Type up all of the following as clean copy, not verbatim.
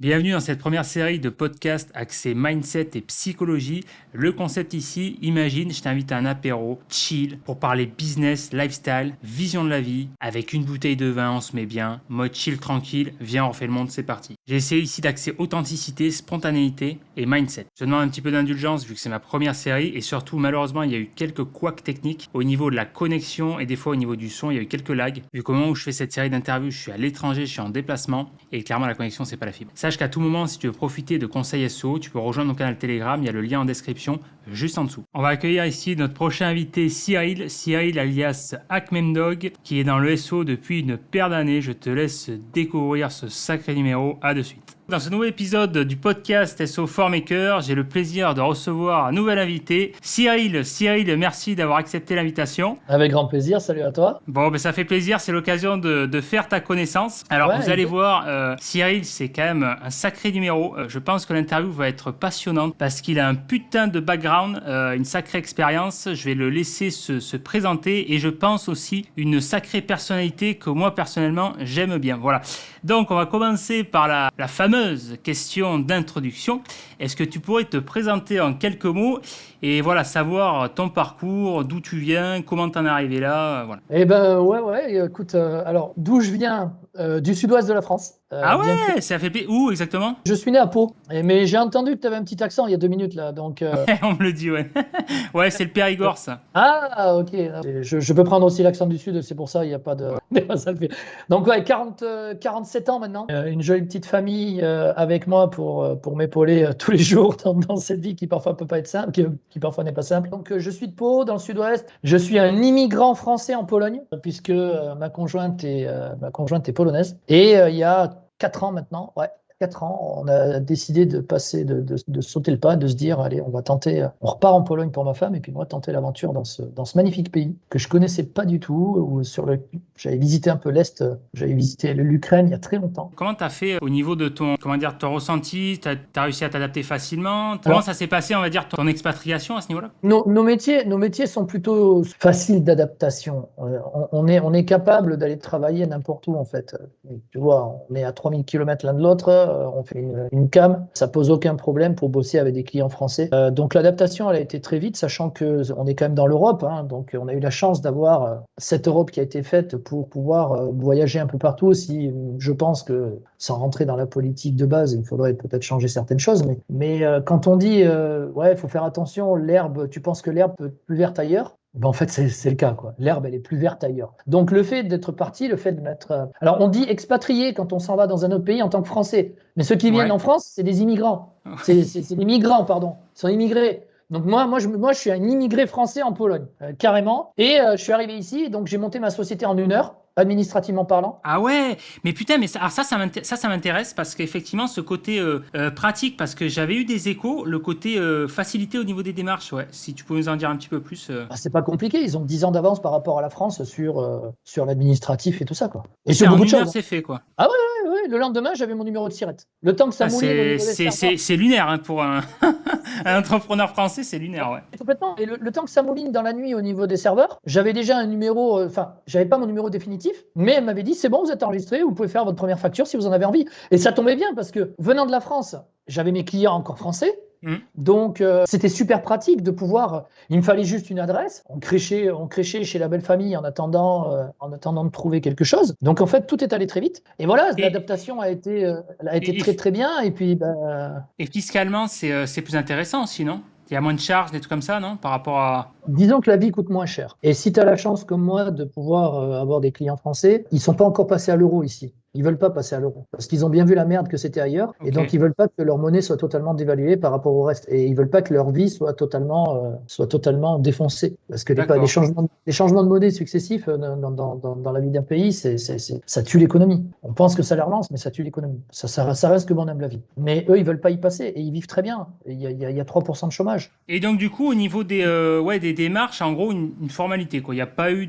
Bienvenue dans cette première série de podcasts axés mindset et psychologie. Le concept ici, imagine, je t'invite à un apéro, chill, pour parler business, lifestyle, vision de la vie. Avec une bouteille de vin, on se met bien, mode chill tranquille, viens on refait le monde, c'est parti. J'ai essayé ici d'axer authenticité, spontanéité et mindset. Je te demande un petit peu d'indulgence vu que c'est ma première série et surtout malheureusement il y a eu quelques couacs techniques au niveau de la connexion et des fois au niveau du son, il y a eu quelques lags. Vu qu'au moment où je fais cette série d'interviews, je suis à l'étranger, je suis en déplacement et clairement la connexion c'est pas la fibre. Sache qu'à tout moment, si tu veux profiter de conseils SEO, tu peux rejoindre mon canal Telegram, il y a le lien en description juste en dessous. On va accueillir ici notre prochain invité Cyril alias Hackmemdog, qui est dans le SEO depuis une paire d'années. Je te laisse découvrir ce sacré numéro, à de suite. Dans ce nouvel épisode du podcast SEO Formaker, j'ai le plaisir de recevoir un nouvel invité, Cyril. Cyril, merci d'avoir accepté l'invitation. Avec grand plaisir, salut à toi. Bon, ben ça fait plaisir, c'est l'occasion de faire ta connaissance. Alors, Ouais, vous allez voir, Cyril, c'est quand même un sacré numéro. Je pense que l'interview va être passionnante parce qu'il a un putain de background, une sacrée expérience. Je vais le laisser se présenter et je pense aussi une sacrée personnalité que moi, personnellement, j'aime bien. Voilà. Donc, on va commencer par la fameuse question d'introduction. Est-ce que tu pourrais te présenter en quelques mots et voilà, savoir ton parcours, d'où tu viens, comment t'en es arrivé là, voilà. Eh ben ouais, écoute, alors d'où je viens, du sud-ouest de la France, Ah bien que ouais, ça fait plaisir. Où exactement? je suis né à Pau, mais j'ai entendu que tu avais un petit accent il y a 2 minutes là, donc On me le dit, ouais. Ouais, c'est le Périgord, ça. ah ok, je peux prendre aussi l'accent du sud, c'est pour ça, il n'y a pas de ça le fait. Donc ouais, 47 ans maintenant, une jolie petite famille avec moi pour m'épauler tous les jours dans cette vie qui parfois peut pas être simple, qui parfois n'est pas simple. Donc je suis de Pau, dans le sud-ouest. Je suis un immigrant français en Pologne, puisque ma conjointe est polonaise. Et il y a 4 ans maintenant, ouais, 4 ans, on a décidé de passer, de sauter le pas, de se dire, allez, on va tenter, on repart en Pologne pour ma femme, et puis moi, tenter l'aventure dans ce magnifique pays que je connaissais pas du tout, j'avais visité un peu l'Est, j'avais visité l'Ukraine il y a très longtemps. Comment t'as fait au niveau de ton, comment dire, ton ressenti? T'as réussi à t'adapter facilement? Comment Alors, ça s'est passé, on va dire, ton expatriation à ce niveau-là? nos métiers sont plutôt faciles d'adaptation. On est capable d'aller travailler n'importe où, en fait. Tu vois, on est à 3000 km l'un de l'autre, on fait une cam, ça pose aucun problème pour bosser avec des clients français. Donc l'adaptation, elle a été très vite, sachant que on est quand même dans l'Europe, hein, donc on a eu la chance d'avoir cette Europe qui a été faite pour pouvoir voyager un peu partout. Aussi, je pense que, sans rentrer dans la politique de base, il faudrait peut-être changer certaines choses, mais quand on dit, ouais, il faut faire attention, l'herbe, tu penses que l'herbe peut être plus verte ailleurs? Ben, en fait, c'est le cas, quoi. L'herbe, elle est plus verte ailleurs. Donc, le fait d'être parti, le fait de mettre. Alors, on dit expatrié quand on s'en va dans un autre pays en tant que Français. Mais ceux qui viennent Ouais. en France, c'est des immigrants. C'est des migrants, pardon. Ils sont immigrés. Donc, moi, je suis un immigré français en Pologne, carrément. Et je suis arrivé ici, donc j'ai monté ma société en 1 heure, administrativement parlant. Ah ouais, mais putain, mais ça, alors ça m'intéresse parce qu'effectivement, ce côté pratique, parce que j'avais eu des échos, le côté facilité au niveau des démarches, ouais. Si tu pouvais nous en dire un petit peu plus. Bah, c'est pas compliqué. Ils ont 10 ans d'avance par rapport à la France sur l'administratif et tout ça, quoi. Et sur Putain, en beaucoup de une choses, heure, hein. c'est fait, quoi. Ah ouais, le lendemain, j'avais mon numéro de SIRET. Le temps que ça Ah, mouline au niveau des serveurs. c'est lunaire, hein, pour un, un entrepreneur français, c'est lunaire, ouais. Complètement. Et le temps que ça mouline dans la nuit au niveau des serveurs, j'avais déjà un numéro, enfin, j'avais pas mon numéro définitif, mais elle m'avait dit, c'est bon, vous êtes enregistré, vous pouvez faire votre première facture si vous en avez envie. Et ça tombait bien parce que venant de la France, j'avais mes clients encore français. Hmm. Donc, c'était super pratique de pouvoir. Il me fallait juste une adresse. On créchait chez la belle famille en attendant de trouver quelque chose. Donc, en fait, tout est allé très vite. Et voilà, Et, l'adaptation a été et, très, et, très bien. Et puis, et fiscalement, c'est plus intéressant aussi, non? Il y a moins de charges, des trucs comme ça, non? Par rapport à. disons que la vie coûte moins cher. Et si tu as la chance, comme moi, de pouvoir avoir des clients français, ils sont pas encore passés à l'euro ici. Ils veulent pas passer à l'euro parce qu'ils ont bien vu la merde que c'était ailleurs. Et Ok. donc, ils veulent pas que leur monnaie soit totalement dévaluée par rapport au reste. Et ils veulent pas que leur vie soit totalement défoncée. Parce que D'accord. les changements de monnaie successifs dans la vie d'un pays, ça tue l'économie. On pense que ça les relance, mais ça tue l'économie. Ça reste que mon humble avis. Mais eux, ils veulent pas y passer et ils vivent très bien. Il y a 3% de chômage. Et donc, du coup, au niveau des démarches, en gros, une formalité, quoi. Il n'y a pas eu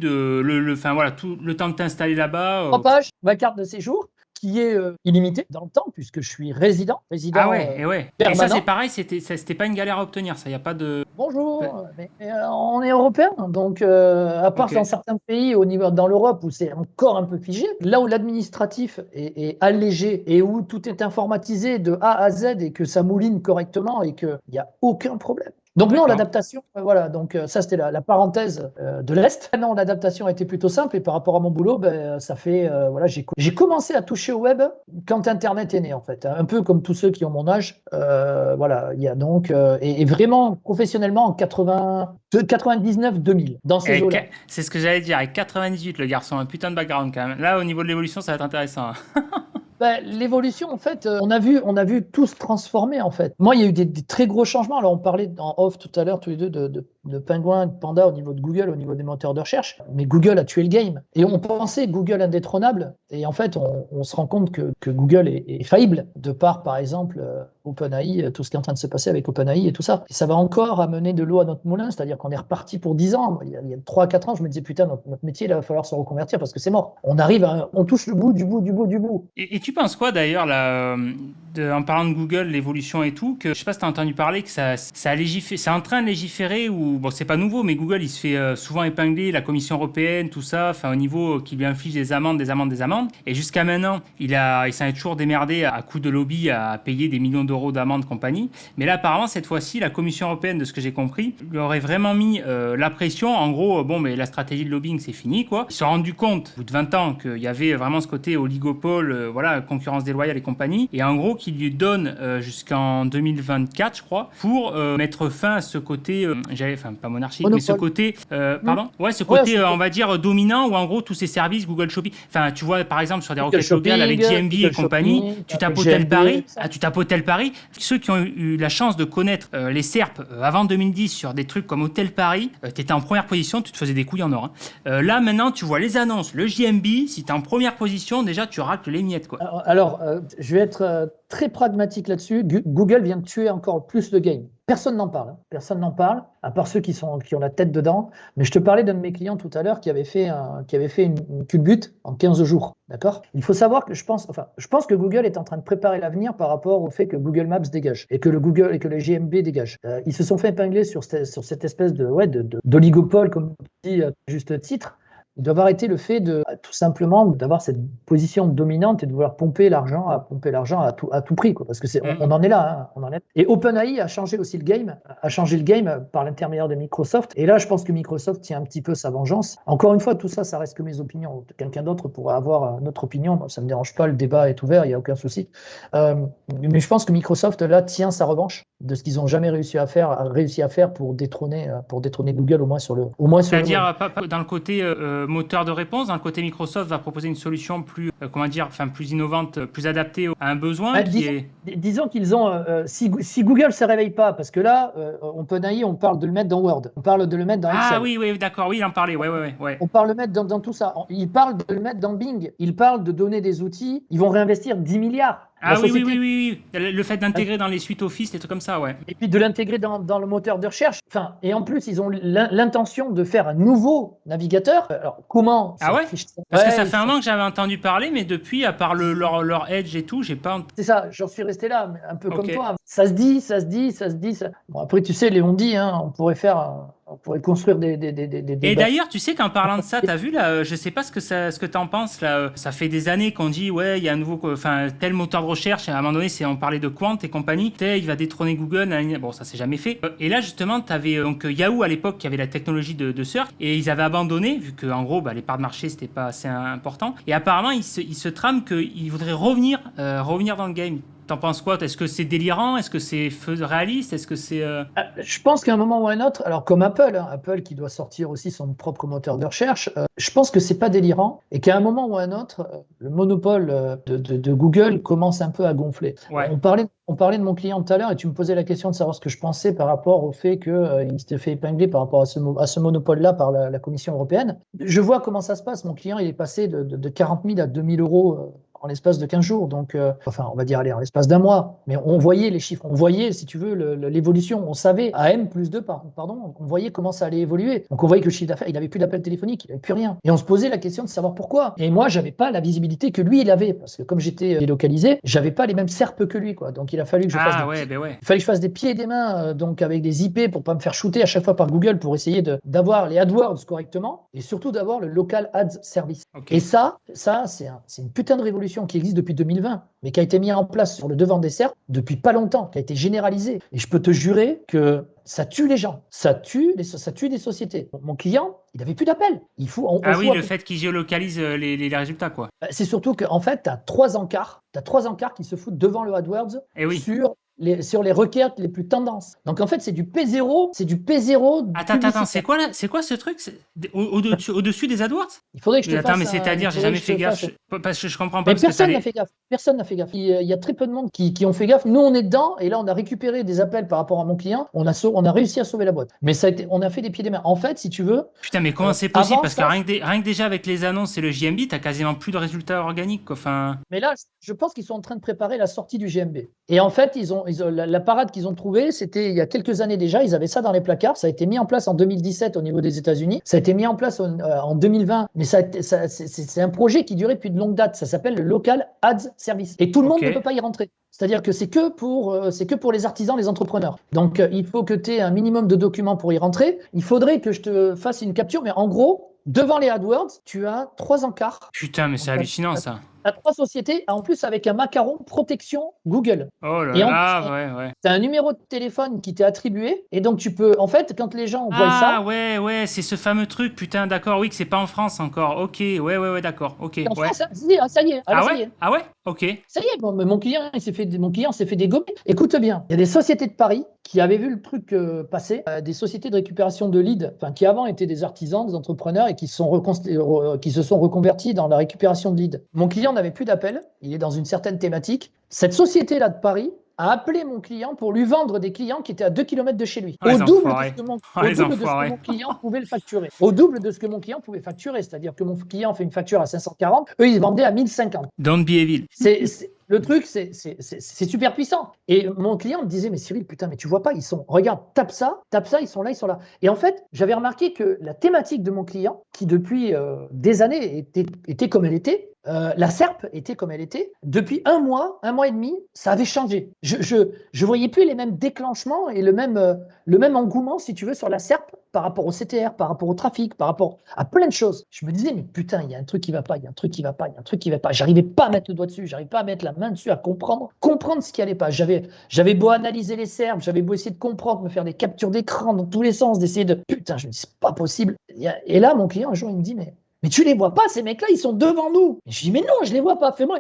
enfin, voilà, tout le temps de t'installer là-bas. 3 pages, ma carte de séjour. qui est illimité dans le temps, puisque je suis résident Ah ouais, et ouais. Et ça, permanent. c'est pareil, c'était pas une galère à obtenir, ça, il n'y a pas de... Bonjour, mais on est européen, donc à part Ok. dans certains pays dans l'Europe où c'est encore un peu figé, là où l'administratif est allégé et où tout est informatisé de A à Z et que ça mouline correctement et qu'il n'y a aucun problème. Donc non, D'accord. l'adaptation, voilà, donc ça c'était la parenthèse de l'Est. Non, l'adaptation a été plutôt simple et par rapport à mon boulot, ça fait, voilà, j'ai commencé à toucher au web quand Internet est né en fait, un peu comme tous ceux qui ont mon âge. Voilà, il y a donc, et vraiment professionnellement en 99-2000, dans ces eaux-là. C'est ce que j'allais dire, avec 98, le garçon, un putain de background quand même. Là, au niveau de l'évolution, ça va être intéressant. L'évolution, en fait, on a vu tout se transformer, en fait. Moi, il y a eu des très gros changements. Alors, on parlait en off tout à l'heure, tous les deux, de Penguin, de Panda au niveau de Google, au niveau des moteurs de recherche. Mais Google a tué le game. Et on pensait Google indétrônable. Et en fait, on se rend compte que Google est faillible, de par exemple, OpenAI, tout ce qui est en train de se passer avec OpenAI et tout ça. Et ça va encore amener de l'eau à notre moulin, c'est-à-dire qu'on est reparti pour 10 ans. Il y a 3 à 4 ans, je me disais, putain, notre métier, il va falloir se reconvertir parce que c'est mort. On touche le bout du bout du bout du bout. Et tu penses quoi d'ailleurs, là, en parlant de Google, l'évolution et tout, que je sais pas si tu as entendu parler que c'est en train de légiférer, ou bon, c'est pas nouveau, mais Google, il se fait souvent épingler, la Commission européenne, tout ça, enfin, au niveau qui lui inflige des amendes, des amendes, des amendes. Et jusqu'à maintenant, il s'en est toujours démerdé à coup de lobby à payer des millions d'euros d'amendes, compagnie. Mais là, apparemment, cette fois-ci, la Commission européenne, de ce que j'ai compris, lui aurait vraiment mis la pression. En gros, bon, mais la stratégie de lobbying, c'est fini, quoi. Ils se sont rendus compte, au bout de 20 ans, qu'il y avait vraiment ce côté oligopole, voilà, concurrence déloyale et compagnie. Et en gros, qu'il lui donne jusqu'en 2024, je crois, pour mettre fin à ce côté, enfin, pas monarchique, Monopole. mais ce côté, pardon, ouais, ce côté, on va dire, dominant, où en gros, tous ces services, Google Shopping, enfin, tu vois, par exemple, sur des requêtes locales avec GMB et compagnie, tu tapes Hôtel Paris, tu tapes Hôtel Paris. Ceux qui ont eu la chance de connaître les SERP avant 2010 sur des trucs comme Hôtel Paris, tu étais en première position, tu te faisais des couilles en or. Hein. Là, maintenant, tu vois les annonces, le JMB, si tu es en première position, déjà, tu racles les miettes, quoi. Alors, je vais être très pragmatique là-dessus. Google vient de tuer encore plus le game. Personne n'en parle. Hein. Personne n'en parle, à part ceux qui ont la tête dedans. Mais je te parlais d'un de mes clients tout à l'heure qui avait fait une culbute en 15 jours. D'accord ? Il faut savoir que je pense que Google est en train de préparer l'avenir par rapport au fait que Google Maps dégage et que le GMB dégage. Ils se sont fait épingler sur cette espèce d'oligopole, comme tu dis à juste titre. Ils doivent arrêter le fait tout simplement d'avoir cette position dominante et de vouloir pomper l'argent à tout prix, quoi, parce que on en est là, hein, on en est. Et OpenAI a changé aussi le game, par l'intermédiaire de Microsoft. Et là, je pense que Microsoft tient un petit peu sa vengeance. Encore une fois, tout ça, ça reste que mes opinions. Quelqu'un d'autre pourrait avoir notre opinion. Moi, ça me dérange pas, le débat est ouvert, il y a aucun souci. Mais je pense que Microsoft là tient sa revanche de ce qu'ils n'ont jamais réussi à faire pour détrôner Google au moins sur le. C'est-à-dire dans le côté moteur de réponse, dans le côté Microsoft va proposer une solution plus, plus innovante, plus adaptée à un besoin disons qu'ils ont, si Google ne se réveille pas, parce que là, OpenAI, on parle de le mettre dans Word, on parle de le mettre dans Excel. Ah oui, d'accord, oui, il en parlait, ouais. On parle de le mettre dans tout ça. Il parle de le mettre dans Bing, il parle de donner des outils, ils vont réinvestir 10 milliards. Ah oui. Le fait d'intégrer dans les suites Office, des trucs comme ça, ouais. Et puis de l'intégrer dans le moteur de recherche. Enfin, et en plus, ils ont l'intention de faire un nouveau navigateur. Alors, comment? Ah ouais? Parce que ça fait un an que j'avais entendu parler, mais depuis, à part leur Edge et tout, j'ai pas... C'est ça, j'en suis resté là, un peu comme toi. Ça se dit. Bon, après, tu sais, Léon dit, hein, on pourrait construire des... Et d'ailleurs, tu sais qu'en parlant de ça, t'as vu là, je sais pas ce que t'en penses là. Ça fait des années qu'on dit ouais, il y a un nouveau, tel moteur de recherche. À un moment donné, on parlait de Quant et compagnie. Il va détrôner Google. Bon, ça s'est jamais fait. Et là, justement, t'avais donc Yahoo à l'époque qui avait la technologie de search et ils avaient abandonné vu que en gros, les parts de marché c'était pas assez important. Et apparemment, ils se trament qu'ils voudraient revenir dans le game. T'en penses quoi? Est-ce que c'est délirant? Est-ce que c'est réaliste? Est-ce que c'est... Je pense qu'à un moment ou à un autre, alors comme Apple qui doit sortir aussi son propre moteur de recherche, je pense que c'est pas délirant et qu'à un moment ou à un autre, le monopole de Google commence un peu à gonfler. Ouais. On parlait de mon client tout à l'heure et tu me posais la question de savoir ce que je pensais par rapport au fait qu'il s'était fait épingler par rapport à ce monopole-là par la Commission européenne. Je vois comment ça se passe. Mon client, il est passé de 40 000 à 2 000 euros en l'espace de 15 jours. Donc, enfin, on va dire, allez, en l'espace d'un mois. Mais on voyait les chiffres, on voyait, si tu veux, l'évolution. On savait, à M+2, pardon, on voyait comment ça allait évoluer. Donc, on voyait que le chiffre d'affaires, il n'avait plus d'appels téléphoniques, il n'avait plus rien. Et on se posait la question de savoir pourquoi. Et moi, j'avais pas la visibilité que lui, il avait. Parce que comme j'étais délocalisé, j'avais pas les mêmes SERP que lui, quoi. Donc, il a fallu que je fasse il fallait que je fasse des pieds et des mains, donc avec des IP pour pas me faire shooter à chaque fois par Google pour essayer d'avoir les AdWords correctement et surtout d'avoir le Local Ads Service. Okay. Et ça c'est une putain de révolution qui existe depuis 2020, mais qui a été mise en place sur le devant des SERP depuis pas longtemps, qui a été généralisée. Et je peux te jurer que ça tue les gens, ça tue des sociétés. Mon client, il n'avait plus d'appels. Le fait qu'il géolocalise les résultats, quoi. C'est surtout qu'en fait, tu as 3 encarts qui se foutent devant le AdWords sur les requêtes les plus tendances. Donc en fait, c'est du P0. Attends, c'est quoi ce truc au-dessus des AdWords? Il faudrait que je te fasse. Attends, mais c'est-à-dire, j'ai jamais fait gaffe. Parce que je comprends pas. Mais personne n'a fait gaffe. Personne n'a fait gaffe. Il y a très peu de monde qui ont fait gaffe. Nous, on est dedans et là, on a récupéré des appels par rapport à mon client. On a réussi à sauver la boîte. Mais on a fait des pieds et des mains. En fait, si tu veux. Putain, mais comment c'est possible? Parce que rien que déjà avec les annonces et le JMB, t'as quasiment plus de résultats organiques, quoi. Enfin. Mais là, je pense qu'ils sont en train de préparer la sortie du JMB. Et en fait, la parade qu'ils ont trouvée, c'était il y a quelques années déjà. Ils avaient ça dans les placards. Ça a été mis en place en 2017 au niveau des États-Unis. Ça a été mis en place en 2020. Mais c'est un projet qui durait depuis de longue date. Ça s'appelle le Local Ads Service. Et tout le monde ne peut pas y rentrer. C'est-à-dire que c'est que pour les artisans, les entrepreneurs. Donc, il faut que tu aies un minimum de documents pour y rentrer. Il faudrait que je te fasse une capture. Mais en gros, devant les AdWords, tu as 3 encarts. Putain, mais c'est hallucinant, ça. Tu as 3 sociétés, en plus avec un macaron protection Google. Oh là là, ouais. Tu as un numéro de téléphone qui t'est attribué, et donc tu peux, en fait, quand les gens voient ça... Ah ouais, c'est ce fameux truc, putain, d'accord, oui, que c'est pas en France encore. Ok, ouais, d'accord, ok. En France, ça y est. Alors, Ah ouais, ok. Ça y est, bon, mais mon client s'est fait dégommer. Écoute bien, il y a des sociétés de Paris qui avaient vu le truc passer, des sociétés de récupération de leads, qui avant étaient des artisans, des entrepreneurs, et qui se sont reconvertis dans la récupération de leads. Mon client n'avait plus d'appel, il est dans une certaine thématique. Cette société-là de Paris a appelé mon client pour lui vendre des clients qui étaient à 2 km de chez lui. Au double de ce que mon client pouvait le facturer. Au double de ce que mon client pouvait facturer. C'est-à-dire que mon client fait une facture à 540, eux, ils vendaient à 1050. Don't be evil. Le truc, c'est super puissant. Et mon client me disait, mais Cyril, putain, mais tu vois pas, regarde, tape ça, ils sont là. Et en fait, j'avais remarqué que la thématique de mon client, qui depuis des années était comme elle était, la SERP était comme elle était, depuis un mois et demi, ça avait changé. Je voyais plus les mêmes déclenchements et le même engouement, si tu veux, sur la SERP par rapport au CTR, par rapport au trafic, par rapport à plein de choses. Je me disais, mais putain, il y a un truc qui va pas. J'arrivais pas à mettre le doigt dessus, j'arrivais pas à mettre la main dessus, à comprendre ce qui allait pas. J'avais beau analyser les SERP, j'avais beau essayer de comprendre, me faire des captures d'écran dans tous les sens, d'essayer de... Putain, je me dis, c'est pas possible. Et là, mon client, un jour, il me dit, mais tu les vois pas, ces mecs-là, ils sont devant nous. Et je dis, mais non, je les vois pas, fais-moi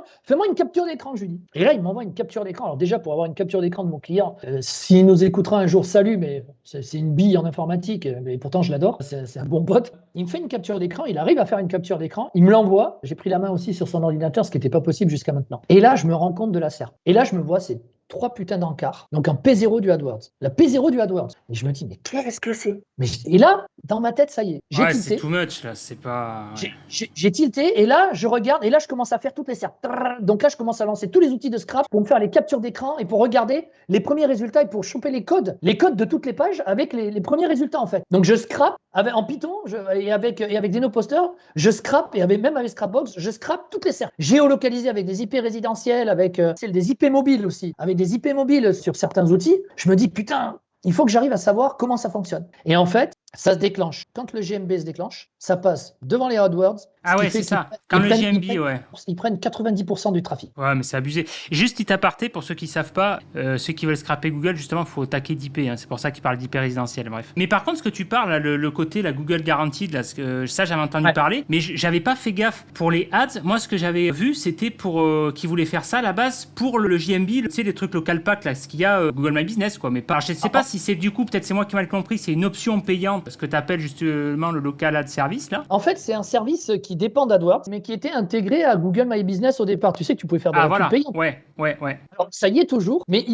une capture d'écran, je lui dis. Et là, il m'envoie une capture d'écran. Alors déjà, pour avoir une capture d'écran de mon client, s'il nous écoutera un jour, salut, mais c'est une bille en informatique, mais pourtant je l'adore, c'est un bon pote. Il me fait une capture d'écran, il arrive à faire une capture d'écran, il me l'envoie, j'ai pris la main aussi sur son ordinateur, ce qui n'était pas possible jusqu'à maintenant. Et là, je me rends compte de la SERP. Et là, je me vois, c'est 3 putains d'encarts, donc un P0 du AdWords. La P0 du AdWords. Et je me dis, mais qu'est-ce que c'est? Et là, dans ma tête, ça y est, j'ai tilté. C'est too much, là, c'est pas... Ouais. J'ai tilté, et là, je regarde, et là, je commence à faire toutes les SERP. Donc là, je commence à lancer tous les outils de scrap pour me faire les captures d'écran et pour regarder les premiers résultats et pour choper les codes de toutes les pages avec les premiers résultats, en fait. Donc je scrape en Python et avec Denoposter, je scrape, et même avec Scrapbox, je scrape toutes les SERP. Géolocalisées avec des IP résidentiels, avec des IP mobiles aussi, avec des IP mobiles sur certains outils. Je me dis, putain, il faut que j'arrive à savoir comment ça fonctionne. Et en fait, ça se déclenche. Quand le GMB se déclenche, ça passe devant les AdWords. Ah ouais, c'est ça. Quand le GMB, ils prennent 90% du trafic. Ouais, mais c'est abusé. Juste petit aparté, pour ceux qui ne savent pas, ceux qui veulent scraper Google, justement, il faut taquer d'IP. Hein. C'est pour ça qu'ils parlent d'IP résidentiel, bref. Mais par contre, ce que tu parles, là, le côté, la Google Guaranteed, là, ça, j'avais entendu parler, mais j'avais pas fait gaffe. Pour les ads, moi, ce que j'avais vu, c'était pour qu'ils voulaient faire ça, à la base, pour le JMB, tu sais, les trucs local pack, là, ce qu'il y a Google My Business, quoi. Mais je sais pas si c'est du coup, peut-être c'est moi qui ai mal compris, c'est une option payante exemple ce que tu appelles justement le local ad service là? En fait, c'est un service qui dépend d'AdWords, mais qui était intégré à Google My Business au départ. Tu sais que tu pouvais faire de la pub Voilà. payante. Ouais. Alors, ça y est toujours, mais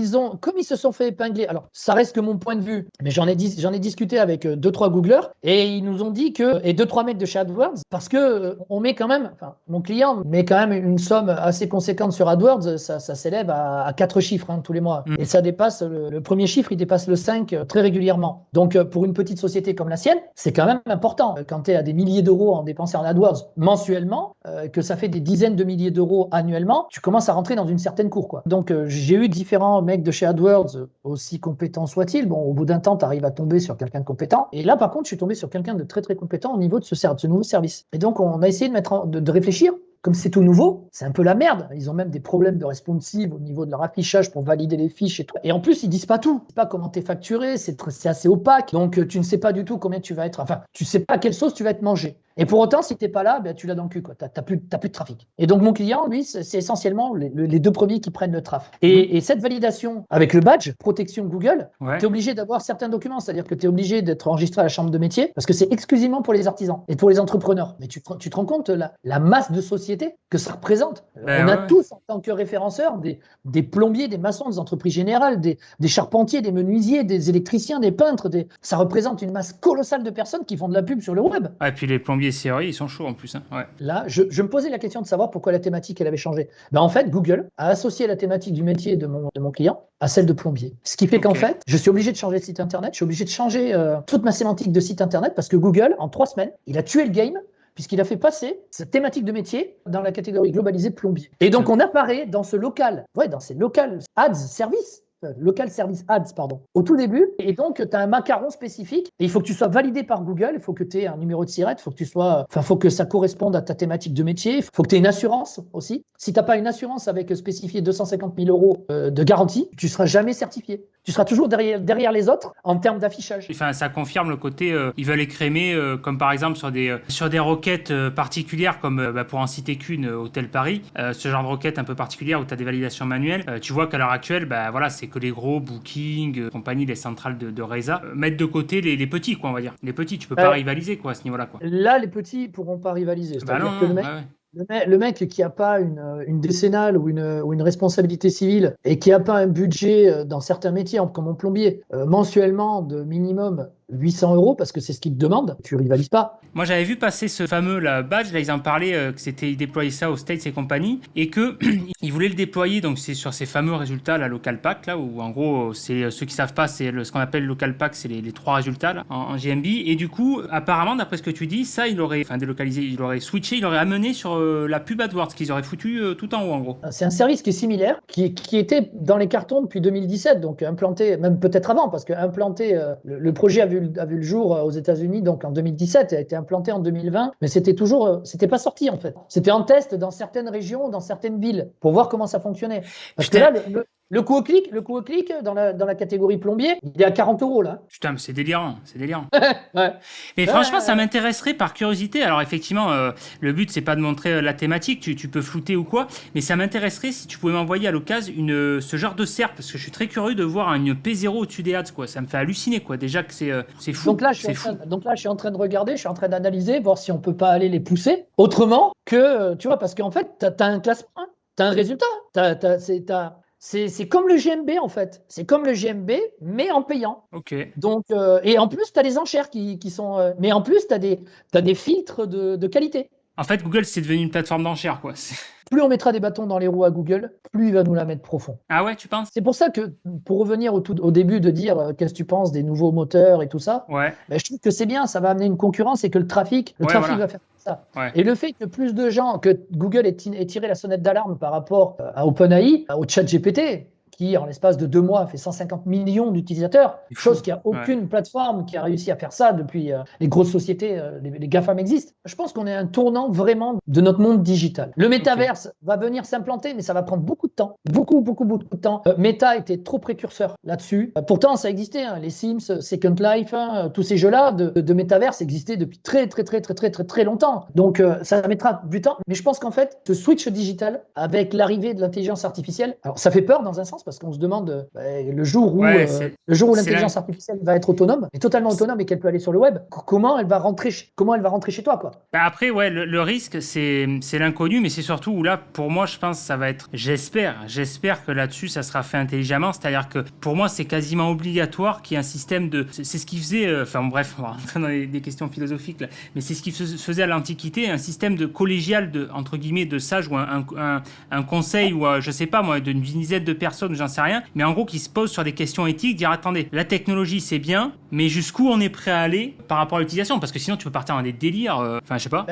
comme ils se sont fait épingler, alors ça reste que mon point de vue, mais j'en ai discuté avec 2-3 Googlers et ils nous ont dit et 2-3 mecs de chez AdWords, parce que on met quand même, enfin, mon client met quand même une somme assez conséquente sur AdWords, ça s'élève à 4 chiffres tous les mois. Et ça dépasse, le premier chiffre, il dépasse le 5 très régulièrement. Donc, pour une petite société comme la sienne, c'est quand même important. Quand tu es à des milliers d'euros en dépensés en AdWords mensuellement, que ça fait des dizaines de milliers d'euros annuellement, tu commences à rentrer dans une certaine cour, quoi. Donc, j'ai eu différents mecs de chez AdWords, aussi compétents soient-ils. Bon, au bout d'un temps, tu arrives à tomber sur quelqu'un de compétent. Et là, par contre, je suis tombé sur quelqu'un de très, très compétent au niveau de ce nouveau service. Et donc, on a essayé de réfléchir. Comme c'est tout nouveau, c'est un peu la merde. Ils ont même des problèmes de responsive au niveau de leur affichage pour valider les fiches et tout. Et en plus, ils disent pas tout. Ils disent pas comment t'es facturé, c'est assez opaque. Donc, tu ne sais pas du tout combien tu vas être. Enfin, tu sais pas quelle sauce tu vas être mangé. Et pour autant, si t'es pas là, ben, tu l'as dans le cul, quoi. T'as plus de trafic. Et donc, mon client, lui, c'est essentiellement les 2 premiers qui prennent le trafic. Et cette validation avec le badge protection Google, tu es obligé d'avoir certains documents. C'est-à-dire que tu es obligé d'être enregistré à la chambre de métier parce que c'est exclusivement pour les artisans et pour les entrepreneurs. Mais tu te rends compte la masse de sociétés que ça représente. On a tous, en tant que référenceurs, des plombiers, des maçons, des entreprises générales, des charpentiers, des menuisiers, des électriciens, des peintres. Ça représente une masse colossale de personnes qui font de la pub sur le web. Et puis les plombiers serruriers, ils sont chauds en plus. Là, je me posais la question de savoir pourquoi la thématique elle avait changé. Ben, en fait, Google a associé la thématique du métier de mon client à celle de plombier. Ce qui fait qu'en fait, je suis obligé de changer de site internet, je suis obligé de changer toute ma sémantique de site internet parce que Google, en 3 semaines, il a tué le game puisqu'il a fait passer cette thématique de métier dans la catégorie globalisée plombier. Et donc, on apparaît dans ces local ads service, local service ads, pardon, au tout début. Et donc, tu as un macaron spécifique et il faut que tu sois validé par Google, il faut que tu aies un numéro de SIRET, faut que ça corresponde à ta thématique de métier, il faut que tu aies une assurance aussi. Si tu n'as pas une assurance avec spécifié 250 000 euros de garantie, tu ne seras jamais certifié. Tu seras toujours derrière les autres en termes d'affichage. Enfin, ça confirme le côté, ils veulent écrémer, comme par exemple sur des requêtes particulières, comme pour en citer qu'une, Hôtel Paris, ce genre de requêtes un peu particulières où tu as des validations manuelles. Tu vois qu'à l'heure actuelle, voilà, c'est que les gros Booking, compagnie, les centrales de Reza, mettent de côté les petits, quoi, on va dire. Les petits, tu peux pas rivaliser, quoi, à ce niveau-là, quoi. Là, les petits pourront pas rivaliser. C'est-à-dire que le mec, Ouais. Le mec qui n'a pas une décennale ou une responsabilité civile et qui n'a pas un budget dans certains métiers, comme un plombier, mensuellement de minimum 800 euros, parce que c'est ce qu'ils te demandent, tu rivalises pas. Moi, j'avais vu passer ce fameux badge, là, ils en parlaient, ils déployaient ça aux States et compagnie, et qu'ils voulaient le déployer, donc c'est sur ces fameux résultats, la Local Pack, là, où en gros, c'est ceux qui savent pas, c'est ce qu'on appelle Local Pack, c'est les 3 résultats là, en GMB, et du coup, apparemment, d'après ce que tu dis, ça, il aurait délocalisé, il aurait switché, il aurait amené sur la pub AdWords, qu'ils auraient foutu tout en haut, en gros. C'est un service qui est similaire, qui était dans les cartons depuis 2017, donc implanté, même peut-être avant, parce que implanté, le projet a vu le jour aux États-Unis, donc en 2017, a été implanté en 2020, mais c'était pas sorti en fait. C'était en test dans certaines régions, dans certaines villes, pour voir comment ça fonctionnait. Parce que là, le coût au clic dans la catégorie plombier, il est à 40 euros là. Putain, mais c'est délirant. Ouais. Mais franchement, ça m'intéresserait par curiosité. Alors effectivement, le but c'est pas de montrer la thématique, tu peux flouter ou quoi, mais ça m'intéresserait si tu pouvais m'envoyer à l'occasion ce genre de SERP, parce que je suis très curieux de voir une P0 au-dessus des ads, quoi. Ça me fait halluciner, quoi. Déjà que c'est fou. Donc là, je suis en train de regarder, je suis en train d'analyser, voir si on peut pas aller les pousser autrement que, tu vois, parce qu'en fait, t'as un classement, t'as un résultat, c'est comme le GMB en fait. C'est comme le GMB, mais en payant. Ok. Donc, et en plus, tu as des enchères qui sont. Mais en plus, tu as des filtres de qualité. En fait, Google, c'est devenu une plateforme d'enchères, quoi. Plus on mettra des bâtons dans les roues à Google, plus il va nous la mettre profond. Ah ouais, tu penses? C'est pour ça que, pour revenir au début de dire qu'est-ce que tu penses des nouveaux moteurs et tout ça, ouais. Je trouve que c'est bien, ça va amener une concurrence et que le trafic voilà. va faire ça. Ouais. Et le fait que plus de gens, que Google ait tiré la sonnette d'alarme par rapport à OpenAI, au ChatGPT, qui, en l'espace de 2 mois, a fait 150 millions d'utilisateurs, chose qu'il n'y a aucune plateforme qui a réussi à faire ça depuis les grosses sociétés, les GAFAM existent. Je pense qu'on est à un tournant vraiment de notre monde digital. Le métaverse va venir s'implanter, mais ça va prendre beaucoup de temps. Beaucoup de temps. Meta était trop précurseur là-dessus. Pourtant, ça existait. Les Sims, Second Life, tous ces jeux-là de métaverse existaient depuis très longtemps. Donc, ça mettra du temps. Mais je pense qu'en fait, ce switch digital, avec l'arrivée de l'intelligence artificielle, alors ça fait peur dans un sens, parce qu'on se demande le jour où Ouais, l'intelligence artificielle va être autonome, et totalement autonome, et qu'elle peut aller sur le web, comment elle va rentrer chez toi, quoi. Bah après, ouais, le risque, c'est l'inconnu, mais c'est surtout où là, pour moi, je pense que ça va être. J'espère que là-dessus, ça sera fait intelligemment. C'est-à-dire que pour moi, c'est quasiment obligatoire qu'il y ait un système de. C'est ce qui faisait. Enfin, bref, on va rentrer dans des questions philosophiques là, mais c'est ce qui faisait à l'Antiquité, un système de collégial, entre guillemets, de sages, ou un conseil, ou je sais pas moi, d'une dizaine de personnes, j'en sais rien, mais en gros, qui se posent sur des questions éthiques, dire attendez, la technologie, c'est bien, mais jusqu'où on est prêt à aller par rapport à l'utilisation? Parce que sinon, tu peux partir dans des délires. Enfin, je sais pas.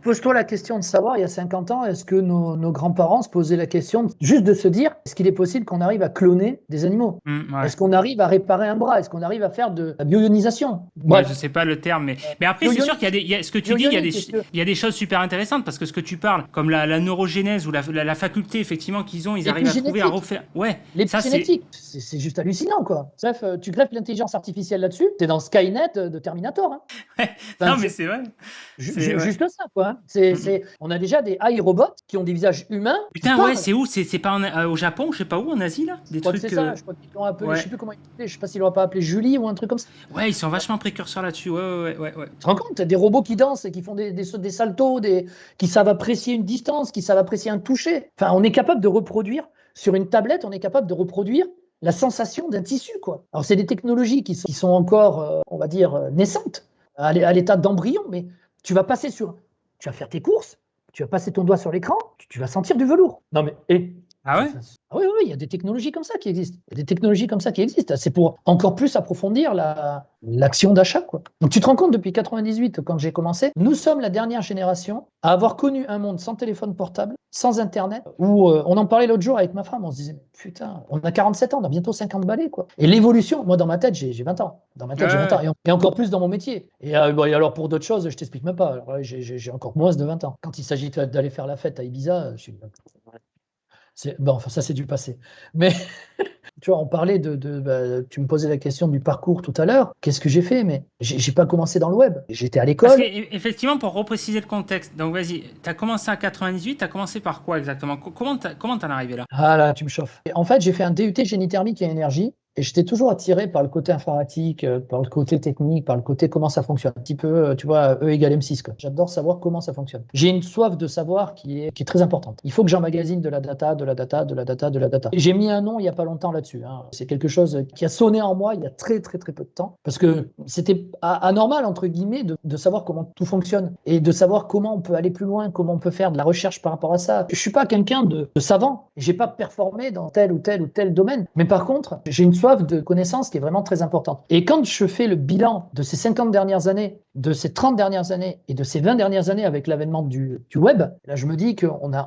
Pose-toi la question de savoir, il y a 50 ans, est-ce que nos grands-parents se posaient la question juste de se dire, est-ce qu'il est possible qu'on arrive à cloner des animaux? Ouais. Est-ce qu'on arrive à réparer un bras? Est-ce qu'on arrive à faire de la bioionisation? Ouais, je sais pas le terme, mais après, c'est sûr qu'il y a ce que tu dis, Bioionique, il y a des choses super intéressantes, parce que ce que tu parles, comme la neurogénèse ou la faculté, effectivement, qu'ils ont, ils arrivent à trouver, à refaire. Ouais, ça, L'épigénétique, c'est juste hallucinant, quoi. Bref, tu greffes l'intelligence artificielle là-dessus, t'es dans Skynet de Terminator, hein. Ouais. Enfin, Non, mais c'est vrai. Juste ça, quoi. Hein. On a déjà des iRobots qui ont des visages humains. Putain, ouais, c'est où? C'est pas au Japon, je sais pas où, en Asie, là? Des je crois trucs. que c'est ça. Je crois qu'ils l'ont appelé. Ouais. Je sais plus comment ils l'appelaient. Je sais pas s'ils l'ont pas appelé Julie ou un truc comme ça. Ouais, ils sont vachement précurseurs là-dessus. Ouais. Tu te rends compte? T'as des robots qui dansent et qui font des saltos, qui savent apprécier une distance, qui savent apprécier un toucher. Enfin, on est capable de reproduire sur une tablette, on est capable de reproduire la sensation d'un tissu, quoi. Alors, c'est des technologies qui sont encore, on va dire, naissantes, à l'état d'embryon, mais tu vas faire tes courses, tu vas passer ton doigt sur l'écran, tu vas sentir du velours. Non, mais, Ah ouais? Oui, il y a des technologies comme ça qui existent. C'est pour encore plus approfondir l'action d'achat, quoi. Donc tu te rends compte, depuis 98, quand j'ai commencé, nous sommes la dernière génération à avoir connu un monde sans téléphone portable, sans Internet, où on en parlait l'autre jour avec ma femme, on se disait, putain, on a 47 ans, on a bientôt 50 balais, quoi. Et l'évolution, moi dans ma tête, j'ai 20 ans. Dans ma tête, j'ai 20 ans. Et encore plus dans mon métier. Et alors pour d'autres choses, je t'explique même pas. Alors, j'ai encore moins de 20 ans. Quand il s'agit d'aller faire la fête à Ibiza, je suis... ça c'est du passé. Mais tu vois, on parlait tu me posais la question du parcours tout à l'heure. Qu'est-ce que j'ai fait? Mais j'ai pas commencé dans le web. J'étais à l'école. Parce qu'effectivement, pour repréciser le contexte, donc vas-y, tu as commencé en 98, tu as commencé par quoi exactement? Comment t'en es arrivé là? Ah là, tu me chauffes. En fait, j'ai fait un DUT génie thermique et énergie. Et j'étais toujours attiré par le côté informatique, par le côté technique, par le côté comment ça fonctionne. Un petit peu, tu vois, E égale M6, quoi. J'adore savoir comment ça fonctionne. J'ai une soif de savoir qui est très importante. Il faut que j'emmagasine de la data. Et j'ai mis un nom il n'y a pas longtemps là-dessus, hein. C'est quelque chose qui a sonné en moi il y a très peu de temps. Parce que c'était anormal, entre guillemets, de savoir comment tout fonctionne. Et de savoir comment on peut aller plus loin, comment on peut faire de la recherche par rapport à ça. Je suis pas quelqu'un de savant. J'ai pas performé dans tel ou tel domaine. Mais par contre, j'ai une soif de connaissances qui est vraiment très importante. Et quand je fais le bilan de ces 50 dernières années, de ces 30 dernières années et de ces 20 dernières années avec l'avènement du web, là je me dis qu'on est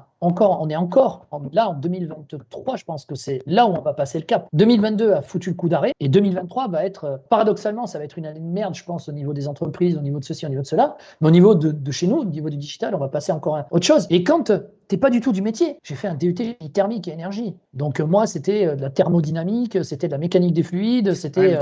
encore là en 2023, je pense que c'est là où on va passer le cap. 2022 a foutu le coup d'arrêt et 2023 va être, paradoxalement, ça va être une année de merde, je pense, au niveau des entreprises, au niveau de ceci, au niveau de cela, mais au niveau de chez nous, au niveau du digital, on va passer encore à autre chose. Et quand t'es pas du tout du métier, j'ai fait un DUT thermique et énergie. Donc moi, c'était de la thermodynamique, c'était de la mécanique des fluides, c'était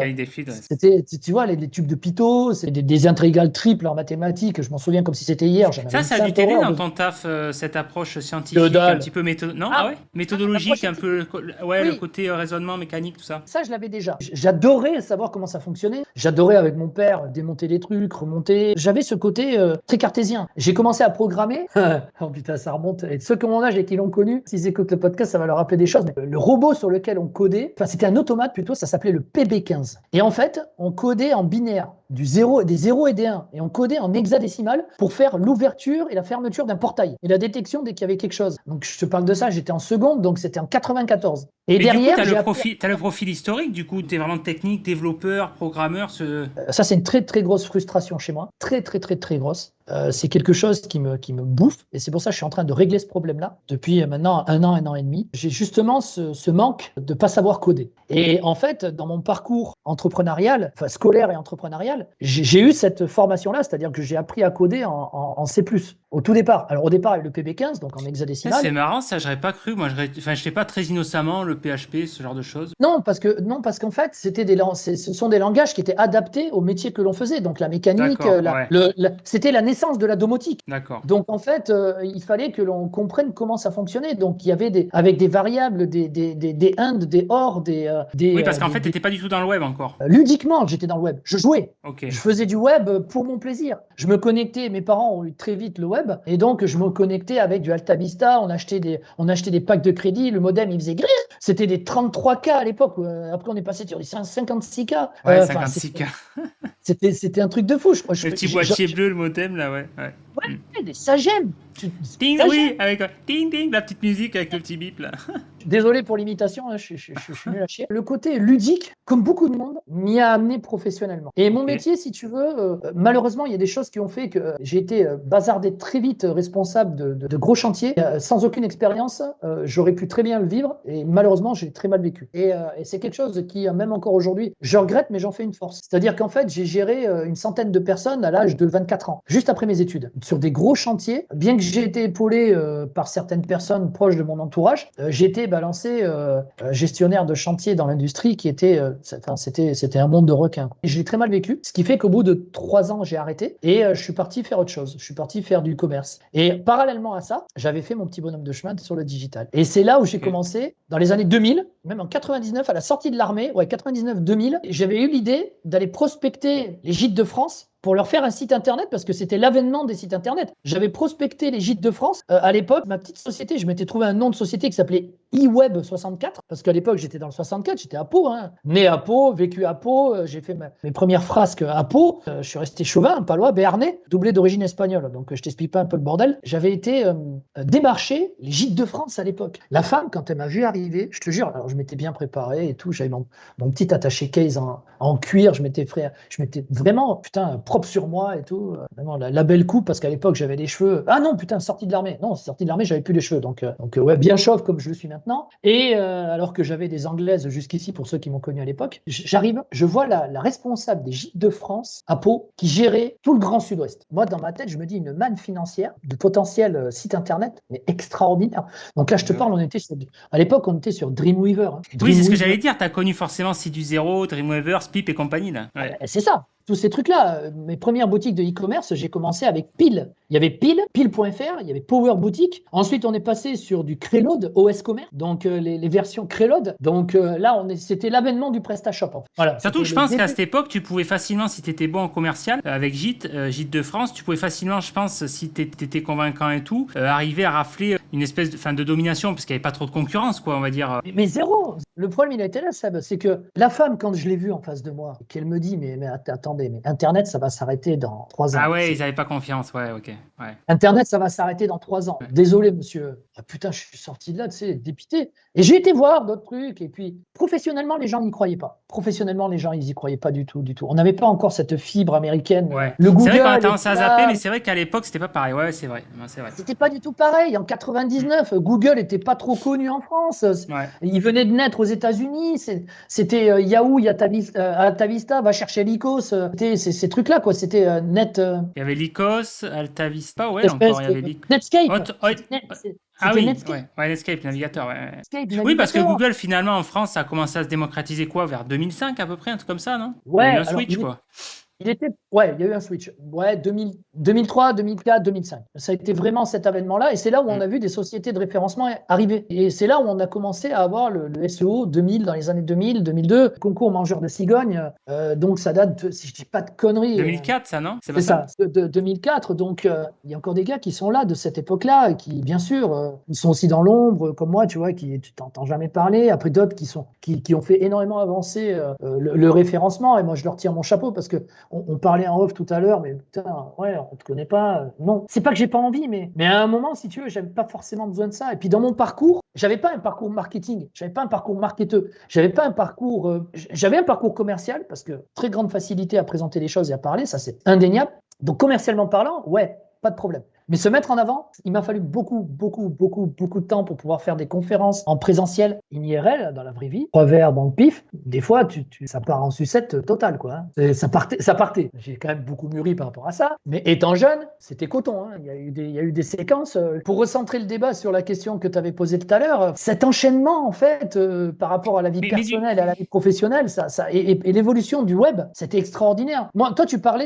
tu vois, les tubes de Pitot, c'est des intégrales triples en mathématiques, je m'en souviens comme si c'était hier. Ça a dû t'aider dans ton taf, cette approche scientifique, un petit peu méthodologique, un peu, ouais, oui. Le côté raisonnement mécanique, tout ça. Ça, je l'avais déjà. J'adorais savoir comment ça fonctionnait. J'adorais avec mon père démonter des trucs, remonter. J'avais ce côté très cartésien. J'ai commencé à programmer. Oh putain, ça remonte. Et ceux qui ont mon âge et qui l'ont connu, s'ils écoutent le podcast, ça va leur rappeler des choses. Mais le robot sur lequel on codait, enfin c'était un automate plutôt, ça s'appelait le PB15. Et en fait, on codait en binaire, des 0 et des 1. Et on codait en hexadécimal pour faire l'ouverture et la fermeture d'un portail. Et la détection dès qu'il y avait quelque chose. Donc je te parle de ça, j'étais en seconde, donc c'était en 94. Et derrière, du coup, t'as le profil historique, du coup, t'es vraiment technique, développeur, programmeur. Ça, c'est une très grosse frustration chez moi. Très grosse. C'est quelque chose qui me bouffe. Et c'est pour ça que je suis en train de régler ce problème-là depuis maintenant un an et demi. J'ai justement ce manque de pas savoir coder. Et en fait, dans mon parcours entrepreneurial, enfin scolaire et entrepreneurial, j'ai eu cette formation-là, c'est-à-dire que j'ai appris à coder en C+. Au tout départ. Alors au départ, avec le PB15, donc en hexadécimal. C'est marrant, ça, j'aurais pas cru. Moi, je sais pas très innocemment le PHP, ce genre de choses. Non, parce qu'en fait, ce sont des langages qui étaient adaptés au métier que l'on faisait. Donc la mécanique, c'était la naissance de la domotique. D'accord. Donc en fait, il fallait que l'on comprenne comment ça fonctionnait. Donc il y avait avec des variables, des and, des or, Oui, parce qu'en fait, tu n'étais pas du tout dans le web encore. ludiquement, j'étais dans le web. Je jouais. Ok. Je faisais du web pour mon plaisir. Je me connectais, mes parents ont eu très vite le web, et donc je me connectais avec du Alta Vista, on achetait des packs de crédit, le modem il faisait grrr, c'était des 33K à l'époque, après on est passé sur des 56K. Ouais, 56K. C'était un truc de fou. Le petit boîtier bleu, le modem, là, ouais. Ouais, des Sagem. Ding, oui, avec ding, ding, la petite musique avec le petit bip, là. Désolé pour l'imitation, hein, je suis nul à chier. Le côté ludique, comme beaucoup de monde, m'y a amené professionnellement. Et mon métier, si tu veux, malheureusement, il y a des choses qui ont fait que j'ai été bazardé très vite responsable de gros chantiers. Sans aucune expérience, j'aurais pu très bien le vivre et malheureusement, j'ai très mal vécu. Et c'est quelque chose qui, même encore aujourd'hui, je regrette, mais j'en fais une force. C'est-à-dire qu'en fait, j'ai géré une centaine de personnes à l'âge de 24 ans, juste après mes études, sur des gros chantiers. Bien que j'ai été épaulé par certaines personnes proches de mon entourage, j'ai été balancé gestionnaire de chantier dans l'industrie qui était, c'était un monde de requins. Et je l'ai très mal vécu, ce qui fait qu'au bout de 3 ans, j'ai arrêté et je suis parti faire autre chose. Je suis parti faire du commerce. Et parallèlement à ça, j'avais fait mon petit bonhomme de chemin sur le digital. Et c'est là où j'ai commencé, dans les années 2000, même en 99, à la sortie de l'armée, 99-2000, j'avais eu l'idée d'aller prospecter les gîtes de France pour leur faire un site internet parce que c'était l'avènement des sites internet. J'avais prospecté les gîtes de France. À l'époque, ma petite société, je m'étais trouvé un nom de société qui s'appelait eWeb 64 parce qu'à l'époque, j'étais dans le 64, j'étais à Pau, hein. Né à Pau, vécu à Pau, j'ai fait mes premières frasques à Pau. Je suis resté chauvin, palois, béarnais, doublé d'origine espagnole. Donc, je t'explique pas un peu le bordel. J'avais été démarcher les gîtes de France à l'époque. La femme, quand elle m'a vu arriver, je te jure, alors je m'étais bien préparé et tout, j'avais mon petit attaché case en cuir, je m'étais vraiment, putain, propre sur moi et tout. Vraiment, la belle coupe, parce qu'à l'époque, j'avais les cheveux. Ah non, putain, sorti de l'armée. Non, sorti de l'armée, j'avais plus les cheveux. Donc ouais, bien chauve comme je le suis maintenant. Et alors que j'avais des Anglaises jusqu'ici, pour ceux qui m'ont connu à l'époque, j'arrive, je vois la responsable des gîtes de France à Pau qui gérait tout le Grand Sud-Ouest. Moi, dans ma tête, je me dis une manne financière de potentiel site internet, mais extraordinaire. Donc là, je te parle, à l'époque, on était sur Dreamweaver. Hein. Oui, c'est ce que j'allais dire. Tu as connu forcément Site du Zéro, Dreamweaver, Spip et compagnie, là. Ouais. C'est ça. Tous ces trucs-là, mes premières boutiques de e-commerce, j'ai commencé avec Pile. Il y avait Pile.fr, il y avait Power Boutique. Ensuite, on est passé sur du Creload, OS Commerce, donc les versions Creload. Donc là, c'était l'avènement du PrestaShop. En fait. Voilà, surtout, je pense qu'à cette époque, tu pouvais facilement, si tu étais bon en commercial, avec Gîte de France, tu pouvais facilement, je pense, si tu étais convaincant et tout, arriver à rafler une espèce de domination, parce qu'il n'y avait pas trop de concurrence, quoi, on va dire. Mais zéro. Le problème, il a été là, Seb, c'est que la femme, quand je l'ai vue en face de moi, qu'elle me dit, mais attendez, mais Internet, ça va s'arrêter dans 3 ans. Ah ouais, ils n'avaient pas confiance, ouais, ok. Ouais. Internet, ça va s'arrêter dans 3 ans. Ouais. Désolé, monsieur. Ah, putain, je suis sorti de là, tu sais, dépité. Et j'ai été voir d'autres trucs. Et puis, professionnellement, les gens n'y croyaient pas. Professionnellement, les gens, ils n'y croyaient pas du tout, du tout. On n'avait pas encore cette fibre américaine. Ouais. Le Google. C'est vrai qu'on a tendance à zapper, mais c'est vrai qu'à l'époque, c'était pas pareil. Ouais, c'est vrai. C'était pas du tout pareil. En 99, Google n'était pas trop connu en France. Ouais. Il venait de naître aux États-Unis. C'était Yahoo, Alta Vista, va chercher Lycos. C'était ces trucs-là, quoi. C'était net. Il y avait Lycos, Alta Vista, ouais, encore il y avait Lycos. Netscape. Ah oui, Netscape, navigateur, ouais. Netscape, oui, parce que Google, finalement, en France, ça a commencé à se démocratiser quoi, vers 2005 à peu près, un truc comme ça, non? Ouais. Il y a eu un switch, quoi. Il y a eu un switch. Ouais, 2003, 2004, 2005. Ça a été vraiment cet avènement-là. Et c'est là où on a vu des sociétés de référencement arriver. Et c'est là où on a commencé à avoir le SEO 2000, dans les années 2000, 2002, concours mangeur de cigogne. Donc ça date, si je dis pas de conneries. 2004, ça, non? C'est ça, de 2004. Donc il y a encore des gars qui sont là de cette époque-là, qui, bien sûr, ils sont aussi dans l'ombre, comme moi, tu vois, tu t'entends jamais parler. Après d'autres qui ont fait énormément avancer le référencement. Et moi, je leur tire mon chapeau parce que on parlait en off tout à l'heure, mais putain, ouais, on te connaît pas. Non, c'est pas que j'ai pas envie, mais à un moment, si tu veux, j'avais pas forcément besoin de ça. Et puis dans mon parcours, j'avais pas un parcours marketing, j'avais pas un parcours marketeur, j'avais un parcours commercial parce que très grande facilité à présenter les choses et à parler, ça c'est indéniable. Donc commercialement parlant, ouais, pas de problème. Mais se mettre en avant, il m'a fallu beaucoup de temps pour pouvoir faire des conférences en présentiel, in IRL, dans la vraie vie, 3 verres dans le pif. des fois, ça part en sucette totale, quoi. Ça partait. J'ai quand même beaucoup mûri par rapport à ça. Mais étant jeune, c'était coton. Hein. Il y a eu des séquences. Pour recentrer le débat sur la question que tu avais posée tout à l'heure, cet enchaînement, en fait, par rapport à la vie personnelle et à la vie professionnelle, et l'évolution du web, c'était extraordinaire. Moi, toi, tout à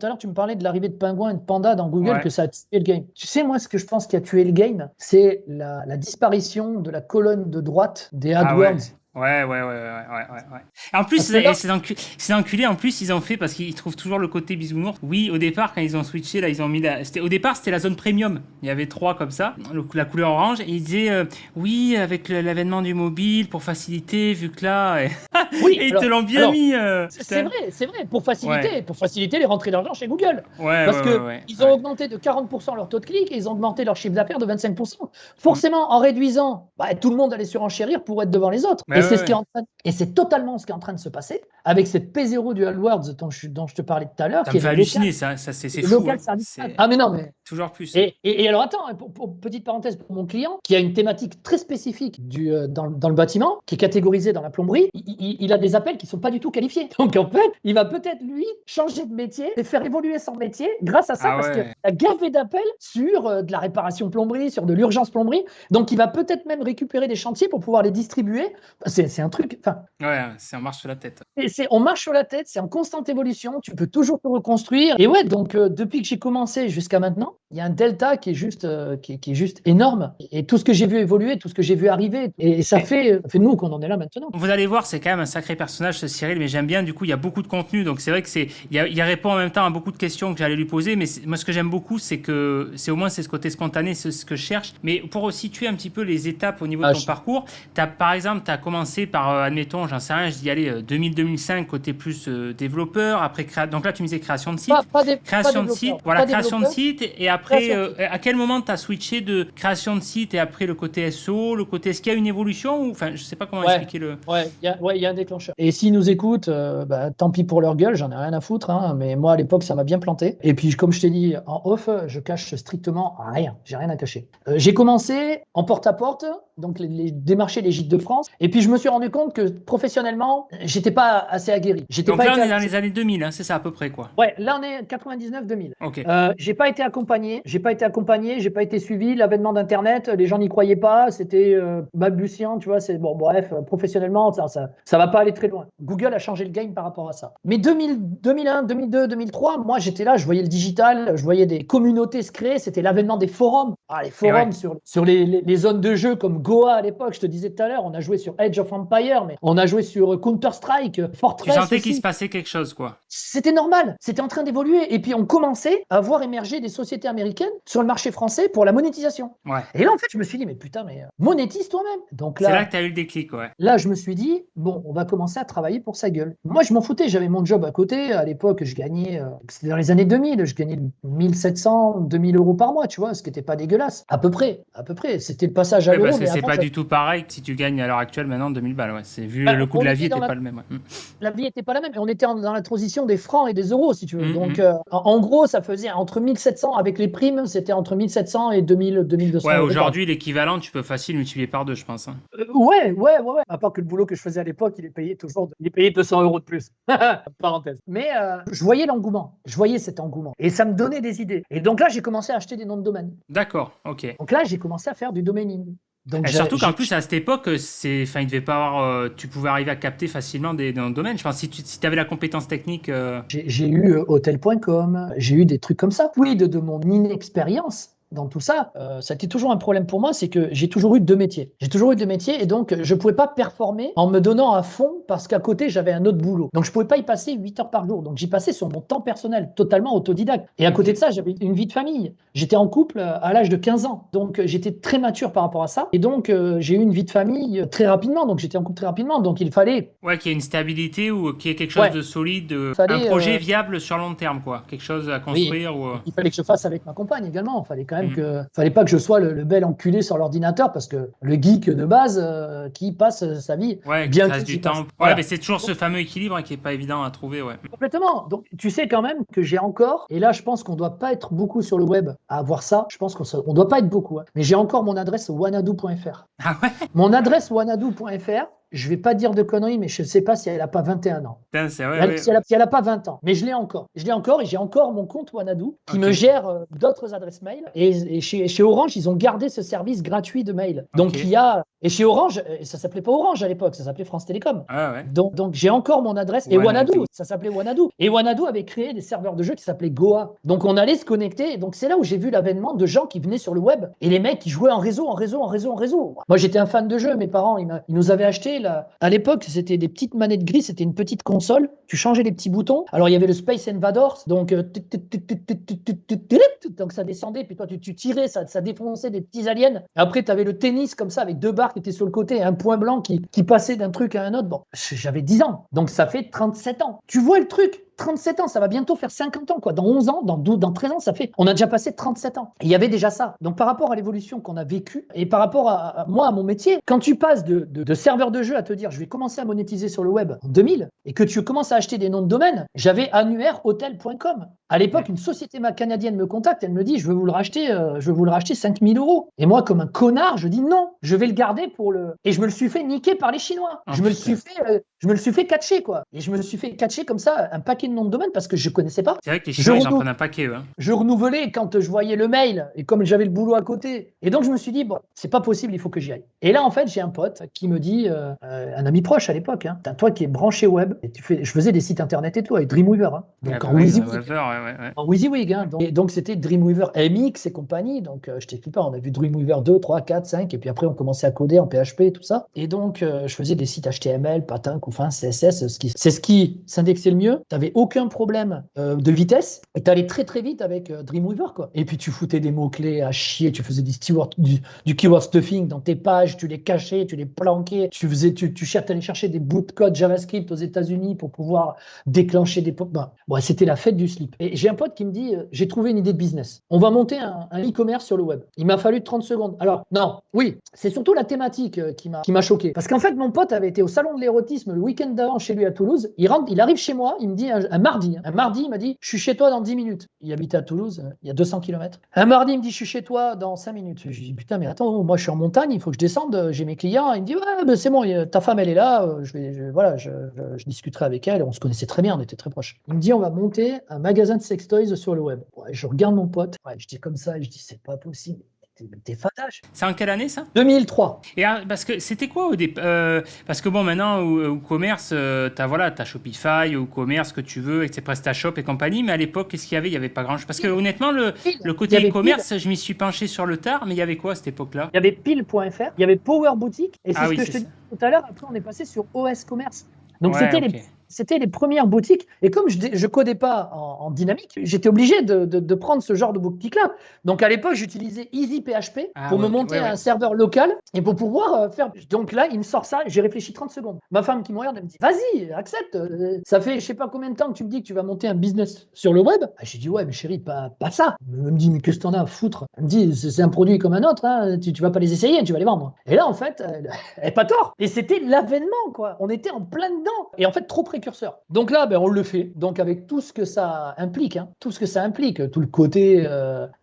l'heure, tu me parlais de l'arrivée de Penguin et de Panda dans Google, que ça a tué le game. Tu sais, moi, ce que je pense qui a tué le game, c'est la disparition de la colonne de droite des AdWords. Ouais. En plus, ces enculés, en plus, ils ont fait, parce qu'ils trouvent toujours le côté bisounours. Oui, au départ, quand ils ont switché, là, ils ont mis au départ, c'était la zone premium. Il y avait 3 comme ça, la couleur orange, et ils disaient, oui, avec l'avènement du mobile, pour faciliter, vu que là... Oui, et ils te l'ont bien mis. C'est vrai, pour faciliter les rentrées d'argent chez Google. Parce qu'ils ont augmenté de 40% leur taux de clic et ils ont augmenté leur chiffre d'affaires de 25%. Forcément, en réduisant, tout le monde allait surenchérir pour être devant les autres. Et c'est totalement ce qui est en train de se passer avec cette P0 du AdWords dont je te parlais tout à l'heure. Ça me fait halluciner, ça c'est fou. Local service. Ah mais non, mais toujours plus. Et alors attends, pour petite parenthèse pour mon client qui a une thématique très spécifique dans le bâtiment, qui est catégorisée dans la plomberie, il a des appels qui sont pas du tout qualifiés. Donc en fait, il va peut-être lui changer de métier et faire évoluer son métier grâce à ça, parce qu'il a gavé d'appels sur de la réparation plomberie, sur de l'urgence plomberie. Donc il va peut-être même récupérer des chantiers pour pouvoir les distribuer. C'est un truc. C'est on marche sur la tête. On marche sur la tête, c'est en constante évolution, tu peux toujours te reconstruire. Et donc depuis que j'ai commencé jusqu'à maintenant, il y a un delta qui est juste énorme. Et tout ce que j'ai vu évoluer, tout ce que j'ai vu arriver, et ça fait nous qu'on en est là maintenant. Vous allez voir, c'est quand même un sacré personnage, ce Cyril, mais j'aime bien, du coup, il y a beaucoup de contenu, donc c'est vrai que il répond en même temps à beaucoup de questions que j'allais lui poser, mais moi, ce que j'aime beaucoup, c'est que c'est ce côté spontané, c'est ce que je cherche. Mais pour situer un petit peu les étapes au niveau de ton parcours, par exemple, tu as commencé par, admettons, j'en sais rien, je dis, allez, 2000-2005, côté plus développeur, après, donc là, tu me disais création de site. Création de site, et après, à quel moment tu as switché de création de site et après le côté SEO, le côté, est-ce qu'il y a une évolution ou, enfin, je sais pas comment expliquer le... il y a un déclencheur. Et s'ils nous écoutent, tant pis pour leur gueule, j'en ai rien à foutre, hein, mais moi, à l'époque, ça m'a bien planté. Et puis, comme je t'ai dit en off, je cache strictement rien. J'ai rien à cacher. J'ai commencé en porte-à-porte, donc démarcher les gîtes de France. Et puis, je me suis rendu compte que professionnellement, j'étais pas assez aguerri. Donc là, on est dans les années 2000, hein, c'est ça à peu près, quoi. Ouais, là, on est 99-2000. Okay. J'ai pas été accompagné, j'ai pas été suivi. L'avènement d'Internet, les gens n'y croyaient pas, c'était balbutiant, tu vois. C'est bon, bref, professionnellement, ça va pas aller très loin. Google a changé le game par rapport à ça. Mais 2001, 2002, 2003, moi, j'étais là, je voyais le digital, je voyais des communautés se créer. C'était l'avènement des forums. Les forums sur les zones de jeu comme Goa à l'époque. Je te disais tout à l'heure, on a joué sur Age of Empire, mais on a joué sur Counter-Strike, Fortress. Tu sentais qu'il se passait quelque chose, quoi. C'était normal, c'était en train d'évoluer. Et puis, on commençait à voir émerger des sociétés américaines sur le marché français pour la monétisation. Ouais. Et là, en fait, je me suis dit, mais putain, monétise toi-même. Donc là, c'est là que tu as eu le déclic, ouais. Là, je me suis dit, bon, on va commencer à travailler pour sa gueule. Moi, je m'en foutais, j'avais mon job à côté. À l'époque, je gagnais, c'était dans les années 2000, je gagnais 1700, 2000 euros par mois, tu vois, ce qui n'était pas dégueulasse. À peu près. C'était le passage à l'euro. Parce que c'est pas du tout pareil que si tu gagnes à l'heure actuelle maintenant 2000 balles, ouais. C'est vu le coût de la vie n'était pas le même. Ouais. La vie n'était pas la même. Et on était dans la transition des francs et des euros, si tu veux. Donc, en gros, ça faisait entre 1700, avec les primes, c'était entre 1700 et 2000, 2200. Ouais, aujourd'hui, l'équivalent, tu peux facile multiplier par 2, je pense. Hein. Ouais. À part que le boulot que je faisais à l'époque, il est payé 200 euros de plus. Parenthèse. Mais je voyais l'engouement. Je voyais cet engouement. Et ça me donnait des idées. Et donc là, j'ai commencé à acheter des noms de domaine. D'accord, ok. Donc là, j'ai commencé à faire du domaining. Donc surtout qu'en plus, à cette époque, il devait pas avoir, tu pouvais arriver à capter facilement des noms de domaine. Je pense si tu avais la compétence technique. J'ai eu hotel.com, j'ai eu des trucs comme ça. Oui, de mon inexpérience. Dans tout ça, ça a été toujours un problème pour moi, c'est que j'ai toujours eu 2 métiers. Et donc je pouvais pas performer en me donnant à fond parce qu'à côté j'avais un autre boulot. Donc je pouvais pas y passer 8 heures par jour. Donc j'y passais sur mon temps personnel, totalement autodidacte. Et à côté de ça, j'avais une vie de famille. J'étais en couple à l'âge de 15 ans. Donc j'étais très mature par rapport à ça. Et donc j'ai eu une vie de famille très rapidement. Donc j'étais en couple très rapidement. Donc il fallait... Ouais, qu'il y ait une stabilité ou qu'il y ait quelque chose de solide, un projet viable sur long terme, quoi. Quelque chose à construire. Oui. Il fallait que je fasse avec ma compagne également. Il fallait quand même fallait pas que je sois le bel enculé sur l'ordinateur parce que le geek de base qui passe sa vie bien qui reste du temps. Voilà. Mais c'est toujours ce fameux équilibre qui est pas évident à trouver. Ouais. Complètement. Donc tu sais quand même que j'ai encore, et là je pense qu'on doit pas être beaucoup sur le web à avoir ça. Je pense qu'on doit pas être beaucoup. Mais j'ai encore mon adresse wanadoo.fr. Ah ouais. Mon adresse wanadoo.fr. je vais pas dire de conneries, mais je sais pas si elle a pas 21 ans. Putain, c'est Si elle a pas 20 ans, mais je l'ai encore. Et j'ai encore mon compte Wanadoo qui me gère d'autres adresses mail. Et chez Orange, ils ont gardé ce service gratuit de mail. Donc et chez Orange, ça s'appelait pas Orange à l'époque, ça s'appelait France Télécom. Donc j'ai encore mon adresse. Et Wanadoo, ça s'appelait Wanadoo. Et Wanadoo avait créé des serveurs de jeux qui s'appelaient Goa. Donc on allait se connecter. Et donc c'est là où j'ai vu l'avènement de gens qui venaient sur le web. Et les mecs qui jouaient en réseau. Moi j'étais un fan de jeux. Mes parents, ils nous avaient acheté à l'époque, c'était des petites manettes grises, c'était une petite console. Tu changeais les petits boutons. Alors il y avait le Space Invaders, donc ça descendait, puis toi tu tirais, ça défonçait des petits aliens. Et après tu avais le tennis comme ça avec 2 barres qui étaient sur le côté et un point blanc qui passait d'un truc à un autre. Bon, j'avais 10 ans, donc ça fait 37 ans. Tu vois le truc, 37 ans, ça va bientôt faire 50 ans, quoi. Dans 11 ans, dans 12, dans 13 ans, on a déjà passé 37 ans. Et il y avait déjà ça. Donc, par rapport à l'évolution qu'on a vécue et par rapport à mon métier, quand tu passes de serveur de jeu à te dire, je vais commencer à monétiser sur le web en 2000 et que tu commences à acheter des noms de domaine, j'avais annuairehotel.com. À l'époque, une société canadienne me contacte, elle me dit, je veux vous le racheter 5 000 €. Et moi, comme un connard, je dis non, je vais le garder pour le. Et je me le suis fait niquer par les Chinois. Je me le suis fait catcher, quoi. Et je me suis fait catcher comme ça un paquet de noms de domaine parce que je connaissais pas. C'est vrai que les Chinois, ils en prennent un paquet, hein. Je renouvelais quand je voyais le mail et comme j'avais le boulot à côté. Et donc, je me suis dit, bon, c'est pas possible, il faut que j'y aille. Et là, en fait, j'ai un pote qui me dit, un ami proche à l'époque, hein, toi qui es branché web, et je faisais des sites internet et tout avec Dreamweaver. Hein, donc, en WYSIWYG. En WYSIWYG, hein, donc c'était Dreamweaver MX et compagnie. Donc, je t'explique pas, on a vu Dreamweaver 2, 3, 4, 5, et puis après, on commençait à coder en PHP et tout ça. Et donc, je faisais des sites HTML, Patin, Couffin, CSS, c'est ce qui s'indexait le mieux. Tu n'avais aucun problème de vitesse et tu allais très très vite avec Dreamweaver, quoi. Et puis tu foutais des mots-clés à chier, tu faisais du keyword stuffing dans tes pages, tu les cachais, tu les planquais, tu allais chercher des bouts de code JavaScript aux États-Unis pour pouvoir déclencher des pop. C'était la fête du slip. Et j'ai un pote qui me dit, j'ai trouvé une idée de business. On va monter un e-commerce sur le web. Il m'a fallu 30 secondes. Alors, non, oui, c'est surtout la thématique qui m'a choqué. Parce qu'en fait, mon pote avait été au salon de l'érotisme le week-end d'avant chez lui à Toulouse. Il arrive chez moi, il me dit un mardi, il m'a dit, je suis chez toi dans 10 minutes. Il habitait à Toulouse, il y a 200 km. Un mardi, il me dit, je suis chez toi dans 5 minutes. Je lui dis, putain, mais attends, moi je suis en montagne, il faut que je descende, j'ai mes clients. Il me dit, ouais, ben, c'est bon, ta femme, elle est là, je discuterai avec elle. On se connaissait très bien, on était très proches. Il me dit, on va monter un magasin de sextoys sur le web. Ouais, je regarde mon pote, je dis comme ça, et je dis, c'est pas possible. T'es fatage. C'est en quelle année ça? 2003. Et parce que c'était quoi au départ? Parce que bon, maintenant au commerce, t'as Shopify, au commerce que tu veux, avec tes PrestaShop et compagnie. Mais à l'époque, qu'est-ce qu'il y avait? Il y avait pas grand-chose. Parce que honnêtement, le côté e-commerce, je m'y suis penché sur le tard. Mais il y avait quoi à cette époque-là? Il y avait pile.fr, il y avait Power Boutique, et c'est ce que je te dis tout à l'heure. Après, on est passé sur OS Commerce. Donc c'était les premières boutiques. Et comme je codais pas en dynamique, j'étais obligé de prendre ce genre de boutique-là. Donc à l'époque, j'utilisais EasyPHP pour me monter un serveur local et pour pouvoir faire. Donc là, il me sort ça. J'ai réfléchi 30 secondes. Ma femme qui me regarde, elle me dit, vas-y, accepte. Ça fait je sais pas combien de temps que tu me dis que tu vas monter un business sur le web. J'ai dit, ouais, mais chérie, pas ça. Elle me dit, mais qu'est-ce que t'en as à foutre? Elle me dit, c'est un produit comme un autre. Hein. Tu vas pas les essayer, tu vas les vendre. Et là, en fait, elle n'a pas tort. Et c'était l'avènement, quoi. On était en plein dedans. Et en fait, trop précurseur. Donc là, on le fait. Donc avec tout ce que ça implique, tout le côté,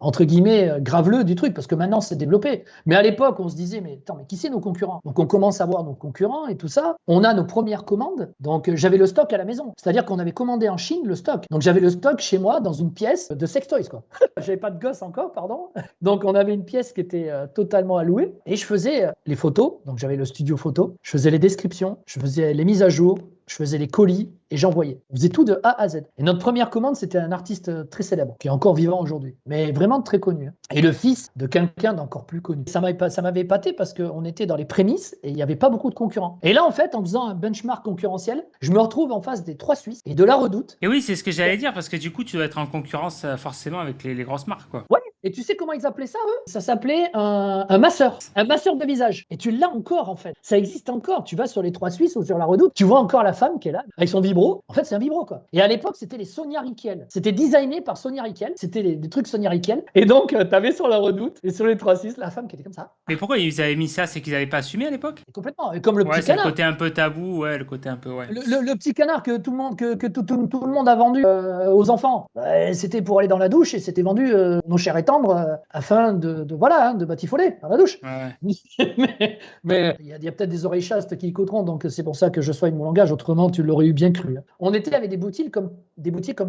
entre guillemets, graveleux du truc, parce que maintenant, c'est développé. Mais à l'époque, on se disait, mais qui c'est nos concurrents? Donc on commence à voir nos concurrents et tout ça. On a nos premières commandes. Donc j'avais le stock à la maison. C'est-à-dire qu'on avait commandé en Chine le stock. Donc j'avais le stock chez moi dans une pièce de sextoys, quoi. J'avais pas de gosse encore, pardon. Donc on avait une pièce qui était totalement allouée. Et je faisais les photos. Donc j'avais le studio photo. Je faisais les descriptions. Je faisais les mises à jour. Je faisais les colis et j'envoyais. On faisait tout de A à Z. Et notre première commande, c'était un artiste très célèbre, qui est encore vivant aujourd'hui, mais vraiment très connu. Et le fils de quelqu'un d'encore plus connu. Ça m'avait épaté parce qu'on était dans les prémices et il n'y avait pas beaucoup de concurrents. Et là, en fait, en faisant un benchmark concurrentiel, je me retrouve en face des 3 Suisses et de La Redoute. Et oui, c'est ce que j'allais dire, parce que du coup, tu dois être en concurrence forcément avec les grosses marques, quoi. Ouais. Et tu sais comment ils appelaient ça, eux? Ça s'appelait un masseur de visage. Et tu l'as encore, en fait. Ça existe encore. Tu vas sur les 3 Suisses ou sur La Redoute, tu vois encore la femme qui est là, avec son vibro. En fait, c'est un vibro, quoi. Et à l'époque, c'était les Sonia Rykiel. C'était designé par Sonia Rykiel. C'était des trucs Sonia Rykiel. Et donc, t'avais sur La Redoute et sur les 3 Suisses, la femme qui était comme ça. Mais pourquoi ils avaient mis ça? C'est qu'ils n'avaient pas assumé à l'époque? Complètement. Et comme le petit canard. Le côté un peu tabou, le côté un peu, Le petit canard que tout le monde a vendu aux enfants. C'était pour aller dans la douche et c'était vendu nos chers et tendres. chambre afin de batifoler dans la douche. Ouais. mais il y a peut-être des oreilles chastes qui écouteront, donc c'est pour ça que je soigne mon langage, autrement tu l'aurais eu bien cru. On était avec des boutiques comme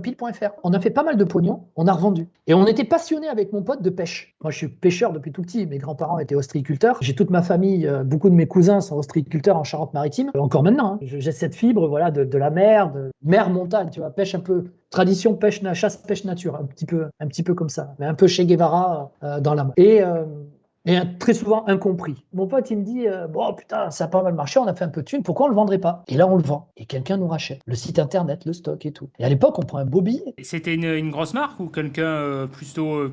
pile.fr. On a fait pas mal de pognon, on a revendu. Et on était passionnés avec mon pote de pêche. Moi, je suis pêcheur depuis tout petit. Mes grands-parents étaient ostréiculteurs. J'ai toute ma famille, beaucoup de mes cousins sont ostréiculteurs en Charente-Maritime. Encore maintenant, hein. J'ai cette fibre, voilà, de la mer, de mer-montagne, tu vois, pêche un peu tradition chasse pêche nature, un petit peu comme ça, mais un peu Che Guevara dans l'âme. Et très souvent incompris. Mon pote, il me dit bon, putain, ça a pas mal marché, on a fait un peu de thunes, pourquoi on le vendrait pas? Et là, on le vend. Et quelqu'un nous rachète. Le site internet, le stock et tout. Et à l'époque, on prend un beau billet. C'était une grosse marque ou quelqu'un plutôt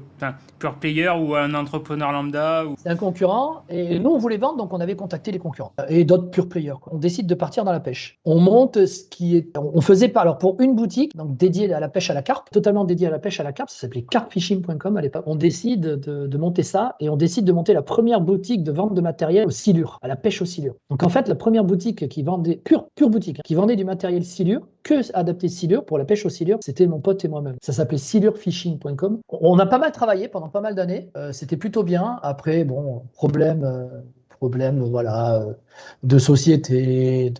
pure player ou un entrepreneur lambda ou... C'est un concurrent. Et nous, on voulait vendre, donc on avait contacté les concurrents. Et d'autres pure players, quoi. On décide de partir dans la pêche. On monte ce qui est. On faisait pas. Alors, pour une boutique, donc dédiée à la pêche à la carpe, totalement dédiée à la pêche à la carpe, ça s'appelait carpfishing.com à l'époque. On décide de monter ça et on décide de monter la première boutique de vente de matériel au silure, à la pêche au silure. Donc en fait, la première boutique qui vendait, pure boutique, qui vendait du matériel silure, que adapté silure pour la pêche au silure, c'était mon pote et moi-même. Ça s'appelait silurefishing.com. On a pas mal travaillé pendant pas mal d'années, c'était plutôt bien. Après, bon, problème voilà, de société,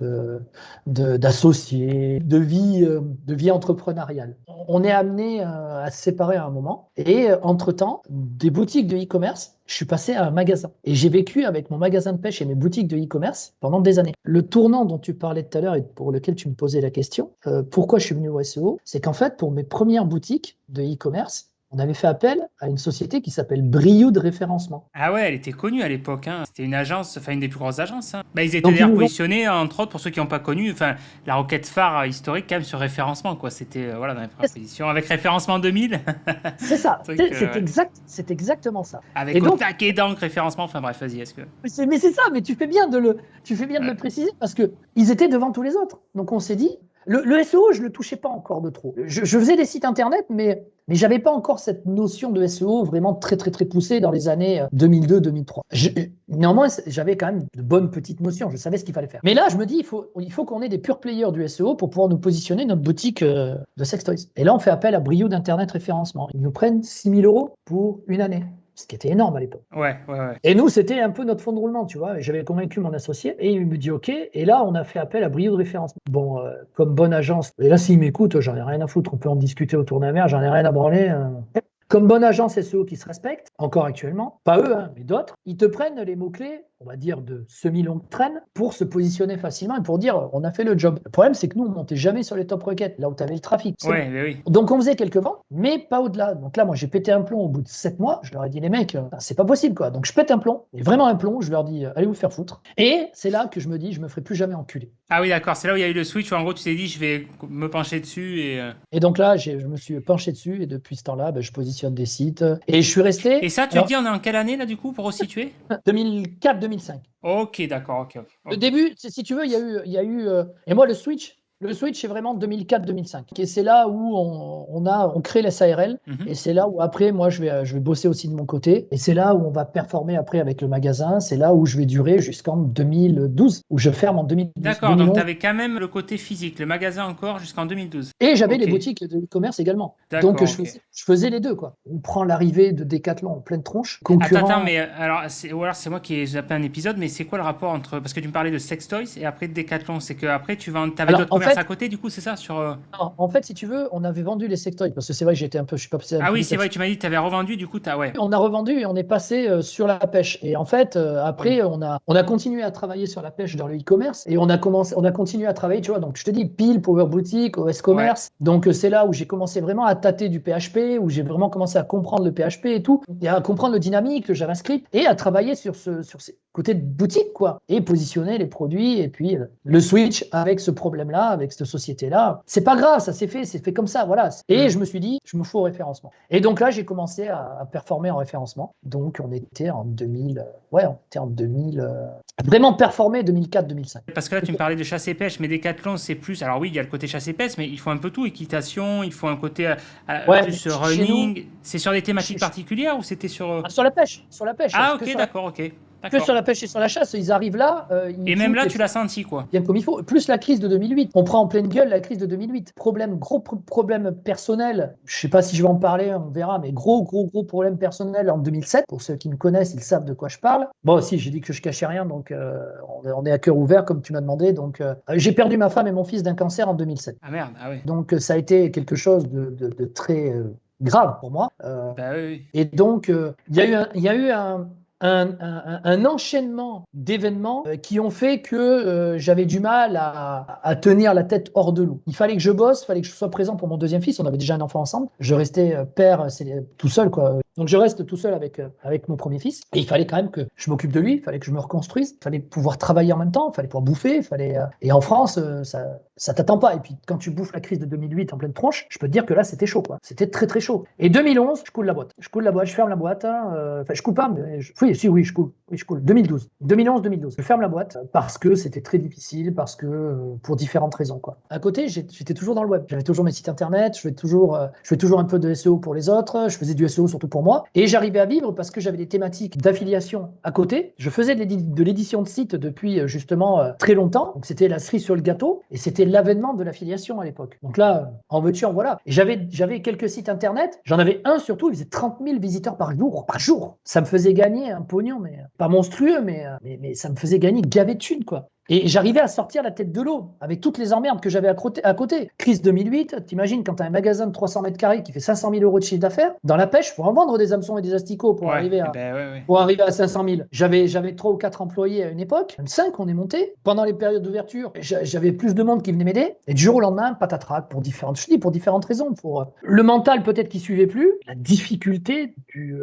d'associés, de vie entrepreneuriale. On est amené à se séparer à un moment. Et entre-temps, des boutiques de e-commerce, je suis passé à un magasin. Et j'ai vécu avec mon magasin de pêche et mes boutiques de e-commerce pendant des années. Le tournant dont tu parlais tout à l'heure et pour lequel tu me posais la question, pourquoi je suis venu au SEO, c'est qu'en fait, pour mes premières boutiques de e-commerce, on avait fait appel à une société qui s'appelle Briou de référencement. Ah ouais, elle était connue à l'époque. Hein. C'était une agence, enfin une des plus grosses agences. Hein. Bah, ils étaient Donc, d'ailleurs positionnés, entre autres, pour ceux qui n'ont pas connu, la requête phare historique quand même sur référencement. Quoi. C'était voilà, dans les premières positions. Avec référencement 2000. C'est ça, c'est exactement ça. Avec et donc, taquet d'encre, référencement, enfin bref, vas-y, est-ce que... Mais c'est ça, mais tu fais bien de le préciser parce qu'ils étaient devant tous les autres. Donc on s'est dit, le SEO, je ne le touchais pas encore de trop. Je faisais des sites internet, mais je n'avais pas encore cette notion de SEO vraiment très, très, très poussée dans les années 2002-2003. Néanmoins, j'avais quand même de bonnes petites notions, je savais ce qu'il fallait faire. Mais là, je me dis, il faut qu'on ait des pure players du SEO pour pouvoir nous positionner notre boutique de sextoys. Et là, on fait appel à Briou d'Internet Référencement. Ils nous prennent 6 000 € pour une année. Ce qui était énorme à l'époque. Ouais. Et nous, c'était un peu notre fonds de roulement, tu vois. J'avais convaincu mon associé et il me dit OK. Et là, on a fait appel à Briou de référencement. Bon, comme bonne agence, et là, s'il m'écoute, j'en ai rien à foutre. On peut en discuter autour d'un verre, j'en ai rien à branler. Comme bonne agence SEO qui se respecte, encore actuellement, pas eux, hein, mais d'autres, ils te prennent les mots-clés, on va dire de semi-longue traîne, pour se positionner facilement et pour dire on a fait le job. Le problème, c'est que nous, on montait jamais sur les top requêtes, là où tu avais le trafic. Ouais, mais oui. Donc on faisait quelques ventes, mais pas au-delà. Donc là, moi, j'ai pété un plomb au bout de 7 mois. Je leur ai dit, les mecs, c'est pas possible, quoi. Donc je pète un plomb, et vraiment un plomb. Je leur dis, allez vous faire foutre. Et c'est là que je me dis, je me ferai plus jamais enculer. Ah oui, d'accord. C'est là où il y a eu le switch où en gros tu t'es dit, je vais me pencher dessus Et donc là, je me suis penché dessus et depuis ce temps-là, je positionne des sites. Et je suis resté. Et ça, tu dis, on est en quelle année là du coup pour resituer 2004-2005. Ok, d'accord, ok. Le début, si tu veux, il y a eu et moi, le switch, c'est vraiment 2004-2005. Et c'est là où on crée la SARL. Et c'est là où après, moi, je vais bosser aussi de mon côté. Et c'est là où on va performer après avec le magasin. C'est là où je vais durer jusqu'en 2012, où je ferme en 2012. D'accord, 2011. donc tu avais quand même le côté physique, le magasin encore jusqu'en 2012. Et j'avais les boutiques de e-commerce également. Donc je faisais les deux, quoi. On prend l'arrivée de Decathlon en pleine tronche. Attends, mais alors c'est moi qui ai zappé un épisode, mais c'est quoi le rapport entre, parce que tu me parlais de Sex Toys et après de Decathlon, c'est que après tu avais d'autres commerces à côté, du coup, c'est ça sur... Non, en fait, si tu veux, on avait vendu les sextoys parce que c'est vrai que j'étais un peu, je suis pas passé. Ah oui, c'est vrai, tu m'as dit que tu avais revendu, du coup, ouais. On a revendu et on est passé sur la pêche. Et en fait, après, on a continué à travailler sur la pêche dans le e-commerce et on a continué à travailler, tu vois. Donc, je te dis, pile, Power Boutique, OS Commerce. Ouais. Donc, c'est là où j'ai commencé vraiment à tâter du PHP, où j'ai vraiment commencé à comprendre le PHP et tout, et à comprendre le dynamique, le JavaScript, et à travailler sur ces côtés de boutique, quoi, et positionner les produits, et puis le switch avec ce problème-là, avec cette société-là. C'est pas grave, ça c'est fait comme ça, voilà. Et je me suis dit, je me fous au référencement. Et donc là, j'ai commencé à performer en référencement. Donc, on était en 2000, vraiment performé 2004-2005. Parce que là, tu me parlais de chasse et pêche, mais Decathlon, c'est plus... Alors oui, il y a le côté chasse et pêche, mais il faut un peu tout, équitation, il faut un côté plus running. C'est sur des thématiques particulières ou c'était sur... Sur la pêche. Ah, ok, d'accord, ok. Que sur la pêche et sur la chasse, ils arrivent là. Et même là, tu l'as senti, quoi. Bien comme il faut. Plus la crise de 2008. On prend en pleine gueule la crise de 2008. Gros problème personnel. Je ne sais pas si je vais en parler, on verra, mais gros problème personnel en 2007. Pour ceux qui me connaissent, ils savent de quoi je parle. Bon, aussi, j'ai dit que je cachais rien, donc on est à cœur ouvert, comme tu m'as demandé. Donc, j'ai perdu ma femme et mon fils d'un cancer en 2007. Ah merde, ah ouais. Donc, ça a été quelque chose de très grave pour moi. Bah oui. Et donc, il y a eu un enchaînement d'événements qui ont fait que j'avais du mal à tenir la tête hors de l'eau. Il fallait que je bosse, il fallait que je sois présent pour mon deuxième fils. On avait déjà un enfant ensemble. Je restais père tout seul, quoi. Donc je reste tout seul avec mon premier fils. Et il fallait quand même que je m'occupe de lui, il fallait que je me reconstruise, il fallait pouvoir travailler en même temps, il fallait pouvoir bouffer, et en France, ça t'attend pas. Et puis quand tu bouffes la crise de 2008 en pleine tronche, je peux te dire que là c'était chaud, quoi. C'était très très chaud. Et 2011, je coule la boîte. Je ferme la boîte. Enfin, je coule pas, mais oui, je coule. Oui, je coule. 2012. 2011-2012. Je ferme la boîte parce que c'était très difficile, parce que pour différentes raisons, quoi. À côté, j'étais toujours dans le web. J'avais toujours mes sites internet, je fais toujours un peu de SEO pour les autres, je faisais du SEO surtout pour moi. Et j'arrivais à vivre parce que j'avais des thématiques d'affiliation à côté. Je faisais de l'édition de site depuis justement très longtemps. Donc c'était la cerise sur le gâteau et c'était l'avènement de l'affiliation à l'époque. Donc là, en veux-tu, en voilà. Et j'avais quelques sites internet. J'en avais un surtout, il faisait 30 000 visiteurs par jour. Par jour. Ça me faisait gagner un pognon, mais pas monstrueux, mais ça me faisait gagner gavé de thunes, quoi. Et j'arrivais à sortir la tête de l'eau avec toutes les emmerdes que j'avais à côté. Crise 2008, t'imagines quand tu as un magasin de 300 mètres carrés qui fait 500 000 euros de chiffre d'affaires, dans la pêche, il faut en vendre des hameçons et des asticots pour arriver à 500 000. J'avais 3 ou 4 employés à une époque, même 5, on est monté. Pendant les périodes d'ouverture, j'avais plus de monde qui venait m'aider. Et du jour au lendemain, patatrac, pour différentes raisons. Pour le mental peut-être qui suivait plus, la difficulté du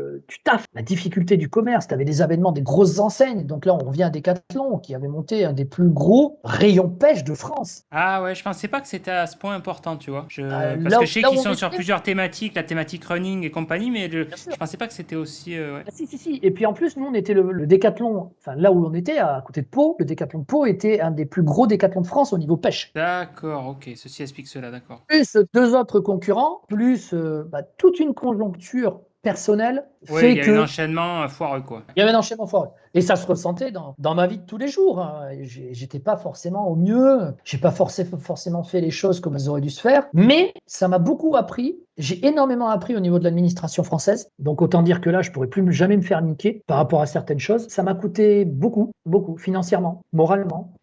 taf, la difficulté du commerce. Tu avais des avènements, des grosses enseignes. Donc là, on revient à Decathlon qui avait monté un des plus gros rayons pêche de France. Ah ouais, je pensais pas que c'était à ce point important, tu vois. Parce que je sais qu'ils sont sur plusieurs thématiques, la thématique running et compagnie, mais je pensais pas que c'était aussi... ouais. Si. Et puis en plus, nous, on était le Décathlon, enfin là où on était, à côté de Pau, le Décathlon de Pau était un des plus gros décathlons de France au niveau pêche. D'accord, ok, ceci explique cela, d'accord. Plus 2 autres concurrents, plus toute une conjoncture personnelle. Oui, il y a un enchaînement foireux, quoi. Il y avait un enchaînement foireux. Et ça se ressentait dans ma vie de tous les jours. Hein. J'étais pas forcément au mieux. J'ai pas forcément fait les choses comme elles auraient dû se faire. Mais ça m'a beaucoup appris. J'ai énormément appris au niveau de l'administration française. Donc autant dire que là, je pourrais plus jamais me faire niquer par rapport à certaines choses. Ça m'a coûté beaucoup, financièrement, moralement.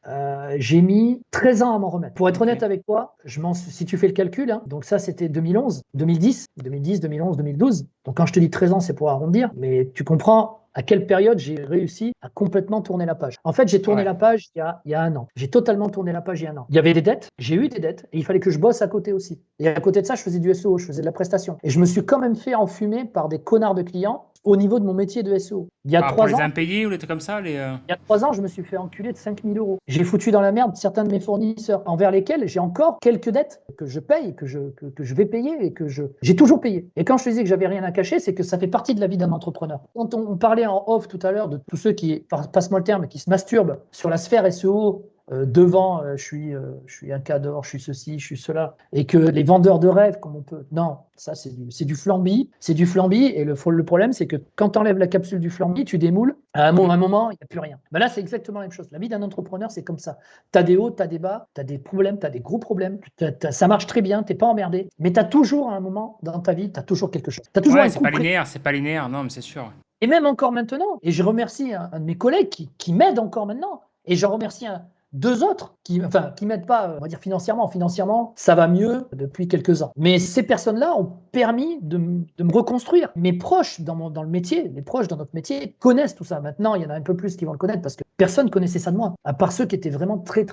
J'ai mis 13 ans à m'en remettre. Pour être honnête avec toi, si tu fais le calcul, hein, donc ça c'était 2011, 2010, 2011, 2012. Donc quand je te dis 13 ans, c'est pour arrondir, mais tu comprends à quelle période j'ai réussi à complètement tourner la page. En fait, j'ai tourné la page il y a un an. J'ai totalement tourné la page il y a un an. Il y avait des dettes, j'ai eu des dettes, et il fallait que je bosse à côté aussi. Et à côté de ça, je faisais du SEO, je faisais de la prestation. Et je me suis quand même fait enfumer par des connards de clients au niveau de mon métier de SEO. Il y a 3 ans. Pour les impayés ou les trucs comme ça Il y a 3 ans, je me suis fait enculer de 5 000 euros. J'ai foutu dans la merde certains de mes fournisseurs envers lesquels j'ai encore quelques dettes que je paye, que je vais payer et que j'ai toujours payé. Et quand je te disais que j'avais rien à cacher, c'est que ça fait partie de la vie d'un entrepreneur. Quand on parlait en off tout à l'heure de tous ceux qui, passe-moi le terme, qui se masturbent sur la sphère SEO, devant, je suis un cadre, je suis ceci, je suis cela, et que les vendeurs de rêves, comme on peut, non, ça c'est du flambi, et le problème c'est que quand tu enlèves la capsule du flambi, tu démoules, à un moment, il n'y a plus rien. Ben là, c'est exactement la même chose. La vie d'un entrepreneur, c'est comme ça. Tu as des hauts, tu as des bas, tu as des problèmes, tu as des gros problèmes, ça marche très bien, tu n'es pas emmerdé, mais tu as toujours à un moment dans ta vie, tu as toujours quelque chose. T'as toujours c'est pas linéaire, non, mais c'est sûr. Et même encore maintenant, et je remercie un de mes collègues qui m'aide encore maintenant, et je remercie 2 autres qui m'aident pas, on va dire financièrement. Financièrement, ça va mieux depuis quelques ans. Mais ces personnes-là ont permis de me reconstruire. Mes proches dans le métier, les proches dans notre métier connaissent tout ça. Maintenant, il y en a un peu plus qui vont le connaître parce que personne connaissait ça de moi, à part ceux qui étaient vraiment très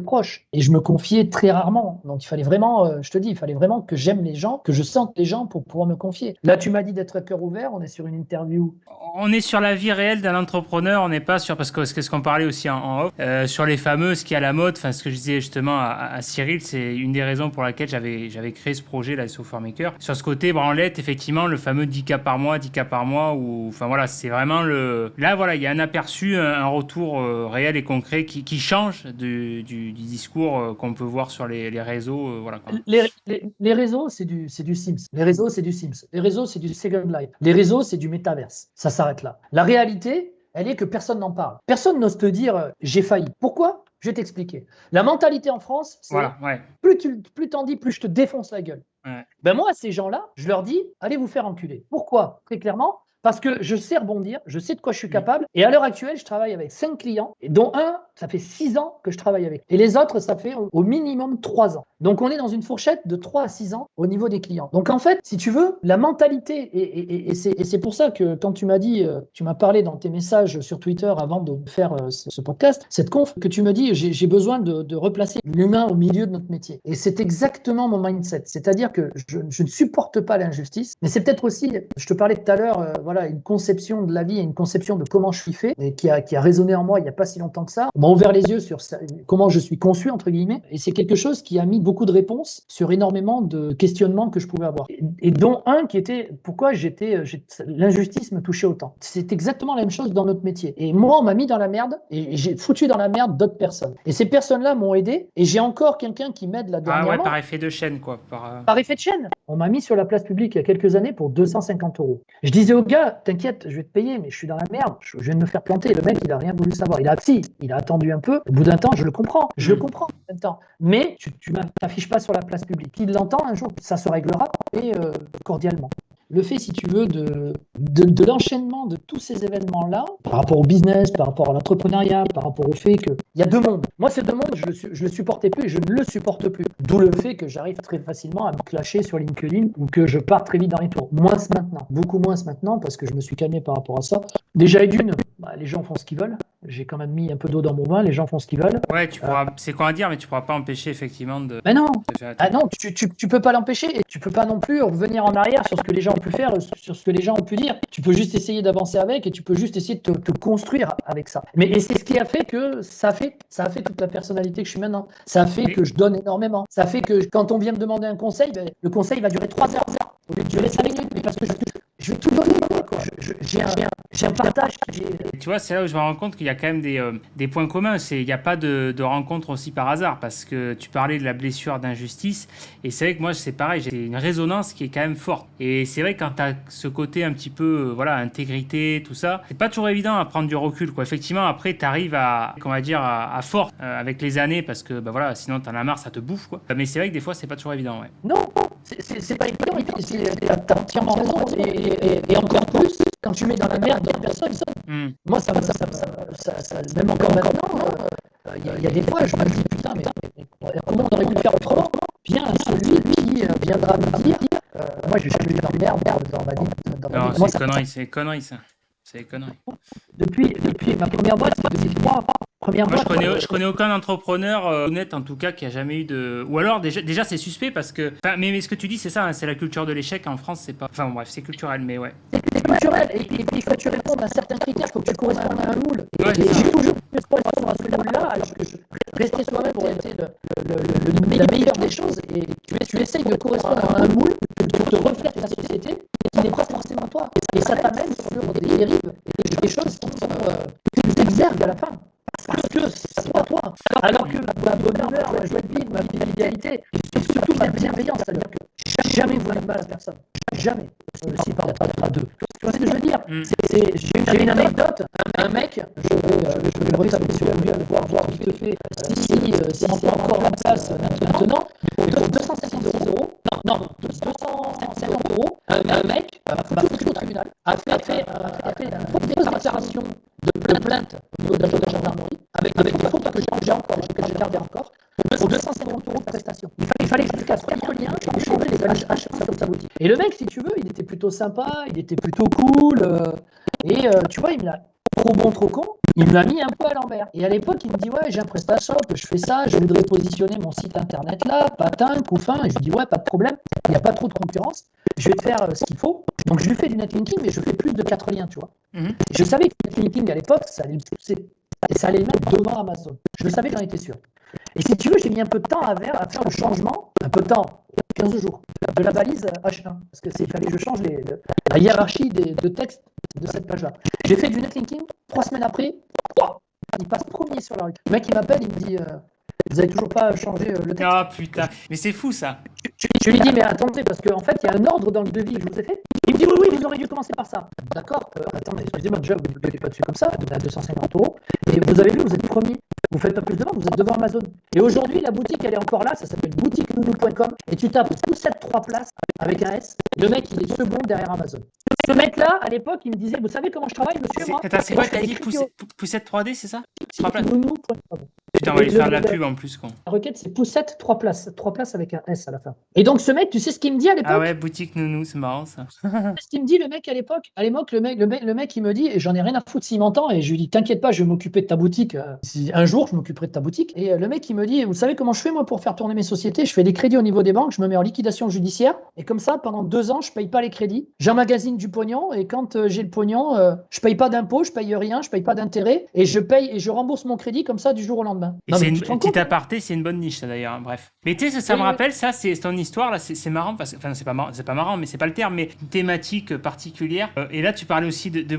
proches. Et je me confiais très rarement. Donc il fallait vraiment, je te dis, il fallait vraiment que j'aime les gens, que je sente les gens pour pouvoir me confier. Là, tu m'as dit d'être à cœur ouvert. On est sur une interview. On est sur la vie réelle d'un entrepreneur. On n'est pas sur, parce que ce qu'on parlait aussi en off, sur les fameux, ce qui est à la mode, enfin ce que je disais justement à Cyril, c'est une des raisons pour laquelle j'avais créé ce projet, la SEO for Maker. Sur ce côté branlette, effectivement, le fameux 10K par mois, où, enfin voilà, c'est vraiment là voilà, il y a un aperçu, un retour réel et concret qui change du discours qu'on peut voir sur les réseaux, voilà. Les réseaux, c'est du Sims. Les réseaux, c'est du Sims. Les réseaux, c'est du Second Life. Les réseaux, c'est du métaverse. Ça s'arrête là. La réalité, elle est que personne n'en parle. Personne n'ose te dire j'ai failli. Pourquoi? Je vais t'expliquer. La mentalité en France, c'est plus t'en dis, plus je te défonce la gueule. Ouais. Ben moi, ces gens-là, je leur dis allez vous faire enculer. Pourquoi? Très clairement. Parce que je sais rebondir, je sais de quoi je suis capable. Et à l'heure actuelle, je travaille avec 5 clients, dont un, ça fait 6 ans que je travaille avec. Et les autres, ça fait au minimum 3 ans. Donc, on est dans une fourchette de 3 à 6 ans au niveau des clients. Donc, en fait, si tu veux, la mentalité, et c'est pour ça que quand tu m'as dit, tu m'as parlé dans tes messages sur Twitter avant de faire ce podcast, cette conf, que tu me dis, j'ai besoin de replacer l'humain au milieu de notre métier. Et c'est exactement mon mindset. C'est-à-dire que je ne supporte pas l'injustice, mais c'est peut-être aussi, je te parlais tout à l'heure, voilà, une conception de la vie et une conception de comment je suis fait, et qui a résonné en moi il n'y a pas si longtemps que ça, m'a ouvert les yeux sur comment je suis conçu, entre guillemets, et c'est quelque chose qui a mis beaucoup de réponses sur énormément de questionnements que je pouvais avoir. Et dont un qui était pourquoi l'injustice me touchait autant. C'est exactement la même chose dans notre métier. Et moi, on m'a mis dans la merde, et j'ai foutu dans la merde d'autres personnes. Et ces personnes-là m'ont aidé, et j'ai encore quelqu'un qui m'aide là dernièrement. Ah ouais, par effet de chaîne, quoi. Par effet de chaîne. On m'a mis sur la place publique il y a quelques années pour 250 €. Je disais au gars, t'inquiète, je vais te payer, mais je suis dans la merde, je viens de me faire planter. Le mec, il a rien voulu savoir. Il a attendu un peu. Au bout d'un temps, je le comprends. Je le comprends en même temps. Mais tu t'affiches pas sur la place publique. Qui l'entend un jour, ça se réglera, et cordialement. Le fait, si tu veux, de l'enchaînement de tous ces événements-là, par rapport au business, par rapport à l'entrepreneuriat, par rapport au fait qu'il y a deux mondes. Moi, ces deux mondes, je le supportais plus et je ne le supporte plus. D'où le fait que j'arrive très facilement à me clasher sur LinkedIn ou que je pars très vite dans les tours. Moins maintenant, beaucoup moins maintenant, parce que je me suis calmé par rapport à ça. Déjà, les gens font ce qu'ils veulent. J'ai quand même mis un peu d'eau dans mon vin, les gens font ce qu'ils veulent. Ouais, c'est quoi à dire, mais tu pourras pas empêcher effectivement de... Mais non, tu peux pas l'empêcher et tu peux pas non plus revenir en arrière sur ce que les gens ont pu faire, sur ce que les gens ont pu dire. Tu peux juste essayer d'avancer avec et tu peux juste essayer de te construire avec ça. Et c'est ce qui a fait que ça a fait toute la personnalité que je suis maintenant. Ça a fait que je donne énormément. Ça fait que quand on vient me demander un conseil, le conseil va durer 3 heures. Au lieu de durer 5 minutes, mais parce que je vais tout donner. J'ai un partage. Tu vois, c'est là où je me rends compte qu'il y a quand même des points communs. Il n'y a pas de rencontre aussi par hasard, parce que tu parlais de la blessure d'injustice, et c'est vrai que moi, c'est pareil, j'ai une résonance qui est quand même forte. Et c'est vrai que quand tu as ce côté un petit peu, intégrité, tout ça, c'est pas toujours évident à prendre du recul, quoi. Effectivement, après, tu arrives à force avec les années, parce que, sinon, t'en as marre, ça te bouffe, quoi. Mais c'est vrai que des fois, c'est pas toujours évident, ouais. Non, c'est pas évident, t'as entièrement raison. Et encore plus, quand tu mets dans la merde d'autres personnes, moi, ça même encore maintenant, il y a des fois, je me dis, putain, mais comment on aurait pu le faire autrement? Bien, celui qui viendra me dire, moi, je suis dans la merde dans ma vie. Non, c'est connerie, ça. C'est connerie. Depuis ma première boîte, c'est depuis 3 ans. Moi, je connais aucun entrepreneur honnête, en tout cas, qui a jamais eu de... Ou alors, déjà c'est suspect parce que... Mais ce que tu dis, c'est ça, hein, c'est la culture de l'échec. En France, c'est pas... Enfin, bref, c'est culturel, mais ouais. C'est culturel, et il faut que tu répondes à certains critères, il faut que tu correspondes à un moule. Ouais, et j'ai toujours répondu à ce moule-là, alors que rester soi-même pour être la meilleure des choses, et tu essayes de correspondre à un moule pour te reflète la société, qui n'est pas forcément toi. Et ça t'amène sur des dérives, et des choses qui sont... que tu exergues à la fin. Parce que c'est pas toi. Alors que ma bonne humeur, ma joie de vivre, ma fidélité, et surtout ma bienveillance, c'est-à-dire que j'ai jamais voulu de mal à personne. Jamais. Si par à deux. Tu vois ce que je veux dire? J'ai une anecdote. Un mec, je vais le regarder sur Google, voir vite fait si on prend encore la place maintenant. Pour 256 €, non, 250 €, un mec m'a foutu au tribunal, a fait une déclaration de plainte au niveau de la gendarmerie, avec des photos que j'ai gardées encore, pour 250 € de prestation. Il fallait que je fasse quelques liens et changer les HH sur sa boutique. Et le mec, si tu veux, il était plutôt sympa, il était plutôt cool, et tu vois, il me l'a trop bon, trop con, il me l'a mis un peu à l'envers. Et à l'époque, il me dit, ouais, j'ai un PrestaShop, je fais ça, je voudrais positionner mon site internet là, patin, couffin. Et je lui dis, ouais, pas de problème, il n'y a pas trop de concurrence, je vais te faire ce qu'il faut. Donc je lui fais du netlinking, mais je fais plus de 4 liens, tu vois. Je savais que le netlinking à l'époque, ça allait le pousser. Et ça allait le mettre devant Amazon. Je le savais, j'en étais sûr. Et si tu veux, j'ai mis un peu de temps à faire le changement, un peu de temps, 15 jours, de la balise H1. Parce qu'il fallait que je change la hiérarchie de texte de cette page-là. J'ai fait du netlinking, 3 semaines après, il passe premier sur la rue. Le mec, il m'appelle, il me dit, vous avez toujours pas changé le texte? Ah putain, mais c'est fou ça. Je lui dis, mais attendez, parce qu'en fait, il y a un ordre dans le devis que je vous ai fait. Il me dit, oui, Oui, vous auriez dû commencer par ça. D'accord, attendez, excusez-moi, déjà, vous ne pas dessus comme ça, vous êtes à 250 euros. Et vous avez vu, vous êtes premier. Vous faites pas plus de ventes, vous êtes devant Amazon. Et aujourd'hui, la boutique, elle est encore là, ça s'appelle boutiquenounou.com. Et tu tapes Poussette 3 places avec un S. Le mec, il est second derrière Amazon. Ce mec-là, à l'époque, il me disait, vous savez comment je travaille, monsieur, moi? Attends, c'est quoi, t'as dit Poussette 3D, c'est ça? Boutiquenounou.com. Putain, on va lui faire de la pub en plus, quoi. La requête, c'est Poussette 3 places. 3 places avec un S à la fin. Et donc, ce mec, tu sais ce qu'il me dit à l'époque? Ah ouais, boutique nounou, c'est marrant ça. Ce qu'il me dit, le mec, à l'époque? À l'époque, le mec, il me dit, et j'en ai rien à foutre s'il m'entend, et je lui dis, t'inquiète pas, je vais m'occuper de ta boutique. Si un jour, je m'occuperai de ta boutique. Et le mec, il me dit, vous savez comment je fais, moi, pour faire tourner mes sociétés? Je fais des crédits au niveau des banques, je me mets en liquidation judiciaire, et comme ça, pendant 2 ans, je paye pas les crédits. J'emmagasine du pognon, et quand j'ai le pognon, je paye pas d'impôts, je paye rien, je paye pas d'intérêt, et je paye, et je rembourse mon crédit comme ça du jour au lendemain. Et c'est une petite aparté, c'est une bonne niche, ça d'ailleurs, hein, bref. Mais tu sais, ça me rappelle, ça, c'est ton histoire, là, c'est marrant, parce que, enfin, c'est pas marrant, mais c'est pas le terme, mais une thématique particulière. Et là, tu parlais aussi de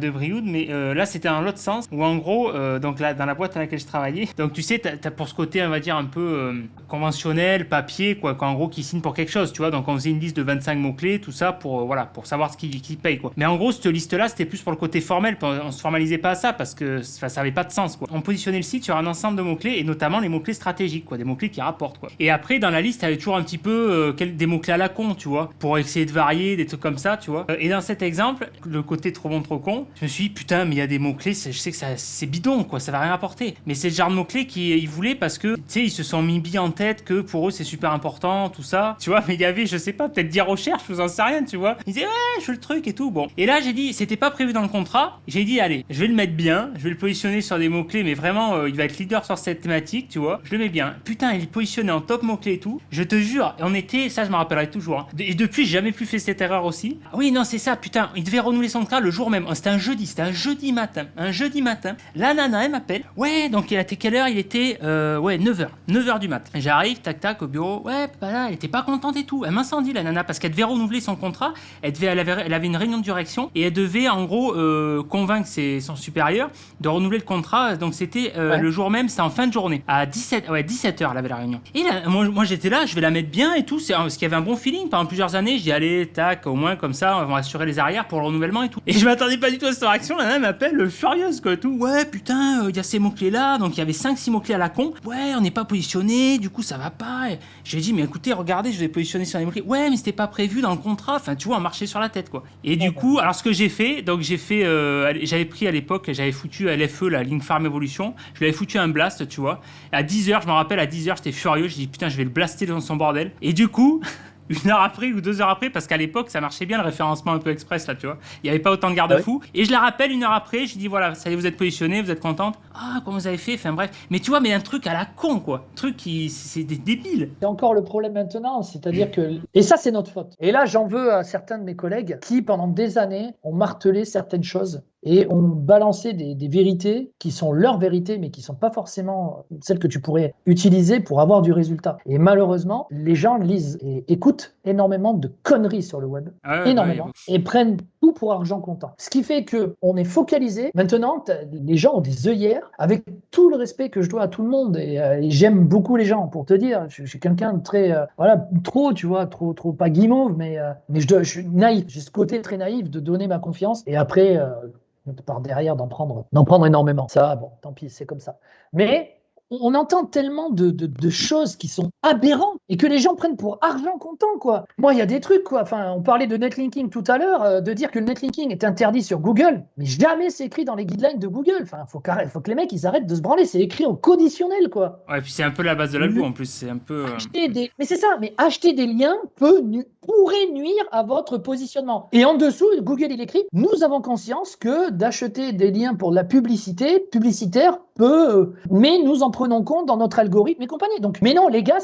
Brioude, mais là, c'était dans l'autre sens, où en gros, donc là, dans la boîte dans laquelle je travaillais, donc tu sais, t'as pour ce côté, on va dire, un peu conventionnel, papier, quoi, en gros, qui signe pour quelque chose, tu vois, donc on faisait une liste de 25 mots-clés, tout ça, pour, voilà, pour savoir ce qui paye, quoi. Mais en gros, cette liste-là, c'était plus pour le côté formel, on se formalisait pas à ça, parce que ça avait pas de sens, quoi. On positionnait le site sur un ensemble de mots-clés, et notamment les mots-clés stratégiques, quoi, des mots-clés qui rapportent, quoi. Et après, dans la liste, il y avait toujours un petit peu des mots-clés à la con, tu vois, pour essayer de varier, des trucs comme ça, tu vois. Et dans cet exemple, le côté trop bon, trop con, je me suis dit, putain, mais il y a des mots-clés, je sais que c'est bidon, quoi, ça va rien apporter. Mais c'est le genre de mots-clés qu'ils voulaient parce que, tu sais, ils se sont mis bien en tête que pour eux, c'est super important, tout ça, tu vois. Mais il y avait, je sais pas, peut-être 10 recherches, je vous en sais rien, tu vois. Ils disaient, ouais, je fais le truc et tout, bon. Et là, j'ai dit, c'était pas prévu dans le contrat, j'ai dit, allez, je vais le mettre bien, je vais le positionner sur des mots-clés, mais vraiment, il va être leader sur cette thématique, tu vois. Je le mets bien. Putain, il est positionné en top mots-clés et tout. Je te jure, on était, ça je me rappellerai toujours. Hein. Et depuis, j'ai jamais plus fait cette erreur aussi. Ah oui, non, c'est ça, putain, il devait renouveler son contrat le jour même. C'était un jeudi matin. La nana, elle m'appelle. Ouais, donc il était quelle heure? Il était, 9h du mat. J'arrive, tac, au bureau. Ouais, là, elle était pas contente et tout. Elle m'incendie, la nana, parce qu'elle devait renouveler son contrat. Elle avait une réunion de direction et elle devait, en gros, convaincre son supérieur de renouveler le contrat. Donc c'était le jour même, c'était en fin de journée. À 17h, elle avait la réunion. Et là, moi j'étais là, je vais la mettre bien et tout, parce qu'il y avait un bon feeling pendant plusieurs années. Je dis, allez, tac, au moins comme ça, on va assurer les arrières pour le renouvellement et tout. Et je m'attendais pas du tout à cette réaction. La nana m'appelle furieuse, quoi, tout. Ouais, putain, il y a ces mots-clés là, donc il y avait 5-6 mots-clés à la con. Ouais, on n'est pas positionné, du coup ça va pas. Et j'ai dit, mais écoutez, regardez, je vais positionner sur les mots-clés. Ouais, mais c'était pas prévu dans le contrat. Enfin, tu vois, on marchait sur la tête, quoi. Et du coup, alors ce que j'ai fait, donc j'avais pris à l'époque, j'avais foutu à LFE, la ligne Farm Evolution, je lui avais foutu un blast, tu vois. À 10h, je me rappelle, à 10h, j'étais furieux, j'ai dit putain, je vais le blaster dans son bordel. Et du coup, 1 heure après ou 2 heures après, parce qu'à l'époque, ça marchait bien le référencement un peu express, là, tu vois. Il n'y avait pas autant de garde-fous. Ouais. Et je la rappelle 1 heure après, je dis voilà, ça y est, vous êtes positionné, vous êtes contente. Ah, comment vous avez fait? Enfin bref. Mais tu vois, mais un truc à la con, quoi. Un truc qui, c'est des débiles. C'est encore le problème maintenant, c'est-à-dire que. Et ça, c'est notre faute. Et là, j'en veux à certains de mes collègues qui, pendant des années, ont martelé certaines choses et ont balancé des vérités qui sont leurs vérités, mais qui ne sont pas forcément celles que tu pourrais utiliser pour avoir du résultat. Et malheureusement, les gens lisent et écoutent énormément de conneries sur le web, énormément, et prennent tout pour argent comptant. Ce qui fait qu'on est focalisé. Maintenant, les gens ont des œillères, avec tout le respect que je dois à tout le monde, et j'aime beaucoup les gens, pour te dire. Je suis quelqu'un de très, trop, tu vois, trop pas guimauve, mais je suis naïf. J'ai ce côté très naïf de donner ma confiance, et après... par derrière d'en prendre énormément. Ça, bon, tant pis, c'est comme ça. Mais on entend tellement de choses qui sont aberrantes et que les gens prennent pour argent comptant, quoi. Moi, il y a des trucs, quoi. Enfin, on parlait de netlinking tout à l'heure, de dire que le netlinking est interdit sur Google, mais jamais c'est écrit dans les guidelines de Google. Enfin, faut que les mecs, ils arrêtent de se branler. C'est écrit en conditionnel, quoi. Ouais, puis c'est un peu la base de l'algo, en plus. C'est un peu... Mais c'est ça, mais acheter des liens pourrait nuire à votre positionnement. Et en dessous, Google, il écrit, nous avons conscience que d'acheter des liens pour de la publicitaire peut, mais nous en prenons compte dans notre algorithme et compagnie. Donc, mais non, les gars,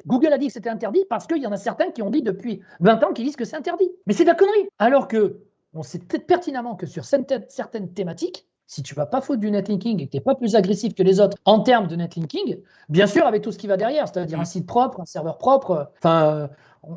Google a dit que c'était interdit parce qu'il y en a certains qui ont dit depuis 20 ans qu'ils disent que c'est interdit. Mais c'est de la connerie. Alors que on sait peut-être pertinemment que sur certaines thématiques, si tu vas pas foutre du netlinking et que tu n'es pas plus agressif que les autres en termes de netlinking, bien sûr avec tout ce qui va derrière, c'est-à-dire un site propre, un serveur propre,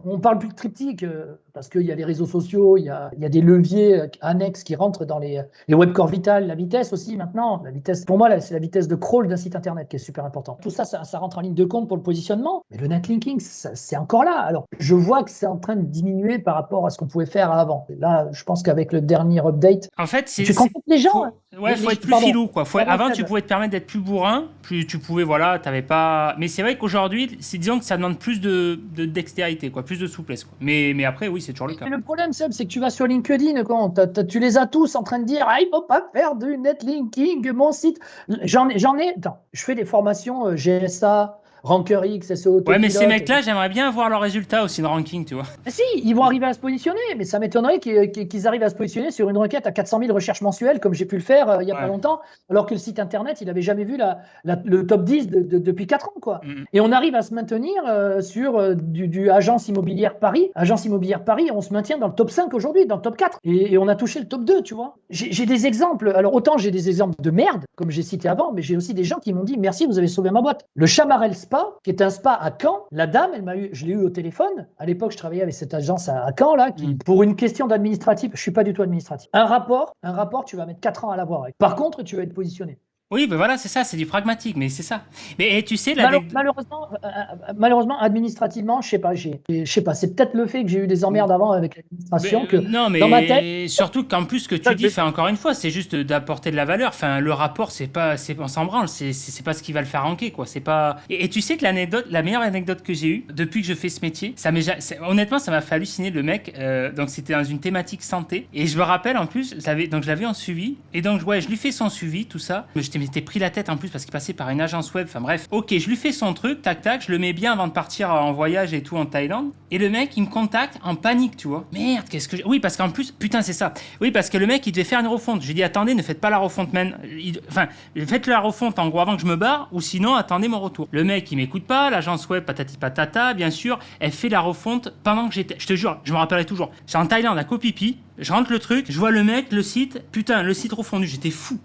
on parle plus de triptyque parce qu'il y a les réseaux sociaux, il y a des leviers annexes qui rentrent dans les web core vitales, la vitesse aussi maintenant. La vitesse, pour moi, c'est la vitesse de crawl d'un site internet qui est super important. Tout ça, ça rentre en ligne de compte pour le positionnement. Mais le netlinking, c'est encore là. Alors, je vois que c'est en train de diminuer par rapport à ce qu'on pouvait faire avant. Et là, je pense qu'avec le dernier update, En fait, tu contactes les gens. Faut être plus filou, quoi. Avant, tu pouvais te permettre d'être plus bourrin, plus tu pouvais, voilà, t'avais pas. Mais c'est vrai qu'aujourd'hui, disons que ça demande plus de dextérité, quoi, plus de souplesse, quoi. Mais après, oui, c'est toujours le cas. Mais le problème, Seb, c'est que tu vas sur LinkedIn, tu les as tous en train de dire, il faut pas faire du netlinking, mon site. J'en ai. Attends, je fais des formations GSA. Ranker X, SEO, ouais, mais ces mecs-là, j'aimerais bien avoir leurs résultats aussi de ranking, tu vois. Si, ils vont arriver à se positionner, mais ça m'étonnerait qu'ils arrivent à se positionner sur une requête à 400 000 recherches mensuelles, comme j'ai pu le faire il y a pas longtemps, alors que le site internet, il n'avait jamais vu le top 10 depuis 4 ans, quoi. Et on arrive à se maintenir sur du Agence Immobilière Paris. Agence Immobilière Paris, on se maintient dans le top 5 aujourd'hui, dans le top 4. Et on a touché le top 2, tu vois. J'ai des exemples, alors autant j'ai des exemples de merde, comme j'ai cité avant, mais j'ai aussi des gens qui m'ont dit, merci, vous avez sauvé ma boîte. Le Chamarel Spa, qui est un spa à Caen. La dame, je l'ai eu au téléphone. À l'époque, je travaillais avec cette agence à Caen, là, pour une question d'administratif, je suis pas du tout administratif. Un rapport, tu vas mettre 4 ans à l'avoir. Par contre, tu vas être positionné. Oui, ben voilà, c'est ça, c'est du pragmatique, mais c'est ça. Mais tu sais, malheureusement, administrativement, je sais pas, c'est peut-être le fait que j'ai eu des emmerdes avant avec l'administration non, mais dans ma tête. surtout qu'en plus ce que tu dis, encore une fois, c'est juste d'apporter de la valeur. Enfin, le rapport, on s'en branle, c'est pas ce qui va le faire ranker, quoi. C'est pas. Et tu sais que la meilleure anecdote que j'ai eue depuis que je fais ce métier, honnêtement, ça m'a fait halluciner le mec. Donc c'était dans une thématique santé, et je me rappelle en plus, je l'avais en suivi, et donc je lui fais son suivi, tout ça. Je m'étais pris la tête en plus parce qu'il passait par une agence web. Enfin bref, ok, je lui fais son truc, tac tac, je le mets bien avant de partir en voyage et tout en Thaïlande. Et le mec, il me contacte en panique, tu vois. Merde, qu'est-ce que oui, parce qu'en plus, putain, c'est ça. Oui, parce que le mec, il devait faire une refonte. J'ai dit, attendez, ne faites pas la refonte, man. Faites la refonte en gros avant que je me barre, ou sinon, attendez mon retour. Le mec, il m'écoute pas. L'agence web, patati patata, bien sûr, elle fait la refonte pendant que j'étais. Je te jure, je me rappellerai toujours. J'étais en Thaïlande à Koh Phi Phi. Je rentre le truc, je vois le mec, le site, putain, le site refondu. J'étais fou.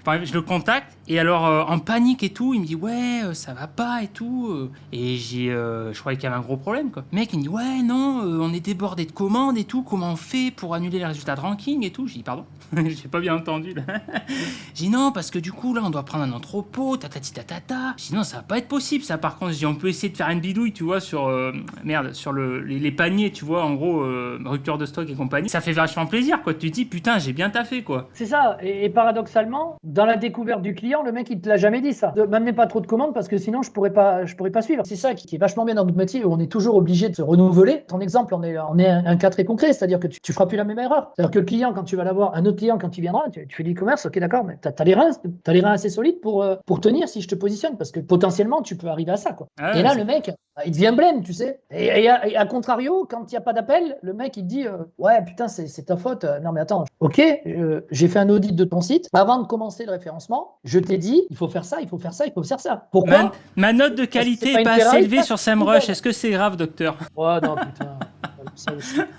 Enfin, je le contacte et alors en panique et tout, il me dit ouais ça va pas et tout et je croyais qu'il y avait un gros problème quoi. Le mec il me dit ouais non on est débordé de commandes et tout, comment on fait pour annuler les résultats de ranking et tout. J'ai dit pardon, j'ai pas bien entendu là. J'ai dit non parce que du coup là on doit prendre un entrepôt tatati tatata. J'ai dit non ça va pas être possible ça par contre. J'ai dit on peut essayer de faire une bidouille tu vois sur sur les paniers tu vois en gros rupture de stock et compagnie. Ça fait vachement plaisir quoi. Tu te dis putain j'ai bien taffé quoi. C'est ça et paradoxalement dans la découverte du client, le mec il te l'a jamais dit ça. Ne m'amenez pas trop de commandes parce que sinon je pourrais pas suivre. C'est ça qui est vachement bien dans notre métier où on est toujours obligé de se renouveler. Ton exemple, on est un cas très concret, c'est-à-dire que tu feras plus la même erreur. C'est-à-dire que le client quand tu vas l'avoir, un autre client quand il viendra, tu fais l'e-commerce, ok d'accord, mais t'as les reins assez solides pour tenir si je te positionne parce que potentiellement tu peux arriver à ça quoi. Et là le mec il devient blême, tu sais. Et à contrario, quand il n'y a pas d'appel, le mec il te dit ouais putain c'est ta faute. Non mais attends, ok, j'ai fait un audit de ton site avant de commencer le référencement, je t'ai dit, il faut faire ça, il faut faire ça, il faut faire ça. Pourquoi ma note de qualité n'est pas assez élevée sur SEMrush. Est-ce que c'est grave, docteur? Oh non, putain.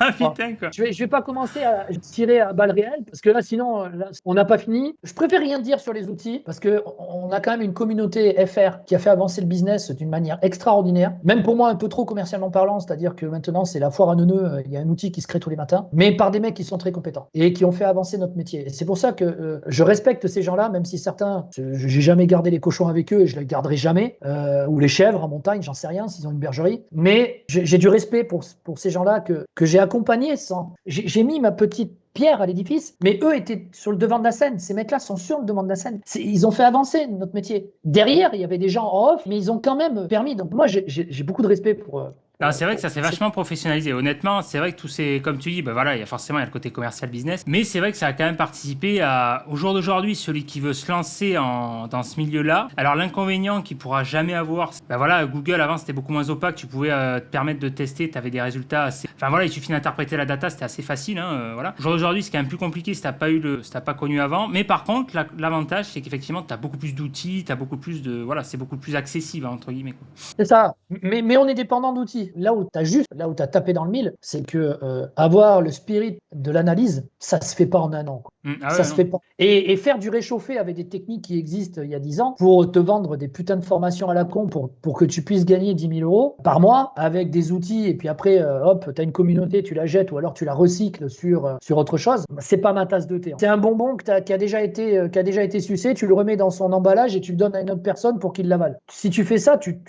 Ah putain quoi. Je vais pas commencer à tirer à balles réelles parce que là sinon on n'a pas fini. Je préfère rien dire sur les outils parce que on a quand même une communauté FR qui a fait avancer le business d'une manière extraordinaire. Même pour moi un peu trop commercialement parlant, c'est-à-dire que maintenant c'est la foire à neuneux, il y a un outil qui se crée tous les matins, mais par des mecs qui sont très compétents et qui ont fait avancer notre métier. Et c'est pour ça que je respecte ces gens-là, même si certains, j'ai jamais gardé les cochons avec eux et je les garderai jamais, ou les chèvres en montagne, j'en sais rien s'ils ont une bergerie. Mais j'ai du respect pour ces gens-là que j'ai accompagné j'ai mis ma petite pierre à l'édifice, mais eux étaient sur le devant de la scène. Ces mecs-là sont sur le devant de la scène. Ils ont fait avancer notre métier. Derrière, il y avait des gens en off, mais ils ont quand même permis. Donc moi, j'ai beaucoup de respect pour Non, c'est vrai que ça s'est vachement professionnalisé. Honnêtement, c'est vrai que tout c'est, comme tu dis, bah voilà, il y a forcément le côté commercial business, mais c'est vrai que ça a quand même participé au jour d'aujourd'hui, celui qui veut se lancer dans ce milieu-là. Alors l'inconvénient qu'il pourra jamais avoir, bah voilà, Google avant c'était beaucoup moins opaque, tu pouvais te permettre de tester, tu avais des résultats assez, enfin voilà, il suffit d'interpréter la data, c'était assez facile, hein, voilà. Au jour d'aujourd'hui, c'est quand même plus compliqué si t'as pas connu avant, mais par contre, l'avantage c'est qu'effectivement, tu as beaucoup plus d'outils, c'est beaucoup plus accessible entre guillemets quoi. C'est ça, mais on est dépendant d'outils. métier. Là où tu as tapé dans le mille, c'est que avoir le spirit de l'analyse, ça se fait pas en un an, quoi. Ça se fait pas. Et faire du réchauffé avec des techniques qui existent il y a 10 ans pour te vendre des putains de formations à la con pour que tu puisses gagner 10 000 euros par mois avec des outils et puis après, hop, tu as une communauté, tu la jettes ou alors tu la recycles sur autre chose, c'est pas ma tasse de thé. C'est un bonbon qui a déjà été sucé, tu le remets dans son emballage et tu le donnes à une autre personne pour qu'il l'avale. Si tu fais ça, tu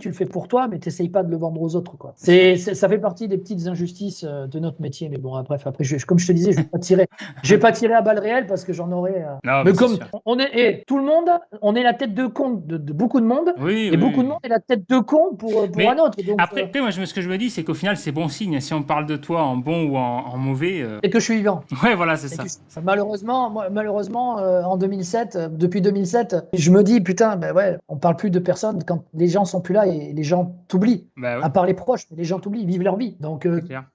le fais pour toi, mais tu n'essayes pas de le vendre aux autres, quoi. Ça fait partie des petites injustices de notre métier. Mais bon, bref, après, comme je te disais, je vais pas tirer à balles réelles parce que j'en aurais. Non, mais comme tout le monde, on est la tête de con de beaucoup de monde, beaucoup de monde est la tête de con pour un autre. Donc, après, moi, ce que je me dis, c'est qu'au final, c'est bon signe. Si on parle de toi en bon ou en mauvais. Et que je suis vivant. Ouais, voilà, c'est ça. Malheureusement, en 2007, depuis 2007, je me dis, putain, ben ouais, on parle plus de personnes quand les gens sont plus là et les gens t'oublient. Bah ouais. À part les proches, les gens t'oublient, ils vivent leur vie. Donc,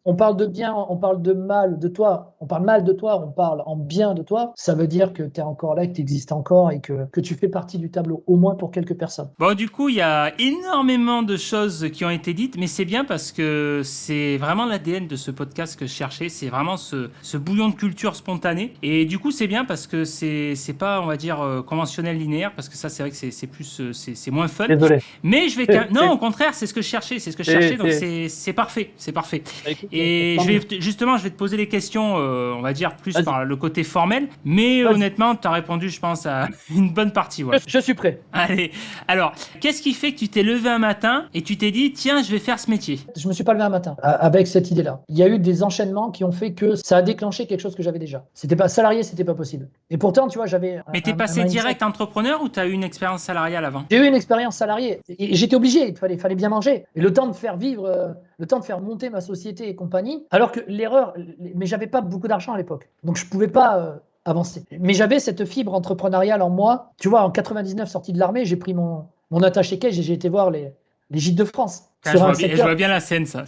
on parle de bien, on parle de mal de toi, on parle mal de toi, on parle en bien de toi. Ça veut dire que tu es encore là, que tu existes encore et que tu fais partie du tableau, au moins pour quelques personnes. Bon, du coup, il y a énormément de choses qui ont été dites, mais c'est bien parce que c'est vraiment l'ADN de ce podcast que je cherchais. C'est vraiment ce bouillon de culture spontanée. Et du coup, c'est bien parce que c'est pas, on va dire, conventionnel linéaire, parce que ça, c'est vrai que c'est plus, c'est moins fun. Désolé. Mais je vais non, au contraire, c'est ce que je cherchais, donc c'est parfait, c'est parfait. Et je vais te poser les questions, on va dire plus par le côté formel, mais honnêtement, tu as répondu, je pense, à une bonne partie. Ouais. Je suis prêt. Allez, alors, qu'est-ce qui fait que tu t'es levé un matin et tu t'es dit, tiens, je vais faire ce métier? Je me suis pas levé un matin avec cette idée-là. Il y a eu des enchaînements qui ont fait que ça a déclenché quelque chose que j'avais déjà. C'était pas salarié, c'était pas possible. Et pourtant, tu vois, j'avais. Mais t'es passé direct entrepreneur ou t'as eu une expérience salariale avant? J'ai eu une expérience salariée et j'étais obligé. Il fallait bien manger. Et le temps de faire vivre, le temps de faire monter ma société et compagnie. Alors que mais j'avais pas beaucoup d'argent à l'époque, donc je pouvais pas. Avancer. Mais j'avais cette fibre entrepreneuriale en moi. Tu vois, en 99, sorti de l'armée, j'ai pris mon attaché-caisse et j'ai été voir les Gîtes de France. Je vois bien la scène, ça.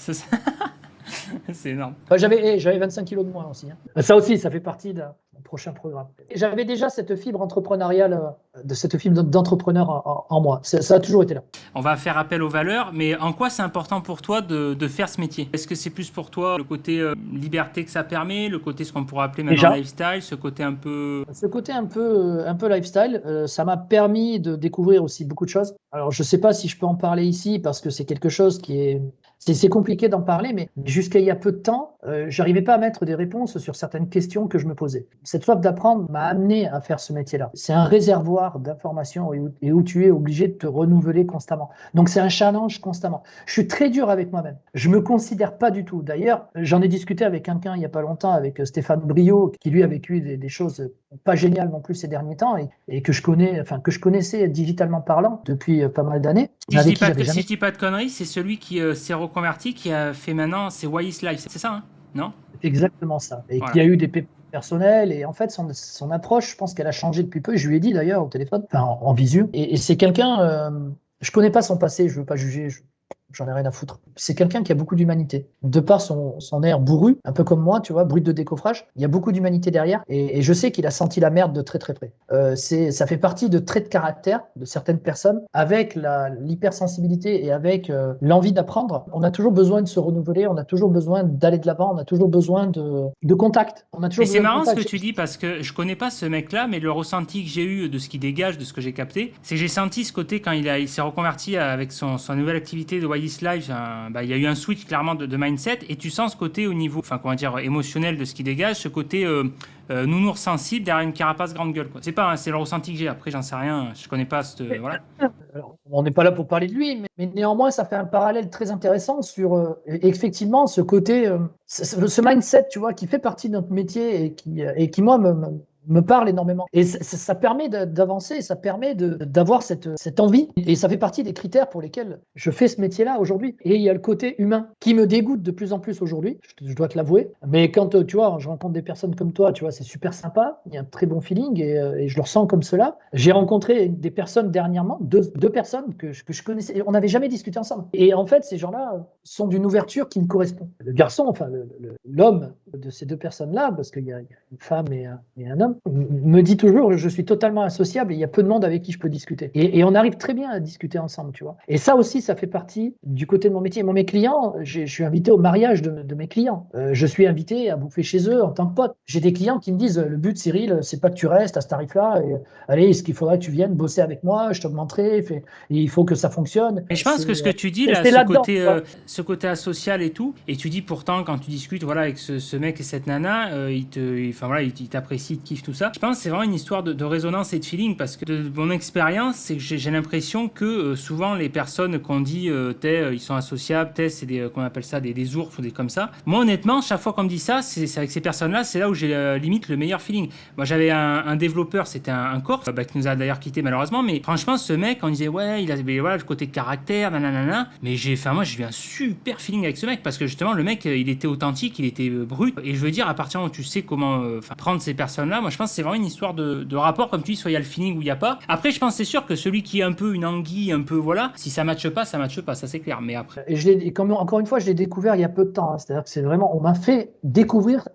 C'est énorme. J'avais 25 kilos de moins aussi. Hein. Ça aussi, ça fait partie d'un prochain programme. J'avais déjà cette fibre entrepreneuriale, cette fibre d'entrepreneur en moi. Ça a toujours été là. On va faire appel aux valeurs, mais en quoi c'est important pour toi de faire ce métier? Est-ce que c'est plus pour toi le côté liberté que ça permet, le côté ce qu'on pourrait appeler maintenant lifestyle, ce côté un peu... Ce côté un peu lifestyle, ça m'a permis de découvrir aussi beaucoup de choses. Alors, je ne sais pas si je peux en parler ici parce que c'est quelque chose qui est... C'est compliqué d'en parler, mais jusqu'à il y a peu de temps, j'arrivais pas à mettre des réponses sur certaines questions que je me posais. Cette soif d'apprendre m'a amené à faire ce métier-là. C'est un réservoir d'informations et où tu es obligé de te renouveler constamment. Donc c'est un challenge constamment. Je suis très dur avec moi-même. Je me considère pas du tout. D'ailleurs, j'en ai discuté avec quelqu'un il y a pas longtemps, avec Stéphane Brio, qui lui a vécu des choses pas géniales non plus ces derniers temps et que je connaissais digitalement parlant depuis pas mal d'années. Si je dis pas de conneries, c'est celui qui s'est reconverti, qui a fait maintenant, c'est Wise Life, c'est ça, hein? Non? Exactement ça. Et qui a eu des pépins personnels. Et en fait, son approche, je pense qu'elle a changé depuis peu. Je lui ai dit d'ailleurs au téléphone, enfin en visu. Et c'est quelqu'un, je connais pas son passé, je veux pas juger. J'en ai rien à foutre. C'est quelqu'un qui a beaucoup d'humanité. De par son air bourru, un peu comme moi, tu vois, brut de décoffrage, il y a beaucoup d'humanité derrière. Et je sais qu'il a senti la merde de très très près. Ça fait partie de traits de caractère de certaines personnes, avec l'hypersensibilité et avec l'envie d'apprendre. On a toujours besoin de se renouveler, on a toujours besoin d'aller de l'avant, on a toujours besoin de contact. Mais c'est marrant ce que tu dis parce que je connais pas ce mec-là, mais le ressenti que j'ai eu de ce qu'il dégage, de ce que j'ai capté, c'est que j'ai senti ce côté quand il s'est reconverti avec son nouvelle activité de Wise Life. Il y a eu un switch clairement de mindset et tu sens ce côté au niveau, enfin comment dire, émotionnel de ce qu'il dégage, ce côté nounours sensible derrière une carapace grande gueule, quoi. C'est pas, hein, c'est le ressenti que j'ai. Après, j'en sais rien, je connais pas voilà. Alors, on n'est pas là pour parler de lui, mais néanmoins, ça fait un parallèle très intéressant sur effectivement ce côté, ce mindset, tu vois, qui fait partie de notre métier et qui moi, me parle énormément. Et ça permet d'avancer, ça permet d'avoir cette envie. Et ça fait partie des critères pour lesquels je fais ce métier-là aujourd'hui. Et il y a le côté humain qui me dégoûte de plus en plus aujourd'hui, je dois te l'avouer. Mais quand, tu vois, je rencontre des personnes comme toi, tu vois, c'est super sympa, il y a un très bon feeling et je le ressens comme cela. J'ai rencontré des personnes dernièrement, deux personnes que je connaissais, on n'avait jamais discuté ensemble. Et en fait, ces gens-là sont d'une ouverture qui me correspond. Le garçon, enfin l'homme de ces deux personnes-là, parce qu'il y a une femme et un homme, me dit toujours, je suis totalement associable et il y a peu de monde avec qui je peux discuter. Et on arrive très bien à discuter ensemble, tu vois. Et ça aussi, ça fait partie du côté de mon métier. Moi, mes clients, je suis invité au mariage de mes clients. Je suis invité à bouffer chez eux en tant que pote. J'ai des clients qui me disent, le but, Cyril, c'est pas que tu restes à ce tarif-là. Et, allez, ce qu'il faudrait que tu viennes bosser avec moi, je t'augmenterai. Et il faut que ça fonctionne. Et je pense que ce que tu dis là, c'est là-dedans, ce côté asocial et tout, et tu dis pourtant quand tu discutes voilà, avec ce mec et cette nana, il t'apprécie, il te kiffe tout ça. Je pense que c'est vraiment une histoire de résonance et de feeling parce que de mon expérience, c'est que j'ai l'impression que souvent les personnes qu'on dit ils sont associables, c'est des, qu'on appelle ça des ours ou des comme ça. Moi honnêtement, chaque fois qu'on me dit ça, c'est avec ces personnes-là, c'est là où j'ai limite le meilleur feeling. Moi j'avais un développeur, c'était un Corse, qui nous a d'ailleurs quitté malheureusement, mais franchement ce mec, on disait ouais, il a voilà, le côté caractère, nanana, mais moi j'ai eu un super feeling avec ce mec parce que justement le mec il était authentique, il était brut, et je veux dire à partir du moment où tu sais comment prendre ces personnes-là, moi je pense que c'est vraiment une histoire de rapport, comme tu dis, soit il y a le feeling ou il y a pas. Après je pense c'est sûr que celui qui est un peu une anguille, un peu voilà, si ça matche pas, ça c'est clair, mais après. Et encore une fois, je l'ai découvert il y a peu de temps, hein. C'est-à-dire que c'est vraiment, on m'a fait découvrir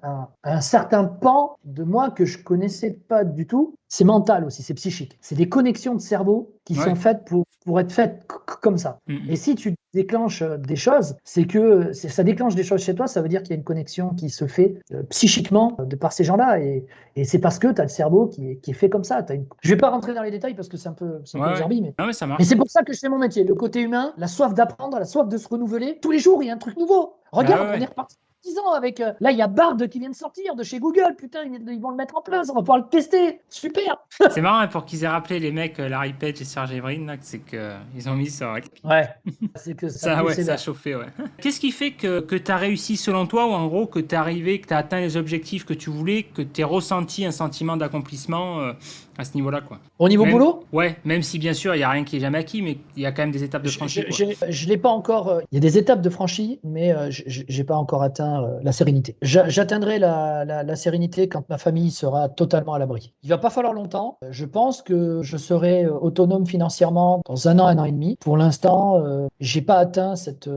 un certain pan de moi que je connaissais pas du tout. C'est mental aussi, c'est psychique. C'est des connexions de cerveau qui sont faites pour être faites comme ça. Et si tu déclenches des choses, c'est que ça déclenche des choses chez toi, ça veut dire qu'il y a une connexion qui se fait psychiquement de par ces gens-là. Et c'est parce que tu as le cerveau qui est fait comme ça. Je vais pas rentrer dans les détails parce que c'est un peu zarbi, mais ça marche. Mais c'est pour ça que je fais mon métier. Le côté humain, la soif d'apprendre, la soif de se renouveler. Tous les jours, il y a un truc nouveau. Regarde, on est reparti 10 ans avec. Là, il y a Bard qui vient de sortir de chez Google. Putain, ils vont le mettre en place. On va pouvoir le tester. Super. C'est marrant hein, pour qu'ils aient rappelé les mecs, Larry Page et Sergey Brin, là, c'est qu'ils ont mis ça. Ouais. C'est que ça a chauffé, ouais. Qu'est-ce qui fait que tu as réussi selon toi, ou en gros que tu es arrivé, que tu as atteint les objectifs que tu voulais, que tu as ressenti un sentiment d'accomplissement à ce niveau-là, quoi. Au niveau boulot ? Ouais, même si bien sûr il n'y a rien qui est jamais acquis, mais il y a quand même des étapes de franchie. Je l'ai pas encore. Il y a des étapes de franchie, mais j'ai pas encore atteint la sérénité. J'atteindrai la sérénité quand ma famille sera totalement à l'abri. Il va pas falloir longtemps. Je pense que je serai autonome financièrement dans un an et demi. Pour l'instant, j'ai pas atteint cette.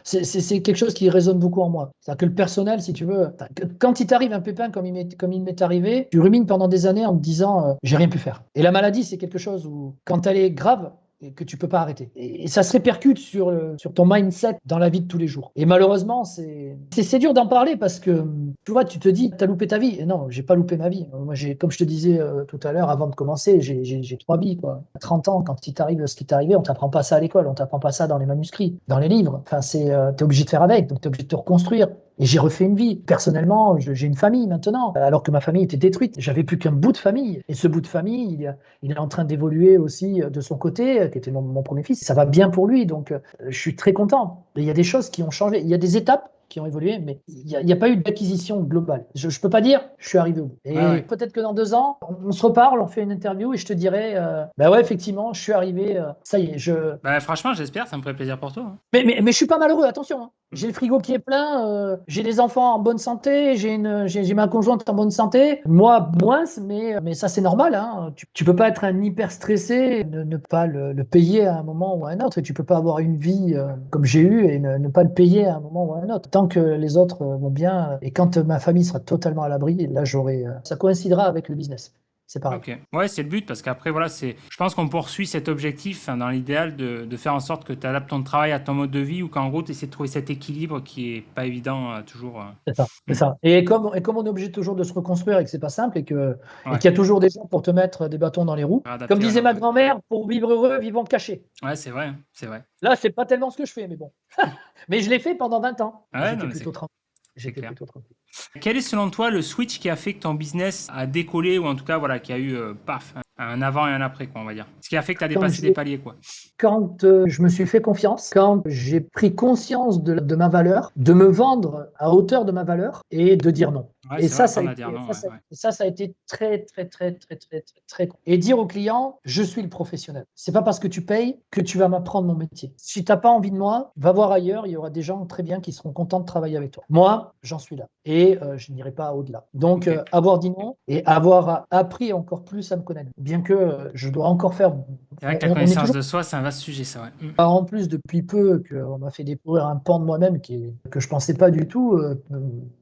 C'est quelque chose qui résonne beaucoup en moi. C'est-à-dire que le personnel, si tu veux, quand il t'arrive un pépin comme il m'est arrivé, tu rumines pendant des années en te disant j'ai rien pu faire. Et la maladie, c'est quelque chose où, quand elle est grave, et que tu peux pas arrêter. Et ça se répercute sur ton mindset dans la vie de tous les jours. Et malheureusement, c'est dur d'en parler parce que, tu vois, tu te dis, t'as loupé ta vie. Et non, j'ai pas loupé ma vie. Moi, comme je te disais tout à l'heure, avant de commencer, j'ai 3 vies, quoi. À 30 ans, quand il t'arrive ce qui t'est arrivé, on t'apprend pas ça à l'école, on t'apprend pas ça dans les manuscrits, dans les livres. Enfin, t'es obligé de faire avec, donc t'es obligé de te reconstruire. Et j'ai refait une vie. Personnellement, j'ai une famille maintenant, alors que ma famille était détruite. J'avais plus qu'un bout de famille. Et ce bout de famille, il est en train d'évoluer aussi de son côté, qui était mon premier fils. Ça va bien pour lui, donc je suis très content. Et il y a des choses qui ont changé. Il y a des étapes qui ont évolué, mais il n'y a pas eu d'acquisition globale. Je ne peux pas dire je suis arrivé au bout. Et peut-être que dans 2 ans, on se reparle, on fait une interview et je te dirai bah ouais, effectivement, je suis arrivé, ça y est. Franchement, j'espère, ça me ferait plaisir pour toi. Hein. Mais je suis pas malheureux, attention. Hein. J'ai le frigo qui est plein, j'ai des enfants en bonne santé, j'ai ma conjointe en bonne santé. Moi, moins, mais ça c'est normal. Hein. Tu peux pas être un hyper stressé, ne pas le payer à un moment ou à un autre. Et tu peux pas avoir une vie comme j'ai eu et ne pas le payer à un moment ou à un autre. Tant que les autres vont bien, et quand ma famille sera totalement à l'abri, là ça coïncidera avec le business. C'est pareil. Ok. Ouais, c'est le but parce qu'après, voilà, je pense qu'on poursuit cet objectif dans l'idéal de faire en sorte que tu adaptes ton travail à ton mode de vie ou qu'en gros, tu essaies de trouver cet équilibre qui est pas évident toujours. C'est ça. Et comme on est obligé toujours de se reconstruire et que c'est pas simple et qu'il y a toujours des gens pour te mettre des bâtons dans les roues. Comme disait ma grand-mère, pour vivre heureux, vivons cachés. Ouais, c'est vrai, c'est vrai. Là, c'est pas tellement ce que je fais, mais bon. Mais je l'ai fait pendant 20 ans. Ouais, J'étais plutôt tranquille. Quel est selon toi le switch qui a fait que ton business a décollé ou en tout cas voilà, qui a eu un avant et un après, quoi, on va dire. Ce qui a fait que tu as dépassé des paliers, quoi. Quand je me suis fait confiance, quand j'ai pris conscience de ma valeur, de me vendre à hauteur de ma valeur et de dire non. Ouais, ça a été très. Et dire au client, je suis le professionnel. C'est pas parce que tu payes que tu vas m'apprendre mon métier. Si t'as pas envie de moi, va voir ailleurs, il y aura des gens très bien qui seront contents de travailler avec toi. Moi, j'en suis là. Et je n'irai pas au-delà. Donc, avoir dit non et avoir appris encore plus à me connaître. Bien que je dois encore faire... C'est vrai que la connaissance de soi, c'est un vaste sujet, ça, ouais. En plus, depuis peu, qu'on m'a fait découvrir un pan de moi-même que je pensais pas du tout,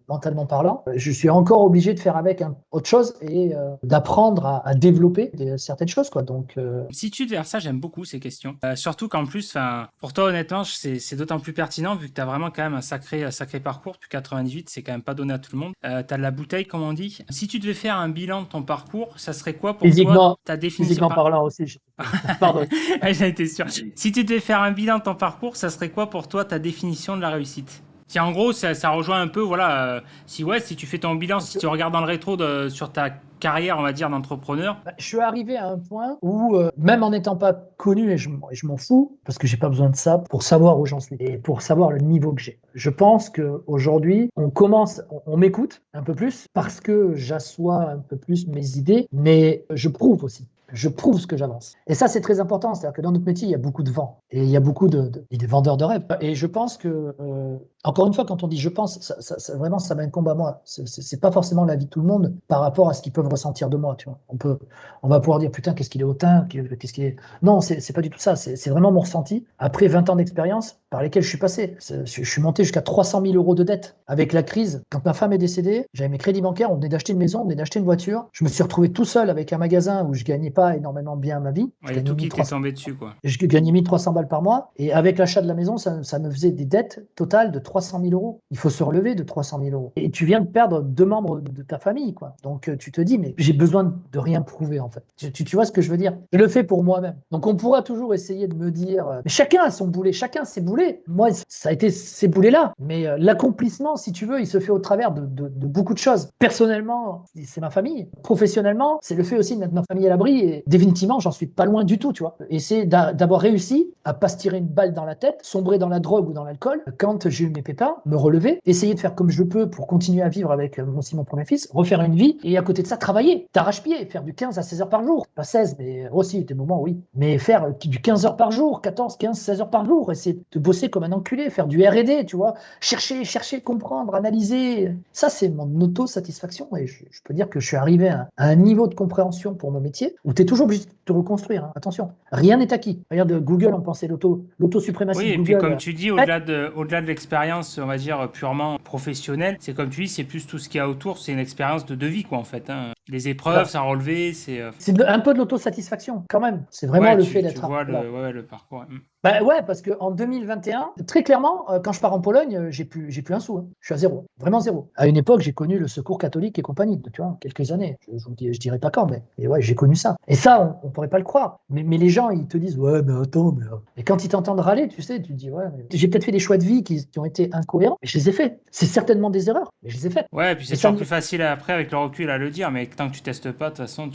mentalement parlant. Je je suis encore obligé de faire avec autre chose et d'apprendre à développer certaines choses, quoi. Donc, Si tu devais faire ça, j'aime beaucoup ces questions. Surtout qu'en plus, pour toi, honnêtement, c'est d'autant plus pertinent vu que tu as vraiment quand même un sacré parcours. Depuis 98, c'est quand même pas donné à tout le monde. Tu as de la bouteille, comme on dit. Si tu devais faire un bilan de ton parcours, ça serait quoi pour toi ta définition? Physiquement parlant aussi. Pardon. J'en étais sûr. Si tu devais faire un bilan de ton parcours, ça serait quoi pour toi ta définition de la réussite? Si en gros, ça rejoint un peu, voilà, si tu fais ton bilan, si tu regardes dans le rétro sur ta carrière, on va dire, d'entrepreneur. Je suis arrivé à un point où, même en n'étant pas connu, et je m'en fous, parce que j'ai pas besoin de ça pour savoir où j'en suis et pour savoir le niveau que j'ai. Je pense qu'aujourd'hui, on m'écoute un peu plus parce que j'assois un peu plus mes idées, mais je prouve aussi. Je prouve ce que j'avance. Et ça, c'est très important. C'est-à-dire que dans notre métier, il y a beaucoup de vent. Et il y a beaucoup des vendeurs de rêves. Et je pense que, encore une fois, quand on dit je pense, vraiment, ça m'incombe à moi. C'est pas forcément l'avis de tout le monde par rapport à ce qu'ils peuvent ressentir de moi. Tu vois. On va pouvoir dire, putain, qu'est-ce qu'il est hautain, qu'est-ce qu'il est. Non, c'est pas du tout ça. C'est vraiment mon ressenti. Après 20 ans d'expérience par lesquels je suis passé. Je suis monté jusqu'à 300 000 euros de dette avec la crise. Quand ma femme est décédée, j'avais mes crédits bancaires, on venait d'acheter une maison, on venait d'acheter une voiture. Je me suis retrouvé tout seul avec un magasin où je gagnais pas énormément bien ma vie. Il y a tout qui t'est tombé dessus, quoi. Je gagnais 1300 balles par mois. Et avec l'achat de la maison, ça me faisait des dettes totales de 300 000 euros. Il faut se relever de 300 000 euros. Et tu viens de perdre 2 membres de ta famille, quoi. Donc tu te dis, mais j'ai besoin de rien prouver, en fait. Tu vois ce que je veux dire? Je le fais pour moi-même. Donc on pourra toujours essayer de me dire, mais chacun a son boulet, chacun ses boulets. Moi, ça a été ces boulets-là. Mais l'accomplissement, si tu veux, il se fait au travers de beaucoup de choses. Personnellement, c'est ma famille. Professionnellement, c'est le fait aussi de mettre ma famille à l'abri. Et définitivement, j'en suis pas loin du tout, tu vois. Et c'est d'avoir réussi à pas se tirer une balle dans la tête, sombrer dans la drogue ou dans l'alcool, quand j'ai eu mes pépins, me relever, essayer de faire comme je peux pour continuer à vivre avec mon premier fils, refaire une vie, et à côté de ça, travailler, t'arrache-pied, faire du 15 à 16 heures par jour. Pas 16, mais aussi, des moments, oui. Mais faire du 15 heures par jour, 14, 15, 16 heures par jour, essayer de bosser comme un enculé, faire du R&D, tu vois, chercher, comprendre, analyser. Ça, c'est mon auto-satisfaction, et je peux dire que je suis arrivé à un niveau de compréhension pour mon métier où tu es toujours obligé de te reconstruire. Hein. Attention, rien n'est acquis. Regarde, Google, on pensait l'autosuprématie oui, de et Google. puis comme tu dis, au-delà de l'expérience, on va dire, purement professionnelle, c'est comme tu dis, c'est plus tout ce qu'il y a autour, c'est une expérience de vie, quoi, en fait. Hein. Les épreuves, ça relever, c'est... C'est un peu de l'autosatisfaction, quand même. C'est vraiment le fait d'être... Tu vois le parcours. Bah ouais, parce qu'en 2021, très clairement, quand je pars en Pologne, j'ai plus un sou. Hein. Je suis à zéro, vraiment zéro. À une époque, j'ai connu le Secours catholique et compagnie, tu vois, quelques années. Je dirais pas quand, mais ouais, j'ai connu ça. Et ça, on pourrait pas le croire. Mais les gens, ils te disent, ouais, mais attends, mais... Et quand ils t'entendent râler, tu sais, tu te dis, ouais, mais... j'ai peut-être fait des choix de vie qui ont été incohérents, mais je les ai faits. C'est certainement des erreurs, mais je les ai faites. Ouais, et puis c'est toujours plus facile après, avec le recul, à le dire, mais tant que tu testes pas, de toute façon,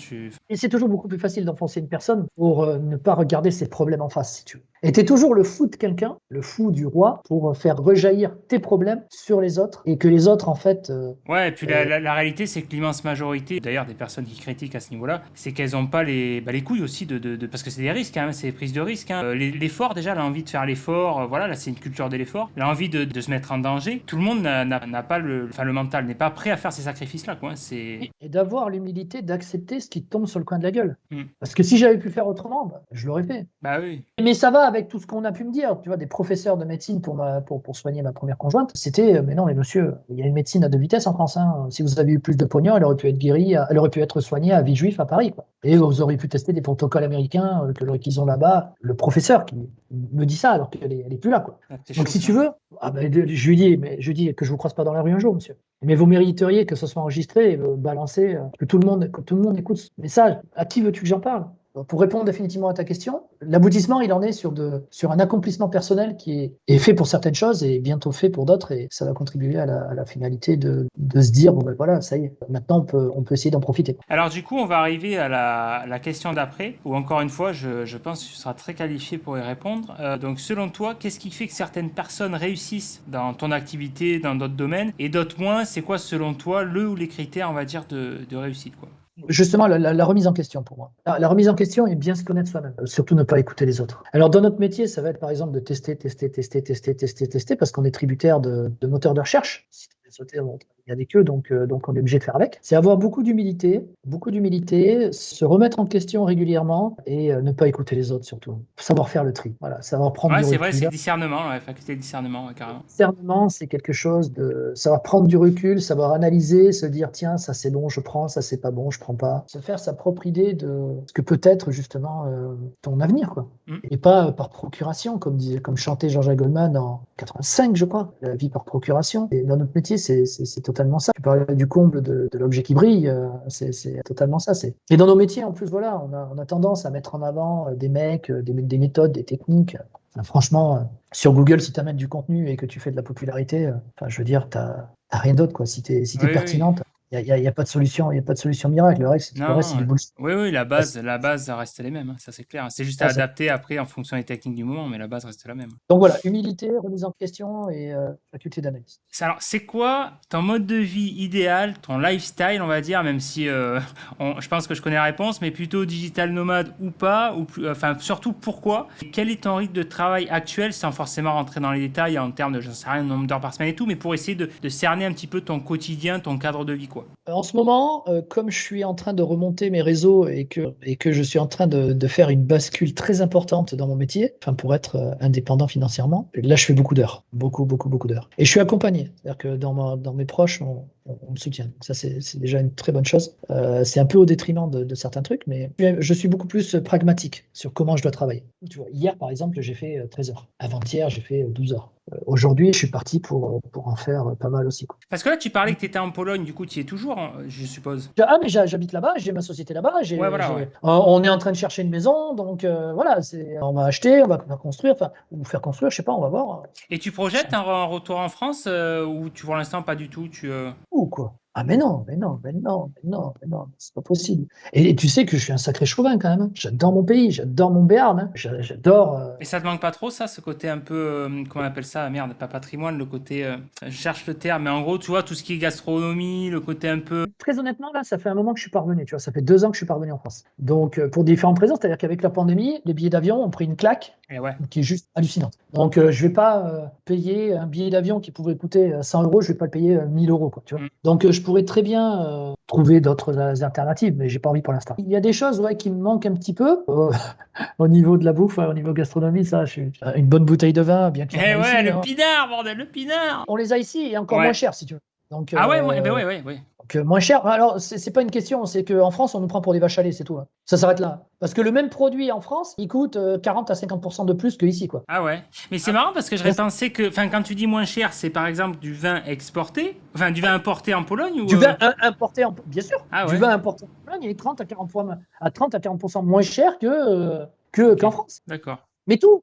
Et c'est toujours beaucoup plus facile d'enfoncer une personne pour ne pas regarder ses problèmes en face, si tu veux. Et t'es toujours le fou de quelqu'un, le fou du roi, pour faire rejaillir tes problèmes sur les autres et que les autres, en fait... Ouais, et puis la réalité, c'est que l'immense majorité, d'ailleurs, des personnes qui critiquent à ce niveau-là, c'est qu'elles n'ont pas les couilles aussi parce que c'est des risques, hein, c'est des prises de risques. Hein. L'effort, déjà, l'envie de faire l'effort, voilà, là, c'est une culture de l'effort. L'envie de se mettre en danger. Tout le monde n'a pas le mental, n'est pas prêt à faire ces sacrifices-là, quoi. Et d'avoir l'humilité d'accepter ce qui te tombe sur le coin de la gueule. Parce que si j'avais pu faire autrement, je l'aurais fait. Bah oui. Mais ça va avec tout ce qu'on a pu me dire, tu vois, des professeurs de médecine pour soigner ma première conjointe, c'était, mais non, mais monsieur, il y a une médecine à deux vitesses en France, hein. Si vous avez eu plus de pognon, elle aurait pu être guérie, elle aurait pu être soignée à Villejuif à Paris, quoi. Et vous auriez pu tester des protocoles américains qu'ils ont là-bas. Le professeur qui me dit ça alors qu'elle est plus là, quoi. Donc si tu veux, je lui dis que je vous croise pas dans la rue un jour, monsieur. Mais vous mériteriez que ça soit enregistré, balancé, que tout le monde écoute ce message. À qui veux-tu que j'en parle? Pour répondre définitivement à ta question, l'aboutissement, il en est sur un accomplissement personnel qui est fait pour certaines choses et bientôt fait pour d'autres, et ça va contribuer à la finalité de se dire, bon ben voilà, ça y est, maintenant on peut essayer d'en profiter. Alors du coup, on va arriver à la question d'après, où encore une fois, je pense que tu seras très qualifié pour y répondre. Donc selon toi, qu'est-ce qui fait que certaines personnes réussissent dans ton activité, dans d'autres domaines, et d'autres moins? C'est quoi selon toi le ou les critères, on va dire, de réussite, quoi? Justement, la remise en question pour moi. La remise en question est bien se connaître soi-même, surtout ne pas écouter les autres. Alors dans notre métier, ça va être par exemple de tester, parce qu'on est tributaire de moteurs de recherche. Si tu veux sauter, il y a des queues, donc on est obligé de faire avec. C'est avoir beaucoup d'humilité, se remettre en question régulièrement et ne pas écouter les autres surtout. Savoir faire le tri, voilà, savoir prendre Ouais, du c'est vrai, c'est recul. le discernement, la faculté de discernement, ouais, carrément. Discernement, c'est quelque chose de savoir prendre du recul, savoir analyser, se dire tiens, ça c'est bon, je prends, ça c'est pas bon, je prends pas. Se faire sa propre idée de ce que peut être justement ton avenir, quoi. Mm. Et pas par procuration, comme chantait Jean-Jacques Goldman en 85, je crois, la vie par procuration. Et dans notre métier, c'est totalement ça. Tu parlais du comble de l'objet qui brille, c'est totalement ça. Et dans nos métiers, en plus, voilà, on a tendance à mettre en avant des mecs, des méthodes, des techniques. Enfin, franchement, sur Google, si tu amènes du contenu et que tu fais de la popularité, enfin, je veux dire, t'as rien d'autre, quoi. Si t'es Oui, oui. pertinente, il y a pas de solution, il y a pas de solution miracle. Le reste, Non, c'est du bullshit. oui, oui, la base ça reste les mêmes, hein, ça c'est clair. C'est juste à Ah, ça- adapter après en fonction des techniques du moment, mais la base reste la même. Donc voilà, humilité, remise en question et faculté d'analyse. Alors, c'est quoi ton mode de vie idéal, ton lifestyle, on va dire, même si je pense que je connais la réponse, mais plutôt digital nomade ou pas, enfin surtout pourquoi? Quel est ton rythme de travail actuel, sans forcément rentrer dans les détails en termes de, j'en sais rien, nombre d'heures par semaine et tout, mais pour essayer de cerner un petit peu ton quotidien, ton cadre de vie, quoi. En ce moment, comme je suis en train de remonter mes réseaux et que je suis en train de faire une bascule très importante dans mon métier, enfin pour être indépendant financièrement, là je fais beaucoup d'heures, beaucoup d'heures. Et je suis accompagné, c'est-à-dire que dans mes proches, on me soutient. Donc ça c'est déjà une très bonne chose. C'est un peu au détriment de certains trucs, mais je suis beaucoup plus pragmatique sur comment je dois travailler. Tu vois, hier par exemple, j'ai fait 13 heures. Avant-hier, j'ai fait 12 heures. Aujourd'hui, je suis parti pour en faire pas mal aussi, quoi. Parce que là, tu parlais que tu étais en Pologne, du coup, tu y es toujours, hein, je suppose. Ah, mais j'habite là-bas, j'ai ma société là-bas, Ouais, voilà, ouais. on est en train de chercher une maison, donc voilà, on va acheter, on va construire, enfin, ou faire construire, je sais pas, on va voir. Et tu projettes un retour en France ou tu, pour l'instant, pas du tout, Ou quoi? Ah, mais non, c'est pas possible. Et tu sais que je suis un sacré chauvin quand même, hein. J'adore mon pays, j'adore mon Béarn, hein. J'adore. Et ça te manque pas trop, ça, ce côté un peu, comment on appelle ça? Merde, pas patrimoine, le côté, je cherche le terme, mais en gros, tu vois, tout ce qui est gastronomie, le côté un peu... Très honnêtement, là, ça fait un moment que je suis pas revenu, tu vois, ça fait 2 ans que je suis pas revenu en France. Donc, pour différentes raisons, c'est-à-dire qu'avec la pandémie, les billets d'avion ont pris une claque Et ouais. qui est juste hallucinante. Donc, je vais pas payer un billet d'avion qui pouvait coûter 100 euros, je vais pas le payer 1000 euros, quoi, tu vois. Mm. Donc, je pourrais très bien trouver d'autres alternatives, mais j'ai pas envie pour l'instant. Il y a des choses, ouais, qui me manquent un petit peu au niveau de la bouffe, au niveau gastronomie, ça, une bonne bouteille de vin, bien qu'il y en Eh a ouais, ici, le hein. pinard, bordel, le pinard! On les a ici et encore moins Ouais. cher, si tu veux. Donc, Ah ouais, ouais, ben ouais, ouais, ouais. donc, moins cher. Alors, c'est pas une question, c'est qu'en France, on nous prend pour des vaches à lait, c'est tout, hein. Ça s'arrête là. Parce que le même produit en France, il coûte 40 à 50% de plus qu'ici, quoi. Ah ouais. Mais c'est marrant parce que j'aurais pensé que, enfin, quand tu dis moins cher, c'est par exemple du vin exporté, enfin, du vin importé en Pologne ou... Du vin importé, bien sûr. Ah Du ouais. vin importé en Pologne, il est 30 à 40% moins cher qu'en France. D'accord. Mais tout.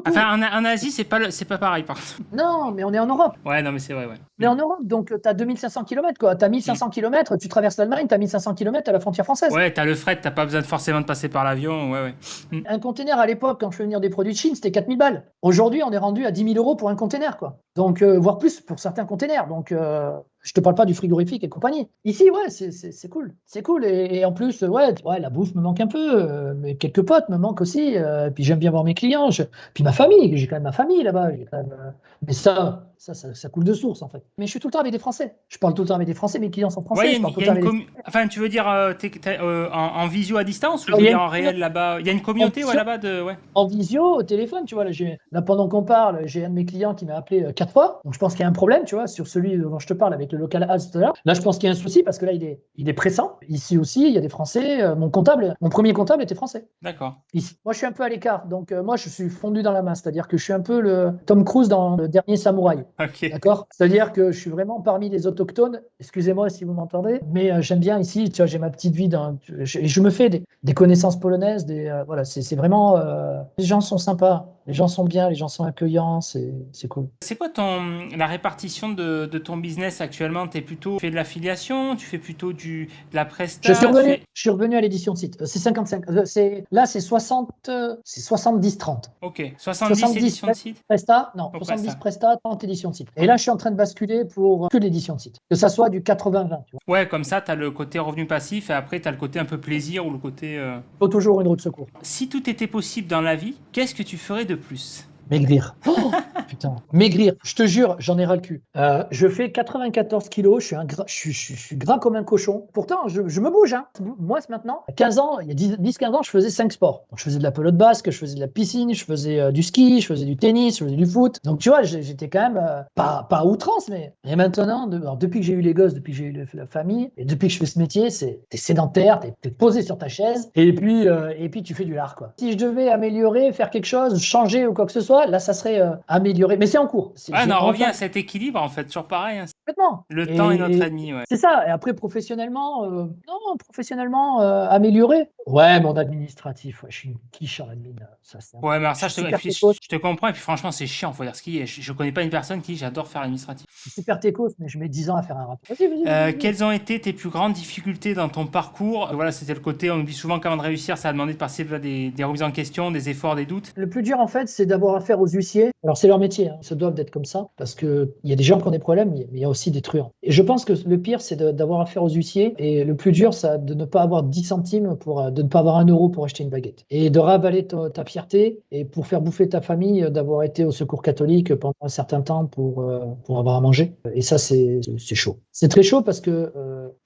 Enfin, en Asie, c'est pas pareil, par contre. Non, mais on est en Europe. Ouais, non, mais c'est vrai, ouais. On est en Europe, donc tu as 2500 km, quoi. Tu as 1500 km, tu traverses l'Allemagne, tu as 1500 km à la frontière française. Ouais, t'as le fret, t'as pas besoin forcément de passer par l'avion, ouais, ouais. Un container à l'époque, quand je fais venir des produits de Chine, c'était 4000 balles. Aujourd'hui, on est rendu à 10 000 euros pour un container, quoi. Donc, voire plus pour certains containers. Donc, je te parle pas du frigorifique et compagnie. Ici, ouais, c'est cool. C'est cool. Et en plus, ouais, la bouffe me manque un peu. Mais quelques potes me manquent aussi. Puis j'aime bien voir mes clients. Puis ma famille, j'ai quand même ma famille là-bas. Mais ça coule de source, en fait. Mais je suis tout le temps avec des Français. Je parle tout le temps avec des Français. Mes clients sont français. Ouais, Je parle tout le temps avec des... enfin, tu veux dire en visio à distance ou Alors, je il veux y a dire une en réel là-bas? Il y a une communauté ouais, là-bas de... Ouais. en visio, au téléphone, tu vois, là, pendant qu'on parle, j'ai un de mes clients qui m'a appelé 4 fois. Donc, je pense qu'il y a un problème, tu vois, sur celui dont je te parle avec le local ads tout à l'heure. Là, je pense qu'il y a un souci parce que là, il est pressant. Ici aussi, il y a des Français. Mon premier comptable était français. D'accord. Ici. Moi, je suis un peu à l'écart. Donc, moi, je suis fondu dans la masse. C'est-à-dire que je suis un peu le Tom Cruise dans Le Dernier Samouraï. Ok. D'accord? C'est-à-dire que je suis vraiment parmi les autochtones. Excusez-moi si vous m'entendez. Mais j'aime bien ici, tu vois, j'ai ma petite vie. Je me fais des connaissances polonaises. Voilà, c'est vraiment. Les gens sont sympas. Les gens sont bien. Les gens sont accueillants. C'est cool. C'est quoi la répartition de ton business actuellement? Tu fais de l'affiliation? Tu fais plutôt de la presta? Je suis revenu à l'édition de site. C'est 55. Là, c'est 60. C'est 70-30. Ok. 70 éditions de site? Presta, non, Pour 70 Presta. Presta, 30 éditions de site. Et là, je suis en train de basculer pour que l'édition de site. Que ça soit du 80-20. Tu vois. Ouais, comme ça, tu as le côté revenu passif et après, tu as le côté un peu plaisir ou le côté... Il faut toujours une roue de secours. Si tout était possible dans la vie, qu'est-ce que tu ferais de plus? Maigrir. Oh, putain, maigrir. Je te jure, j'en ai ras le cul. Je fais 94 kilos, je suis gras comme un cochon. Pourtant, je me bouge. Hein. Moi, c'est maintenant. À 15 ans, il y a 10-15 ans, je faisais 5 sports. Donc, je faisais de la pelote basque, je faisais de la piscine, je faisais du ski, je faisais du tennis, je faisais du foot. Donc, tu vois, j'étais quand même pas à outrance, mais. Et maintenant, alors, depuis que j'ai eu les gosses, depuis que j'ai eu la famille, et depuis que je fais ce métier, t'es sédentaire, t'es posé sur ta chaise, et puis tu fais du lard, quoi. Si je devais améliorer, faire quelque chose, changer ou quoi que ce soit, là, ça serait améliorer. Mais c'est en cours. Ouais, on J'ai en revient enfin à cet équilibre, en fait, toujours pareil. Hein. complètement. Le temps est notre ennemi, ouais. C'est ça. Et après, professionnellement, non, professionnellement, améliorer. Ouais, mon administratif, ouais, je suis une quiche en admin. Ça, Ouais, mais alors je ça, suis super puis, techos. je te comprends, et puis franchement, c'est chiant, faut dire ce qui est. Je connais pas une personne qui dit j'adore faire l'administratif. Je suis super techos, mais je mets 10 ans à faire un rapport. Vas-y. Quelles ont été tes plus grandes difficultés dans ton parcours? Voilà, c'était le côté, on nous dit souvent qu'avant de réussir, ça a demandé de passer des remises en question, des efforts, des doutes. Le plus dur, en fait, c'est d'avoir affaire aux huissiers. Alors, c'est leur métier, hein. Ils se doivent d'être comme ça, parce qu'il y a des gens qui ont des problèmes, mais il y a aussi des truands. Et je pense que le pire, c'est d'avoir affaire aux huissiers. Et le plus dur, c'est de ne pas avoir 10 centimes, de ne pas avoir 1 euro pour acheter une baguette. Et de ravaler ta fierté, et pour faire bouffer ta famille, d'avoir été au secours catholique pendant un certain temps pour avoir à manger. Et ça, c'est chaud. C'est très chaud parce que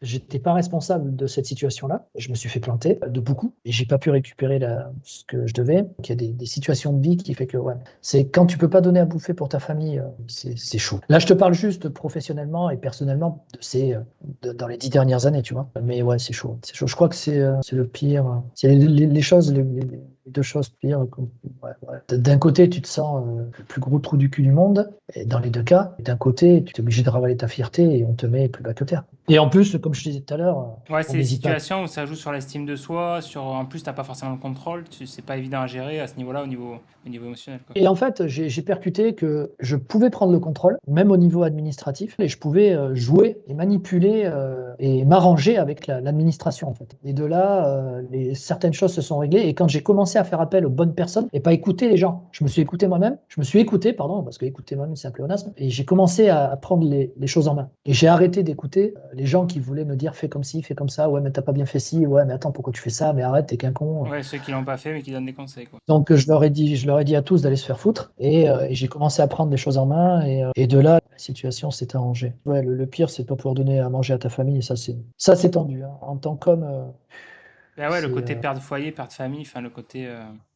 j'étais pas responsable de cette situation-là. Je me suis fait planter de beaucoup, et j'ai pas pu récupérer ce que je devais. Donc, il y a des situations de vie qui fait que, ouais, c'est quand tu peux pas donner à bouffer pour ta famille, c'est chaud. Là, je te parle juste professionnellement et personnellement dans les 10 dernières années, tu vois. Mais ouais, c'est chaud. C'est chaud. Je crois que c'est le pire. C'est les choses, les 2 choses pires. Ouais. D'un côté, tu te sens le plus gros trou du cul du monde, et dans les 2 cas. Et d'un côté, tu es obligé de ravaler ta fierté et on te met plus bas que terre. Et en plus, comme je te disais tout à l'heure, Ouais, on c'est des n'hésite pas. situations où ça joue sur l'estime de soi, en plus, t'as pas forcément le contrôle, c'est pas évident à gérer à ce niveau-là, au niveau émotionnel, quoi. Et en fait, j'ai percuté que je pouvais prendre le contrôle, même au niveau administratif, et je pouvais jouer et manipuler et m'arranger avec l'administration, en fait. Et de là, certaines choses se sont réglées. Et quand j'ai commencé à faire appel aux bonnes personnes et pas écouter les gens, je me suis écouté moi-même, pardon, parce que écouter moi-même, c'est un pléonasme, et j'ai commencé à prendre les choses en main. Et j'ai arrêté d'écouter les gens qui voulaient me dire fais comme ci, fais comme ça, ouais, mais t'as pas bien fait ci, ouais, mais attends, pourquoi tu fais ça, mais arrête, t'es qu'un con. Ouais, ceux qui l'ont pas fait, mais qui donnent des conseils, quoi. Donc je leur ai dit à tous d'aller se faire foutre, et j'ai commencé à prendre les choses en main, et de là la situation s'est arrangée. Ouais, le pire, c'est de pas pouvoir donner à manger à ta famille, et ça c'est tendu, hein. En tant qu'homme, Bah ouais, le c'est côté père de foyer, père de famille, enfin, le côté.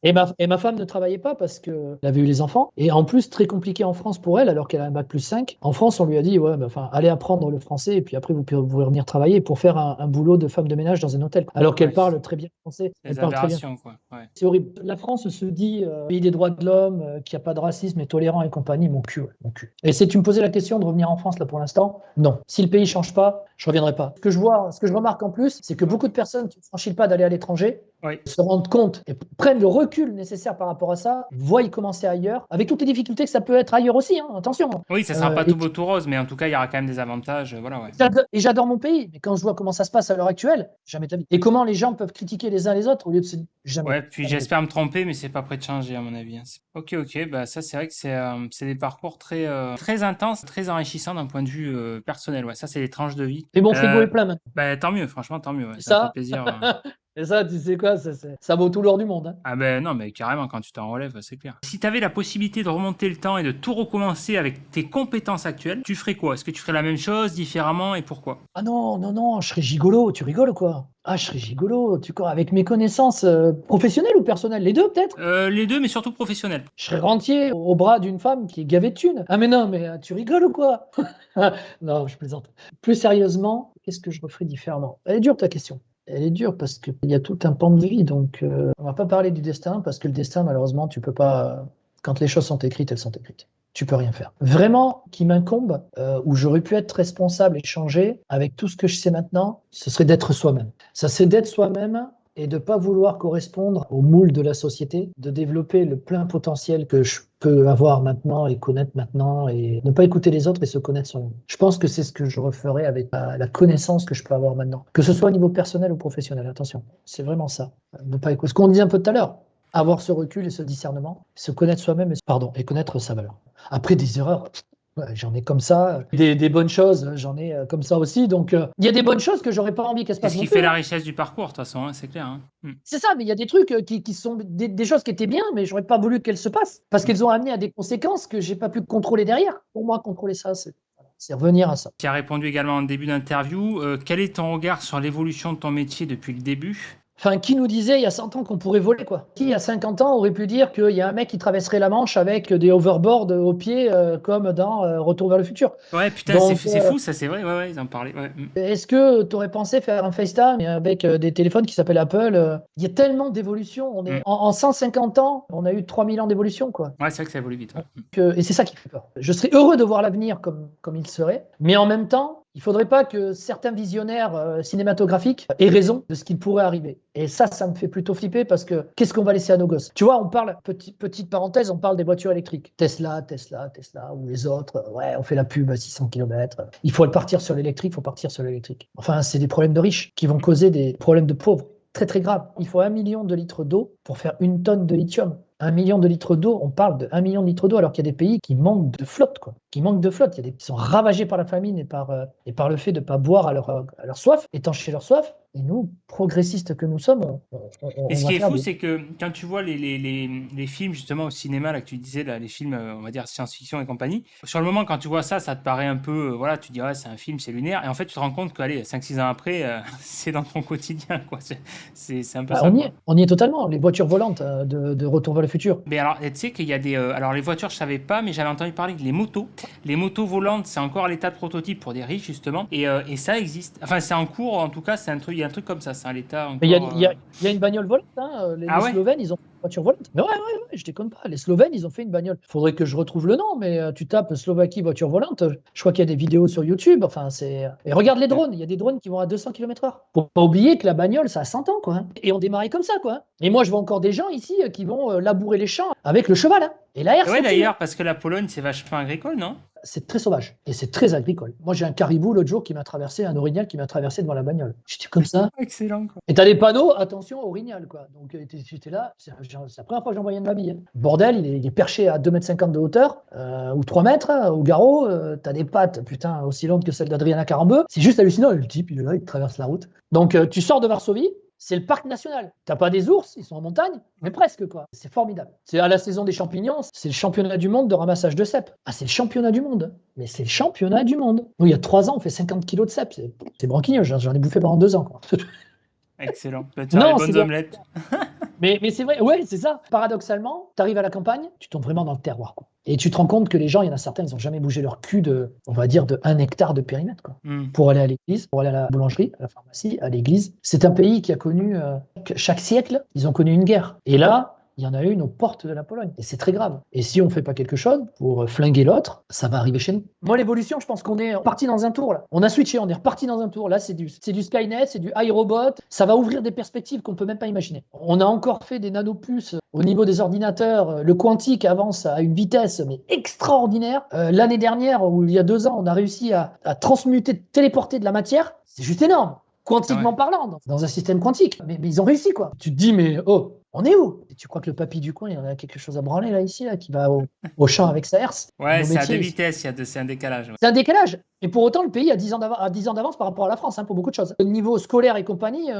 et ma femme ne travaillait pas parce qu'elle avait eu les enfants. Et en plus, très compliqué en France pour elle, alors qu'elle a un bac+5. En France, on lui a dit, ouais, mais enfin, allez apprendre le français et puis après, vous pouvez revenir travailler pour faire un boulot de femme de ménage dans un hôtel. Alors qu'elle Ouais, parle très bien français. Elle des parle très bien. aberrations, quoi. Ouais. C'est horrible. La France se dit pays des droits de l'homme, qu'il n'y a pas de racisme, est tolérant et compagnie. Mon cul, ouais, mon cul. Et si tu me posais la question de revenir en France là pour l'instant, non. Si le pays ne change pas, je ne reviendrai pas. Ce que je remarque en plus, c'est que beaucoup de personnes qui ne franchissent pas d'aller à l'étranger Oui. se rendent compte et prennent le recul nécessaire par rapport à ça, voient y commencer ailleurs, avec toutes les difficultés que ça peut être ailleurs aussi, hein, attention. Oui, ça sera pas tout beau tout rose, mais en tout cas, il y aura quand même des avantages, voilà, ouais. Et j'adore mon pays, mais quand je vois comment ça se passe à l'heure actuelle, jamais de la vie. Et comment les gens peuvent critiquer les uns les autres au lieu de se jamais. Ouais, puis j'espère me tromper, mais c'est pas prêt de changer, à mon avis. Hein. Ok, bah ça, c'est vrai que c'est des parcours très intenses, très enrichissants d'un point de vue personnel, ouais. Ça, c'est des tranches de vie. Mais mon frigo est plein maintenant. Bah tant mieux, franchement, tant mieux, ouais. Et Ça me fait ça, plaisir. et ça, tu sais quoi, ça vaut tout l'or du monde, hein. Ah ben non, mais carrément, quand tu t'en relèves, c'est clair. Si tu avais la possibilité de remonter le temps et de tout recommencer avec tes compétences actuelles, tu ferais quoi? Est-ce que tu ferais la même chose, différemment, et pourquoi? Ah non, je serais gigolo, tu rigoles ou quoi? Ah, je serais gigolo, avec mes connaissances professionnelles ou personnelles, les deux peut-être? Les deux, mais surtout professionnels. Je serais rentier au bras d'une femme qui est gavée de thunes. Ah mais non, mais tu rigoles ou quoi? Non, je plaisante. Plus sérieusement, qu'est-ce que je referais différemment? Elle est dure ta question. Elle est dure parce qu'il y a tout un pan de vie, donc on va pas parler du destin parce que le destin, malheureusement, tu peux pas. Quand les choses sont écrites, elles sont écrites. Tu peux rien faire. Vraiment, qui m'incombe, où j'aurais pu être responsable et changer avec tout ce que je sais maintenant, ce serait d'être soi-même. Ça, c'est d'être soi-même et de ne pas vouloir correspondre au moule de la société, de développer le plein potentiel que je peux avoir maintenant et connaître maintenant et ne pas écouter les autres et se connaître soi-même. Je pense que c'est ce que je referais avec la connaissance que je peux avoir maintenant, que ce soit au niveau personnel ou professionnel. Attention, c'est vraiment ça. Ne pas écouter. Ce qu'on disait un peu tout à l'heure, avoir ce recul et ce discernement, se connaître soi-même et connaître sa valeur. Après des erreurs, Ouais, j'en ai comme ça. Des bonnes choses, j'en ai comme ça aussi. Donc, il y a des bonnes choses que j'aurais pas envie qu'elles se C'est passent ce non qui plus, fait la hein. richesse du parcours, de toute façon, hein, c'est clair. Hein. C'est ça, mais il y a des trucs qui sont des choses qui étaient bien, mais j'aurais pas voulu qu'elles se passent parce qu'elles ont amené à des conséquences que j'ai pas pu contrôler derrière. Pour moi, contrôler ça, c'est revenir à ça. Tu as répondu également en début d'interview. Quel est ton regard sur l'évolution de ton métier depuis le début? Enfin, qui nous disait il y a 100 ans qu'on pourrait voler, quoi? Qui, il y a 50 ans, aurait pu dire qu'il y a un mec qui traverserait la Manche avec des hoverboards au pied, comme dans Retour vers le futur? Ouais, putain, Donc, c'est fou, ça, c'est vrai. Ouais, ils en parlaient. Ouais. est-ce que tu aurais pensé faire un FaceTime avec des téléphones qui s'appellent Apple? Il y a tellement d'évolution. En 150 ans, on a eu 3000 ans d'évolution, quoi. Ouais, c'est vrai que ça évolue vite. Ouais. Et c'est ça qui fait peur. Je serais heureux de voir l'avenir comme il serait, mais en même temps, il ne faudrait pas que certains visionnaires cinématographiques aient raison de ce qui pourrait arriver. Et ça me fait plutôt flipper parce que qu'est-ce qu'on va laisser à nos gosses? Tu vois, on parle, petite parenthèse, on parle des voitures électriques. Tesla, ou les autres, ouais, on fait la pub à 600 km. Il faut partir sur l'électrique, il faut partir sur l'électrique. Enfin, c'est des problèmes de riches qui vont causer des problèmes de pauvres très très graves. Il faut 1 million de litres d'eau pour faire 1 tonne de lithium. 1 million de litres d'eau, on parle de 1 million de litres d'eau alors qu'il y a des pays qui manquent de flotte, quoi. Qui manquent de flotte. Il y a qui sont ravagés par la famine et par le fait de ne pas boire à leur soif, étancher leur soif. Et nous, progressistes que nous sommes, Et ce on qui va est faire fou, c'est que quand tu vois les films justement au cinéma, là que tu disais, là, les films, on va dire science-fiction et compagnie, sur le moment quand tu vois ça, ça te paraît un peu, voilà, tu dis ouais, c'est un film, c'est lunaire, et en fait tu te rends compte qu'allez, 5-6 ans après, c'est dans ton quotidien, quoi. C'est un peu Bah, ça, quoi. on y est totalement. Les voitures volantes de Retour vers le futur. Mais alors, tu sais qu'il y a des. Alors, les voitures, je savais pas, mais j'avais entendu parler que les motos. Les motos volantes, c'est encore à l'état de prototype pour des riches, justement. Et ça existe. Enfin, c'est en cours, en tout cas, c'est un truc, il y a un truc comme ça, c'est à l'état Mais encore. il y a une bagnole volante, hein. Les Ah ouais? Slovènes, ils ont fait une voiture volante. Mais ouais, je déconne pas. Les Slovènes, ils ont fait une bagnole. Faudrait que je retrouve le nom, mais tu tapes Slovaquie voiture volante. Je crois qu'il y a des vidéos sur YouTube. Enfin, c'est. Et regarde les drones. Il y a des drones qui vont à 200 km/h. Faut pas oublier que la bagnole, ça a 100 ans, quoi, hein. Et on démarrait comme ça, quoi, hein. Et moi, je vois encore des gens ici qui vont labourer les champs avec le cheval, hein. Et la Et ouais, herse aussi, hein. d'ailleurs, parce que la Pologne, c'est vachement agricole, non? C'est très sauvage et c'est très agricole. Moi, j'ai un caribou l'autre jour qui m'a traversé, un orignal qui m'a traversé devant la bagnole. J'étais comme ça. Excellent, quoi. Et t'as des panneaux, attention, orignal, quoi. Donc, j'étais là, c'est la première fois que j'en voyais de ma vie, hein. Bordel, il est perché à 2,50 m de hauteur, ou 3 mètres, hein, au garrot. T'as des pattes, putain, aussi longues que celles d'Adriana Carambeu. C'est juste hallucinant. Le type, il est là, il traverse la route. Donc, tu sors de Varsovie. C'est le parc national. T'as pas des ours, ils sont en montagne, mais presque, quoi. C'est formidable. C'est à la saison des champignons, c'est le championnat du monde de ramassage de cèpes. Ah, c'est le championnat du monde. Mais c'est le championnat du monde. Nous, il y a 3 ans, on fait 50 kilos de cèpes. C'est branquigneux, j'en ai bouffé pendant 2 ans, quoi. Excellent. Tu vas te faire des Non, c'est bonnes bien. omelettes. Mais c'est vrai, ouais, c'est ça. Paradoxalement, tu arrives à la campagne, tu tombes vraiment dans le terroir, quoi. Et tu te rends compte que les gens, il y en a certains, ils n'ont jamais bougé leur cul on va dire, de 1 hectare de périmètre, quoi. Pour aller à l'église, pour aller à la boulangerie, à la pharmacie, à l'église. C'est un pays qui a connu, chaque siècle, ils ont connu une guerre. Et là, il y en a une aux portes de la Pologne. Et c'est très grave. Et si on ne fait pas quelque chose pour flinguer l'autre, ça va arriver chez nous. Moi, l'évolution, je pense qu'on est parti dans un tour, là. On a switché, on est reparti dans un tour. Là, c'est du Skynet, c'est du iRobot. Ça va ouvrir des perspectives qu'on ne peut même pas imaginer. On a encore fait des nanopuces au niveau des ordinateurs. Le quantique avance à une vitesse mais extraordinaire. L'année dernière, ou il y a 2 ans, on a réussi à transmuter, téléporter de la matière. C'est juste énorme. Quantiquement parlant, dans un système quantique. Mais ils ont réussi, quoi. Tu te dis, mais oh, on est où? Et tu crois que le papy du coin, il en a quelque chose à branler, là, ici, là, qui va au champ avec sa herse? Ouais, c'est à deux vitesses, c'est un décalage. Ouais. C'est un décalage. Et pour autant, le pays a 10 ans d'avance par rapport à la France, hein, pour beaucoup de choses. Au niveau scolaire et compagnie,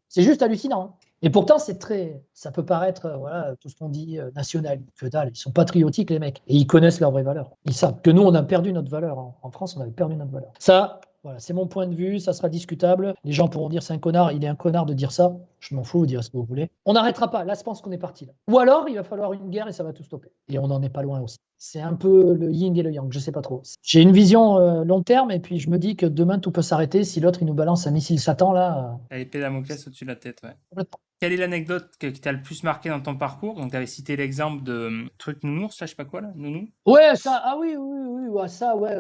c'est juste hallucinant, hein. Et pourtant, ça peut paraître, voilà, tout ce qu'on dit national, que dalle. Ils sont patriotiques, les mecs. Et ils connaissent leurs vraies valeurs. Ils savent que nous, on a perdu notre valeur. En France, on avait perdu notre valeur. Ça, voilà, c'est mon point de vue, ça sera discutable. Les gens pourront dire c'est un connard, il est un connard de dire ça. Je m'en fous, vous direz ce que vous voulez. On n'arrêtera pas, là je pense qu'on est parti là. Ou alors il va falloir une guerre et ça va tout stopper. Et on n'en est pas loin aussi. C'est un peu le yin et le yang, je sais pas trop. J'ai une vision long terme et puis je me dis que demain tout peut s'arrêter si l'autre il nous balance un missile Satan là. L'épée Damoclès au-dessus de la tête, ouais. Complètement. Quelle est l'anecdote qui t'a le plus marqué dans ton parcours? Donc, tu avais cité l'exemple de truc nounours, là, je sais pas quoi, là, nounou. Ouais, ça, ah oui, ouais, ça, ouais,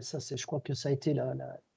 ça, je crois que ça a été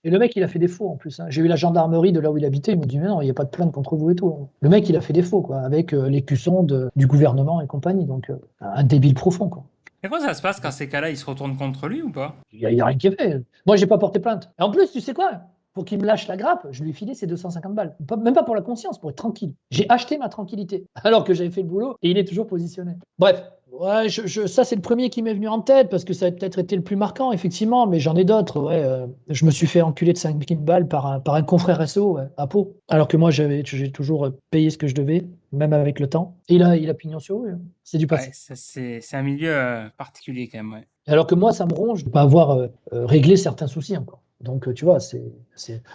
Et le mec, il a fait des faux en plus, hein. J'ai eu la gendarmerie de là où il habitait, il me dit, mais non, il n'y a pas de plainte contre vous et tout, hein. Le mec, il a fait des faux, quoi, avec l'écusson du gouvernement et compagnie, donc un débile profond, quoi. Et comment ça se passe quand ces cas-là, ils se retournent contre lui ou pas? Il y a rien qui est fait. Moi, j'ai pas porté plainte. Et en plus, tu sais quoi? Pour qu'il me lâche la grappe, je lui ai filé ses 250 balles. Même pas pour la conscience, pour être tranquille. J'ai acheté ma tranquillité, alors que j'avais fait le boulot et il est toujours positionné. Bref, Ouais, ça c'est le premier qui m'est venu en tête parce que ça a peut-être été le plus marquant, effectivement, mais j'en ai d'autres. Ouais, je me suis fait enculer de 5000 balles par un confrère SO, ouais, à Pau, alors que moi j'ai toujours payé ce que je devais, même avec le temps. Et il a pignon sur rue, hein. C'est du Ouais, passé. ça c'est un milieu particulier quand même, ouais. Alors que moi, ça me ronge de ne pas avoir réglé certains soucis encore. Donc, tu vois,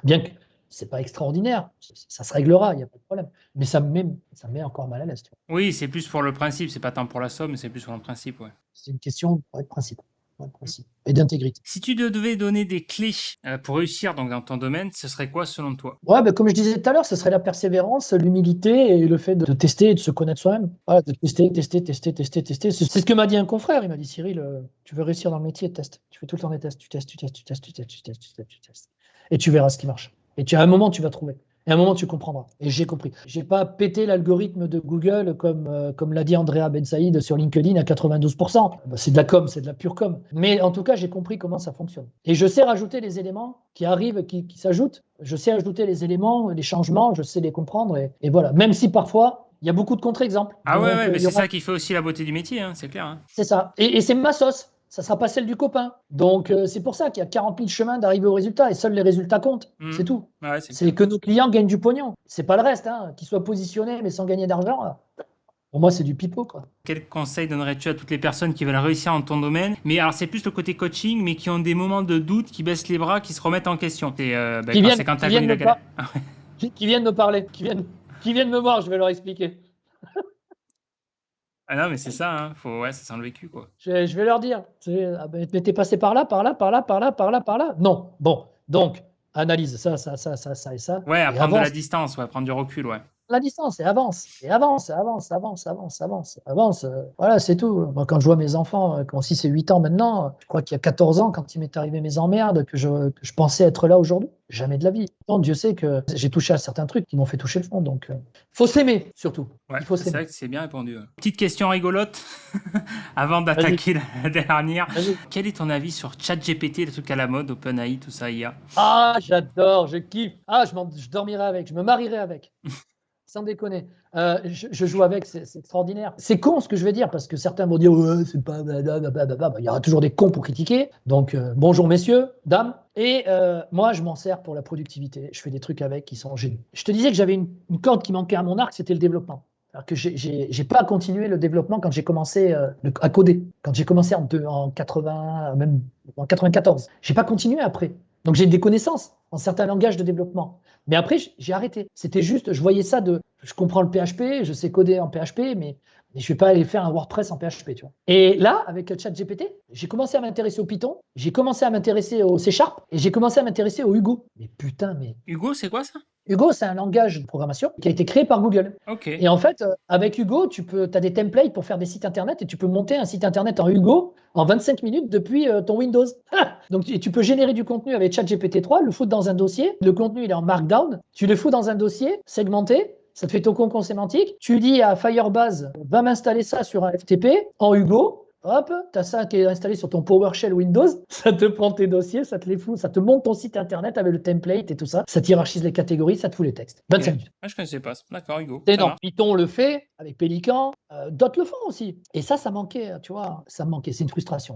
bien que c'est pas extraordinaire, ça se réglera, il n'y a pas de problème. Mais ça me met encore mal à l'aise, tu vois. Oui, c'est plus pour le principe, c'est pas tant pour la somme, mais c'est plus pour le principe, ouais. C'est une question ouais, de principe, ouais, de principe et d'intégrité. Si tu devais donner des clés pour réussir donc, dans ton domaine, ce serait quoi selon toi? Ouais, ben, comme je disais tout à l'heure, ce serait la persévérance, l'humilité et le fait de tester et de se connaître soi-même. Voilà, de tester, tester, tester, tester, tester. C'est ce que m'a dit un confrère. Il m'a dit, Cyril, tu veux réussir dans le métier, teste. Tu fais tout le temps des tests. Tu testes, tu testes, tu testes, tu testes, tu testes, tu testes, tu testes. Et tu verras ce qui marche. À un moment, tu vas trouver. Et à un moment, tu comprendras. Et j'ai compris. J'ai pas pété l'algorithme de Google comme l'a dit Andrea Ben Saïd sur LinkedIn à 92%. Bah, c'est de la com, c'est de la pure com. Mais en tout cas, j'ai compris comment ça fonctionne. Et je sais rajouter les éléments qui arrivent, qui s'ajoutent. Je sais ajouter les éléments, les changements, je sais les comprendre. Et voilà. Même si parfois, il y a beaucoup de contre-exemples. Ah ouais, Donc, ouais, mais il y c'est aura. ça qui fait aussi la beauté du métier, hein, c'est clair, hein. C'est ça. Et c'est ma sauce. Ça ne sera pas celle du copain. Donc, c'est pour ça qu'il y a 40 000 chemins d'arriver au résultat et seuls les résultats comptent. C'est tout. Ouais, c'est C'est clair. que nos clients gagnent du pognon. C'est pas le reste, hein. Qu'ils soient positionnés mais sans gagner d'argent. Pour moi, c'est du pipeau, quoi. Quel conseil donnerais-tu à toutes les personnes qui veulent réussir dans ton domaine? Mais alors, c'est plus le côté coaching, mais qui ont des moments de doute, qui baissent les bras, qui se remettent en question. Qui viennent, C'est quand qui t'as connu viennent la me galère. qui viennent me parler, qui viennent me voir, je vais leur expliquer. Ah non, mais c'est ça, hein. Ouais, ça sent le vécu, quoi. Je vais leur dire, ah ben, mais t'es passé par là, par là, par là, par là, par là, par là. Non. Bon, donc, analyse ça, ça, ça, ça, ça et ça, Ouais, à et prendre de la avance. distance, ouais, prendre du recul, ouais. La distance et avance, et avance, avance, avance, avance, avance, avance. Voilà, c'est tout. Moi, quand je vois mes enfants, qui ont 6 et 8 ans maintenant, je crois qu'il y a 14 ans, quand il m'est arrivé mes emmerdes, que je pensais être là aujourd'hui. Jamais de la vie. Pourtant, Dieu sait que j'ai touché à certains trucs qui m'ont fait toucher le fond. Donc, faut s'aimer, surtout. Ouais, Il faut c'est s'aimer. vrai que c'est bien répondu, ouais. Petite question rigolote, avant Vas-y, d'attaquer la dernière. vas-y. Quel est ton avis sur ChatGPT, le truc à la mode, OpenAI, tout ça, IA? Ah, j'adore, je kiffe. Ah, je dormirai avec, je me marierai avec. Sans déconner. Je joue avec, c'est extraordinaire. C'est con ce que je vais dire, parce que certains vont dire ouais, c'est pas blablabla. Bah, il y aura toujours des cons pour critiquer. Donc, bonjour messieurs, dames. Et moi, je m'en sers pour la productivité. Je fais des trucs avec qui sont géniaux. Je te disais que j'avais une corde qui manquait à mon arc, c'était le développement. Alors que j'ai pas continué le développement quand j'ai commencé à coder. Quand j'ai commencé en 80, même en 94. J'ai pas continué après. Donc j'ai des connaissances en certains langages de développement. Mais après, j'ai arrêté. C'était juste, je voyais ça je comprends le PHP, je sais coder en PHP, mais je ne vais pas aller faire un WordPress en PHP, tu vois. Et là, avec ChatGPT, j'ai commencé à m'intéresser au Python, j'ai commencé à m'intéresser au C Sharp, et j'ai commencé à m'intéresser au Hugo. Mais putain, mais Hugo, c'est quoi ça? Hugo, c'est un langage de programmation qui a été créé par Google. Ok. Et en fait, avec Hugo, tu as des templates pour faire des sites internet et tu peux monter un site internet en Hugo en 25 minutes depuis ton Windows. Donc, tu peux générer du contenu avec ChatGPT 3, le foutre dans un dossier. Le contenu, il est en Markdown. Tu le fous dans un dossier segmenté. Ça te fait ton concon sémantique. Tu dis à Firebase, va m'installer ça sur un FTP en Hugo. Hop, tu as ça qui est installé sur ton PowerShell Windows, ça te prend tes dossiers, ça te les fout, ça te monte ton site internet avec le template et tout ça, ça hiérarchise les catégories, ça te fout les textes. 25 Ok. minutes. Ah, je connaissais pas. D'accord, Hugo. C'est Ça énorme. marche. Python le fait avec Pélican, d'autres le font aussi. Et ça manquait, tu vois, ça me manquait. C'est une frustration.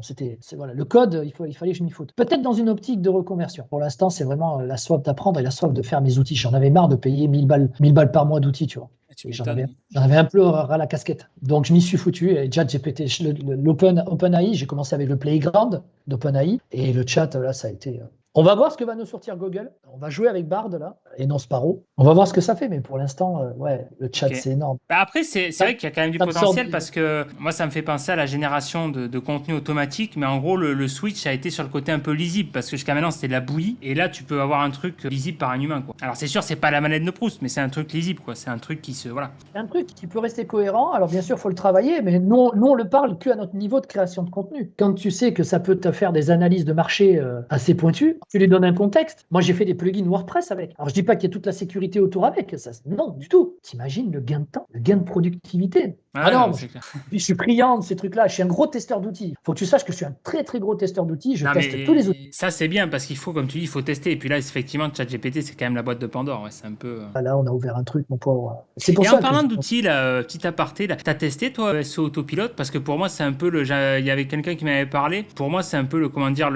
Voilà, le code, il fallait que je m'y foute. Peut-être dans une optique de reconversion. Pour l'instant, c'est vraiment la soif d'apprendre et la soif de faire mes outils. J'en avais marre de payer 1000 balles par mois d'outils, tu vois. Tu Et m'étonnes. j'en avais un peu ras la casquette. Donc, je m'y suis foutu. Et ChatGPT, l'OpenAI, j'ai commencé avec le Playground d'OpenAI. Et le chat, là, ça a été. On va voir ce que va nous sortir Google. On va jouer avec Bard, là, et non Sparrow. On va voir ce que ça fait. Mais pour l'instant, ouais, le chat, Ok. c'est énorme. Bah après, c'est vrai qu'il y a quand même du Ça me sort potentiel parce que moi, ça me fait penser à la génération de contenu automatique. Mais en gros, le switch a été sur le côté un peu lisible parce que jusqu'à maintenant, c'était de la bouillie. Et là, tu peux avoir un truc lisible par un humain, quoi. Alors, c'est sûr, c'est pas la manette de Proust, mais c'est un truc lisible, quoi. C'est un truc qui se. Voilà. C'est un truc qui peut rester cohérent. Alors, bien sûr, il faut le travailler, mais nous, on le parle qu'à notre niveau de création de contenu. Quand tu sais que ça peut te faire des analyses de marché assez pointues, tu lui donnes un contexte. Moi, j'ai fait des plugins WordPress avec. Alors, je dis pas qu'il y a toute la sécurité autour avec. Ça, non, du tout. T'imagines le gain de temps, le gain de productivité. Ah Ouais, non, non, mais c'est clair. je suis friand de ces trucs-là. Je suis un gros testeur d'outils. Faut que tu saches que je suis un très très gros testeur d'outils. Je Non, teste tous les outils. mais ça, c'est bien parce qu'il faut, comme tu dis, il faut tester. Et puis là, effectivement, ChatGPT, c'est quand même la boîte de Pandore. Ouais, c'est un peu. Ah, là, on a ouvert un truc, mon pauvre. C'est pour Et en ça que parlant d'outils, là, petit aparté, là, t'as testé toi SEO Autopilote? Parce que pour moi, c'est un peu il y avait quelqu'un qui m'avait parlé. Pour moi, c'est un peu le, comment dire,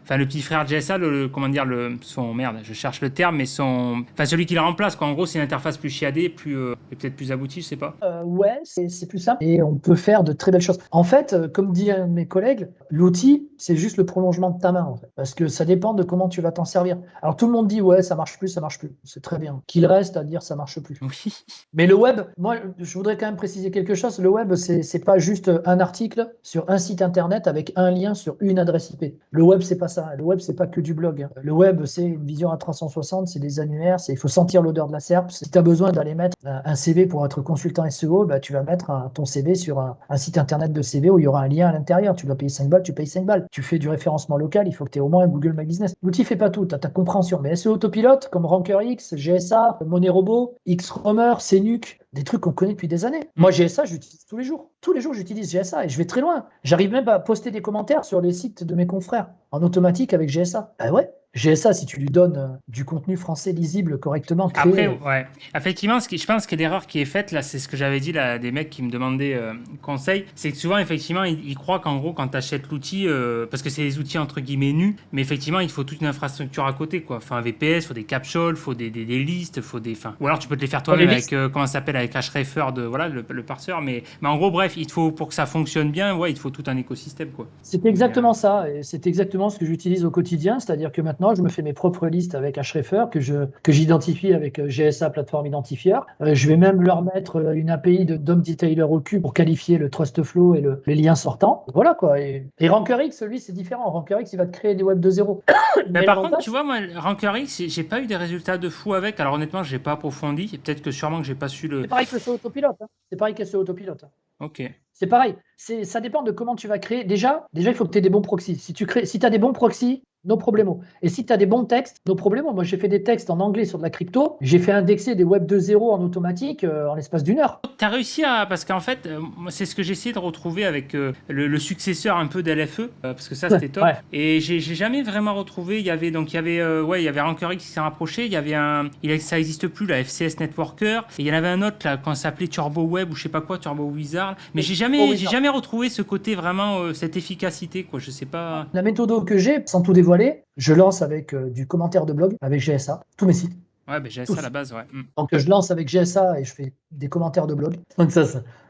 enfin, le petit frère de GSA, comment dire, merde, je cherche le terme, mais enfin, celui qui le remplace, quoi. En gros, c'est une interface plus chiadée, et peut-être plus aboutie, je sais pas. Ouais, c'est plus simple et on peut faire de très belles choses. En fait, comme dit un de mes collègues, l'outil, c'est juste le prolongement de ta main, en fait, parce que ça dépend de comment tu vas t'en servir. Alors tout le monde dit ouais, ça marche plus, ça marche plus. C'est très bien. Qu'il reste à dire ça marche plus. Oui. Mais le web, moi, je voudrais quand même préciser quelque chose. Le web, c'est pas juste un article sur un site internet avec un lien sur une adresse IP. Le web, c'est pas ça. Le web, c'est pas que du blog, hein. Le web, c'est une vision à 360, c'est des annuaires, il faut sentir l'odeur de la SERP. Si tu as besoin d'aller mettre un CV pour être consultant SEO, bah, tu vas mettre ton CV sur un site internet de CV où il y aura un lien à l'intérieur. Tu dois payer 5 balles, tu payes 5 balles. Tu fais du référencement local, il faut que tu aies au moins un Google My Business. L'outil fait pas tout, tu as ta compréhension. Mais SEO Autopilote, comme RankerX, GSA, MoneyRobot, Xromer, CNUC, des trucs qu'on connaît depuis des années. Moi, GSA, j'utilise tous les jours. Tous les jours, j'utilise GSA et je vais très loin. J'arrive même à poster des commentaires sur les sites de mes confrères en automatique avec GSA. Ah ouais, GSA, si tu lui donnes du contenu français lisible correctement Après, créé. ouais. Effectivement, je pense que l'erreur qui est faite, là, c'est ce que j'avais dit, là, des mecs qui me demandaient conseil, c'est que souvent, effectivement, ils croient qu'en gros, quand tu achètes l'outil, parce que c'est des outils entre guillemets nus, mais effectivement, il faut toute une infrastructure à côté, quoi. Enfin, un VPS, il faut des capsules, il faut des listes, faut des. Enfin, ou alors tu peux te les faire toi-même avec, comment ça s'appelle, avec Hreffer, voilà, le parseur, mais en gros, bref, il faut, pour que ça fonctionne bien, ouais, il faut tout un écosystème, quoi. C'est exactement ça, et c'est exactement ce que j'utilise au quotidien, c'est-à-dire que maintenant, je me fais mes propres listes avec Hreffer que j'identifie avec GSA Platform Identifier. Je vais même leur mettre une API de DOM Detailer au cul pour qualifier le Trust Flow et les liens sortants. Voilà quoi. Et RankerX, lui, c'est différent. RankerX, il va te créer des web de zéro. Mais par contre, tu vois, moi, RankerX, j'ai pas eu des résultats de fou avec. Alors honnêtement, j'ai pas approfondi. Et peut-être que sûrement que j'ai pas su le. C'est pareil que sur Autopilote. Hein. C'est pareil que sur Autopilote. Hein. Ok. C'est pareil. Ça dépend de comment tu vas créer. Déjà, il faut que tu aies des bons proxys. Si tu as des bons proxys, no problemo. Et si tu as des bons textes, no problemo. Moi, j'ai fait des textes en anglais sur de la crypto. J'ai fait indexer des web 2.0 en automatique en l'espace d'une heure. Tu as réussi à. Parce qu'en fait, c'est ce que j'ai essayé de retrouver avec le successeur un peu d'LFE, parce que ça, c'était top. Ouais. Et j'ai jamais vraiment retrouvé. Il y avait RankerX qui s'est rapproché. Ça n'existe plus, la FCS Networker. Et il y en avait un autre, là, quand ça s'appelait Turbo Web ou je sais pas quoi, Turbo Wizard. Mais j'ai jamais retrouvé ce côté vraiment, cette efficacité, quoi. Je sais pas. La méthode que j'ai, sans tout dévoiler, je lance avec du commentaire de blog, avec GSA, tous mes sites. Ouais, ben j'ai ça à la base, ouais. Donc je lance avec GSA et je fais des commentaires de blog. Donc ça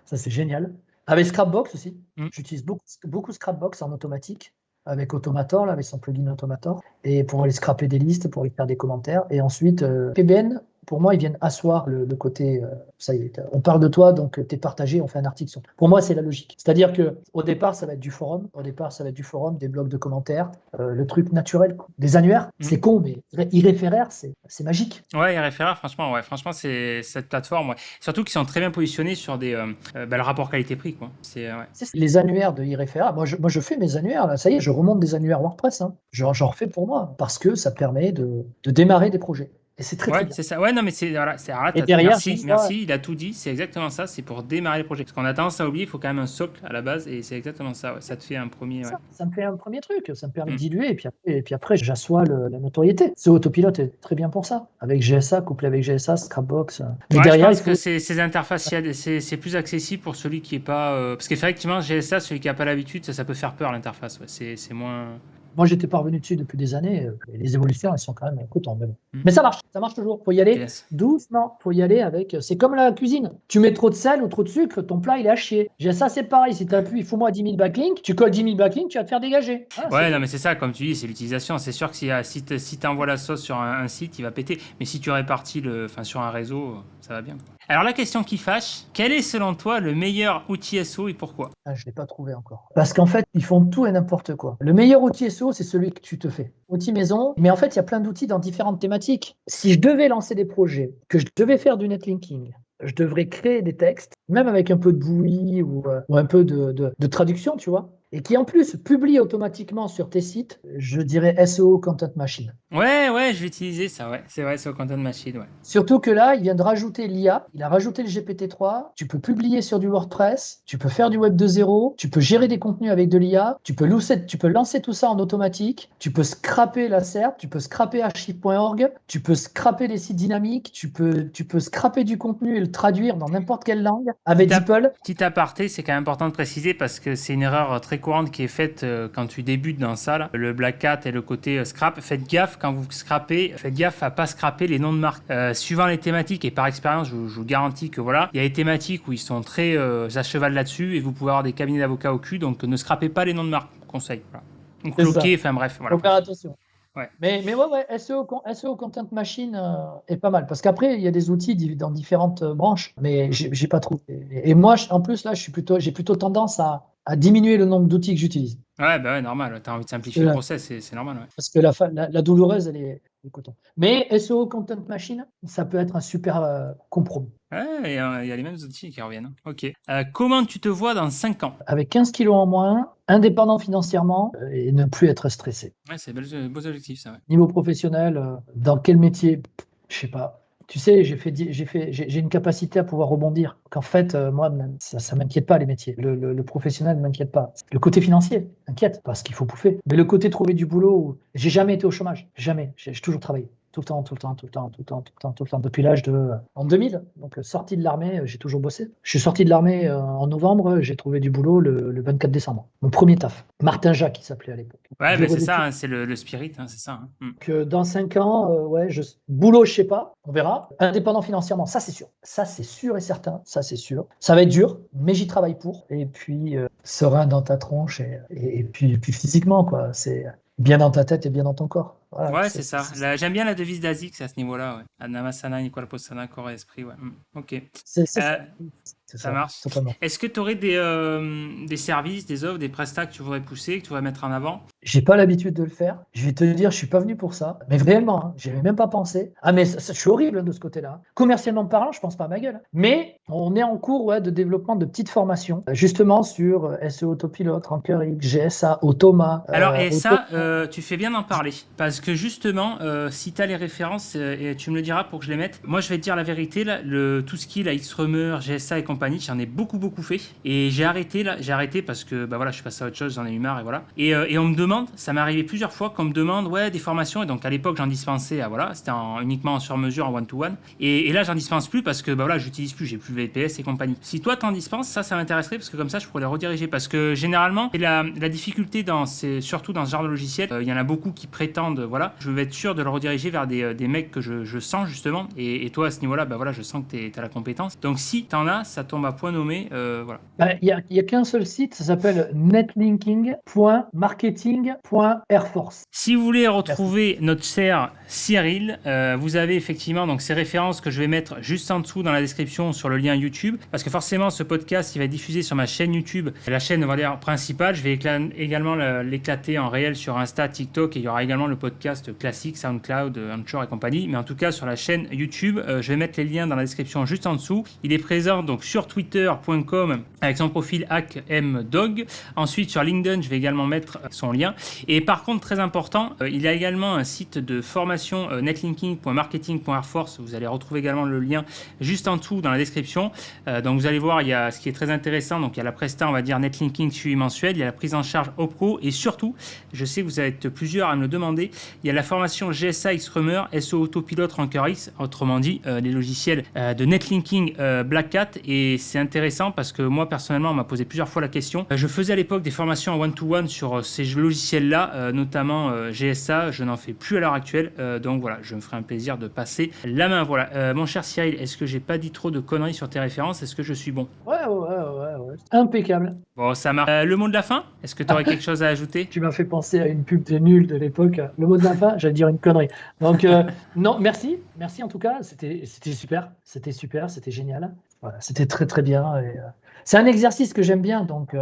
c'est génial. Avec Scrapbox aussi. J'utilise beaucoup Scrapbox en automatique avec Automator, là, avec son plugin Automator, et pour aller scraper des listes, pour y faire des commentaires. Et ensuite, PBN, pour moi, ils viennent asseoir le côté, ça y est, on parle de toi, donc tu es partagé, on fait un article sur. Pour moi, c'est la logique. C'est-à-dire qu'au départ, ça va être du forum. Au départ, ça va être du forum, des blogs de commentaires, le truc naturel, des annuaires. C'est con, mais iReferaire, c'est magique. Ouais, iReferaire, franchement, c'est cette plateforme, ouais. Surtout qu'ils sont très bien positionnés sur le rapport qualité-prix, quoi. Les annuaires de iReferaire, moi je fais mes annuaires, là, ça y est, je remonte des annuaires WordPress. Hein. J'en refais pour moi, parce que ça permet de démarrer des projets. Et c'est très, très bien. C'est ça. Ouais, non, mais Et derrière, merci, il a tout dit. C'est exactement ça. C'est pour démarrer les projets. Parce qu'on a tendance à oublier, il faut quand même un socle à la base. Et c'est exactement ça. Ouais. Ça te fait un premier. Ouais. Ça me fait un premier truc. Ça me permet de diluer. Et puis après, j'assois la notoriété. Ce Autopilote est très bien pour ça. Avec GSA, couplé avec GSA, Scrapbox. Mais derrière, je pense que ces interfaces, c'est plus accessible pour celui qui n'est pas. Parce qu'effectivement, GSA, celui qui n'a pas l'habitude, ça peut faire peur l'interface. Ouais. C'est moins. Moi, j'étais pas revenu dessus depuis des années. Et les évolutions, elles sont quand même coûteuses. Mais ça marche toujours. Faut y aller doucement. Faut y aller avec. C'est comme la cuisine. Tu mets trop de sel ou trop de sucre, ton plat, il est à chier. Ça, c'est pareil. Si tu appuies, faut-moi 10 000 backlinks, tu colles 10 000 backlinks, tu vas te faire dégager. Ouais, non, mais c'est ça, comme tu dis, c'est l'utilisation. C'est sûr que si tu envoies la sauce sur un site, il va péter. Mais si tu répartis sur un réseau, ça va bien. Alors la question qui fâche, quel est selon toi le meilleur outil SEO et pourquoi ? Je ne l'ai pas trouvé encore. Parce qu'en fait, ils font tout et n'importe quoi. Le meilleur outil SEO, c'est celui que tu te fais. Outil maison, mais en fait, il y a plein d'outils dans différentes thématiques. Si je devais lancer des projets, que je devais faire du netlinking, je devrais créer des textes, même avec un peu de bouillie ou un peu de traduction, tu vois. et qui en plus publie automatiquement sur tes sites, je dirais SEO Content Machine. Ouais, je vais utiliser ça, ouais. C'est vrai, c'est au Content Machine, ouais. Surtout que là, il vient de rajouter l'IA, il a rajouté le GPT-3, tu peux publier sur du WordPress, tu peux faire du Web 2.0, tu peux gérer des contenus avec de l'IA, tu peux lancer tout ça en automatique, tu peux scraper la SERP, tu peux scraper archive.org, tu peux scraper les sites dynamiques, tu peux scraper du contenu et le traduire dans n'importe quelle langue avec DeepL. Petit aparté, c'est quand même important de préciser parce que c'est une erreur très courante qui est faite quand tu débutes dans ça, là. Le Black Hat et le côté scrap. Faites gaffe quand vous scrapez, faites gaffe à pas scraper les noms de marques. Suivant les thématiques et par expérience, je vous garantis que voilà, il y a des thématiques où ils sont très à cheval là-dessus et vous pouvez avoir des cabinets d'avocats au cul, donc ne scrapez pas les noms de marques. Conseil. Voilà. Donc bloquez, enfin bref. Voilà. Faut faire attention. Ouais. Mais ouais, SEO Content Machine est pas mal. Parce qu'après, il y a des outils dans différentes branches, mais j'ai pas trouvé. Et moi, en plus, là, j'ai plutôt tendance à diminuer le nombre d'outils que j'utilise. Ouais, normal. Tu as envie de simplifier le process, c'est normal. Ouais. Parce que la douloureuse, elle est coton. Mais SEO Content Machine, ça peut être un super compromis. Ouais, il y a les mêmes outils qui reviennent. Ok. Comment tu te vois dans 5 ans? Avec 15 kilos en moins, indépendant financièrement et ne plus être stressé. Ouais, c'est beaux objectifs, ça. Ouais. Niveau professionnel, dans quel métier? Je sais pas. Tu sais, j'ai une capacité à pouvoir rebondir. Qu'en fait, moi, ça m'inquiète pas les métiers. Le professionnel ne m'inquiète pas. Le côté financier inquiète parce qu'il faut bouffer. Mais le côté trouver du boulot, j'ai jamais été au chômage. Jamais. J'ai toujours travaillé. Tout le temps. Depuis l'âge en 2000, donc sorti de l'armée, j'ai toujours bossé. Je suis sorti de l'armée en novembre, j'ai trouvé du boulot le 24 décembre. Mon premier taf. Martin Jacques, il s'appelait à l'époque. Ouais, c'est ça, hein, c'est le spirit, hein, c'est ça. Hein. Que dans 5 ans, boulot, je sais pas, on verra. Indépendant financièrement, ça c'est sûr. Ça c'est sûr et certain, ça c'est sûr. Ça va être dur, mais j'y travaille pour. Et puis, serein dans ta tronche et puis physiquement, quoi. C'est bien dans ta tête et bien dans ton corps. Voilà, ouais, c'est ça. J'aime bien la devise d'Asics à ce niveau-là. Ouais. Anamasana, Nikwalpo Sana, corps et esprit. Ouais. Ok. C'est ça marche. Totalement. Est-ce que tu aurais des services, des offres, des prestats que tu voudrais pousser, que tu voudrais mettre en avant? J'ai pas l'habitude de le faire. Je vais te dire, je suis pas venu pour ça. Mais réellement, hein, j'y avais même pas pensé. Ah, mais je suis horrible de ce côté-là. Commercialement parlant, je pense pas à ma gueule. Mais on est en cours de développement de petites formations, justement sur SEO Autopilote, Ranker X, GSA, Automa. Alors, ça, tu fais bien d'en parler. Parce que justement, si tu as les références, et tu me le diras pour que je les mette, moi je vais te dire la vérité, là, tout ce qui est la Xrummer, GSA et compagnie, j'en ai beaucoup fait. Et j'ai arrêté parce que bah voilà, je suis passé à autre chose, j'en ai eu marre et voilà. Et on me demande, ça m'est arrivé plusieurs fois qu'on me demande des formations. Et donc à l'époque, j'en dispensais, voilà, c'était uniquement sur mesure, en one-to-one. Et là, j'en dispense plus parce que bah voilà, j'utilise plus, j'ai plus VPS et compagnie. Si toi t'en dispenses, ça m'intéresserait parce que comme ça, je pourrais les rediriger. Parce que généralement, la difficulté surtout dans ce genre de logiciel, il y en a beaucoup qui prétendent, voilà, je vais être sûr de le rediriger vers des mecs que je sens justement. Et toi, à ce niveau-là, bah voilà, je sens que tu as la compétence. Donc si t'en as, ça tombe à point nommé, voilà. Il y a qu'un seul site, ça s'appelle netlinking.marketing.airforce. Si vous voulez retrouver notre cher Cyril, vous avez effectivement donc ces références que je vais mettre juste en dessous dans la description sur le lien YouTube, parce que forcément ce podcast il va être diffusé sur ma chaîne YouTube, la chaîne on va dire principale. Je vais également l'éclater en réel sur Insta, TikTok, et il y aura également le podcast classique, SoundCloud, Anchor et compagnie. Mais en tout cas sur la chaîne YouTube, je vais mettre les liens dans la description juste en dessous. Il est présent donc sur twitter.com avec son profil hackmdog. Ensuite sur LinkedIn, je vais également mettre son lien. Et par contre très important, il y a également un site de formation netlinking.marketing.airforce. Vous allez retrouver également le lien juste en dessous dans la description. Donc vous allez voir, il y a ce qui est très intéressant. Donc il y a la presta, on va dire netlinking suivi mensuel, il y a la prise en charge OPCO et surtout, je sais que vous êtes plusieurs à me le demander, il y a la formation GSA Xrummer, SEO Autopilote Ranker X, autrement dit les logiciels de netlinking Black Hat. Et c'est intéressant parce que moi personnellement on m'a posé plusieurs fois la question. Je faisais à l'époque des formations en one-to-one sur ces logiciels-là, notamment GSA. Je n'en fais plus à l'heure actuelle, donc voilà, je me ferai un plaisir de passer la main. Voilà, mon cher Cyril, est-ce que j'ai pas dit trop de conneries sur tes références? Est-ce que je suis bon? Ouais. Impeccable. Bon, ça marche. Le mot de la fin? Est-ce que tu aurais quelque chose à ajouter? Tu m'as fait penser à une pub de nul de l'époque. Le mot de la fin, j'allais dire une connerie. Donc, non, merci en tout cas. C'était super, c'était génial. Voilà, c'était très très bien. c'est un exercice que j'aime bien, donc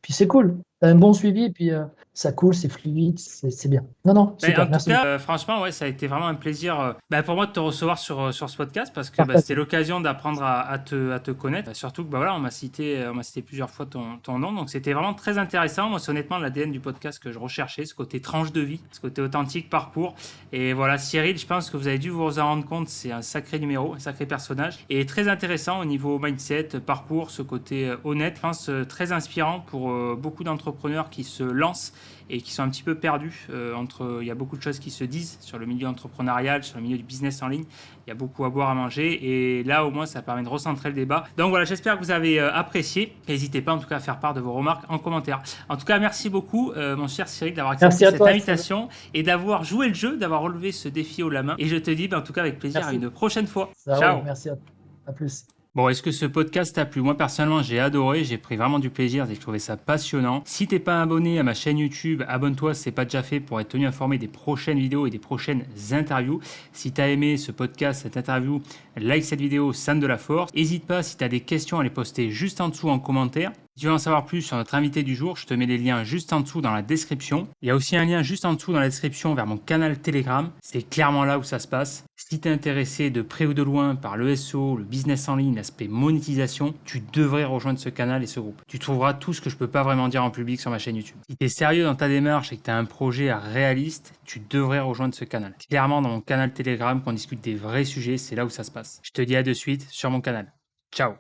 puis c'est cool. T'as un bon suivi, puis ça coule, c'est fluide, c'est bien. Non, non, Ben, en super, tout merci cas, beaucoup. franchement, ouais, ça a été vraiment un plaisir pour moi de te recevoir sur ce podcast parce que c'était Partagez. l'occasion d'apprendre à te connaître. Surtout que voilà, on m'a cité plusieurs fois ton nom, donc c'était vraiment très intéressant. Moi, c'est honnêtement l'ADN du podcast que je recherchais, ce côté tranche de vie, ce côté authentique, parcours. Et voilà, Cyril, je pense que vous avez dû vous en rendre compte, c'est un sacré numéro, un sacré personnage et très intéressant au niveau mindset, parcours, ce côté honnête. Je pense très inspirant pour beaucoup d'entrepreneurs qui se lancent et qui sont un petit peu perdus il y a beaucoup de choses qui se disent sur le milieu entrepreneurial, sur le milieu du business en ligne. Il y a beaucoup à boire, à manger et là au moins ça permet de recentrer le débat. Donc voilà, j'espère que vous avez apprécié. N'hésitez pas en tout cas à faire part de vos remarques en commentaire. En tout cas, merci beaucoup mon cher Cyril d'avoir accepté Merci à cette toi, Steven. invitation et d'avoir joué le jeu, d'avoir relevé ce défi haut la main. Et je te dis en tout cas avec plaisir à Merci. une prochaine fois. Ça roule, Ciao. merci à toi. À plus. Bon, est-ce que ce podcast t'a plu? Moi, personnellement, j'ai adoré, j'ai pris vraiment du plaisir et je trouvais ça passionnant. Si t'es pas abonné à ma chaîne YouTube, abonne-toi si c'est pas déjà fait pour être tenu informé des prochaines vidéos et des prochaines interviews. Si t'as aimé ce podcast, cette interview, like cette vidéo, ça me de la force. N'hésite pas, si t'as des questions, à les poster juste en dessous en commentaire. Si tu veux en savoir plus sur notre invité du jour, je te mets les liens juste en dessous dans la description. Il y a aussi un lien juste en dessous dans la description vers mon canal Telegram. C'est clairement là où ça se passe. Si tu es intéressé de près ou de loin par le SEO, le business en ligne, l'aspect monétisation, tu devrais rejoindre ce canal et ce groupe. Tu trouveras tout ce que je peux pas vraiment dire en public sur ma chaîne YouTube. Si tu es sérieux dans ta démarche et que tu as un projet réaliste, tu devrais rejoindre ce canal. Clairement, dans mon canal Telegram, qu'on discute des vrais sujets, c'est là où ça se passe. Je te dis à de suite sur mon canal. Ciao.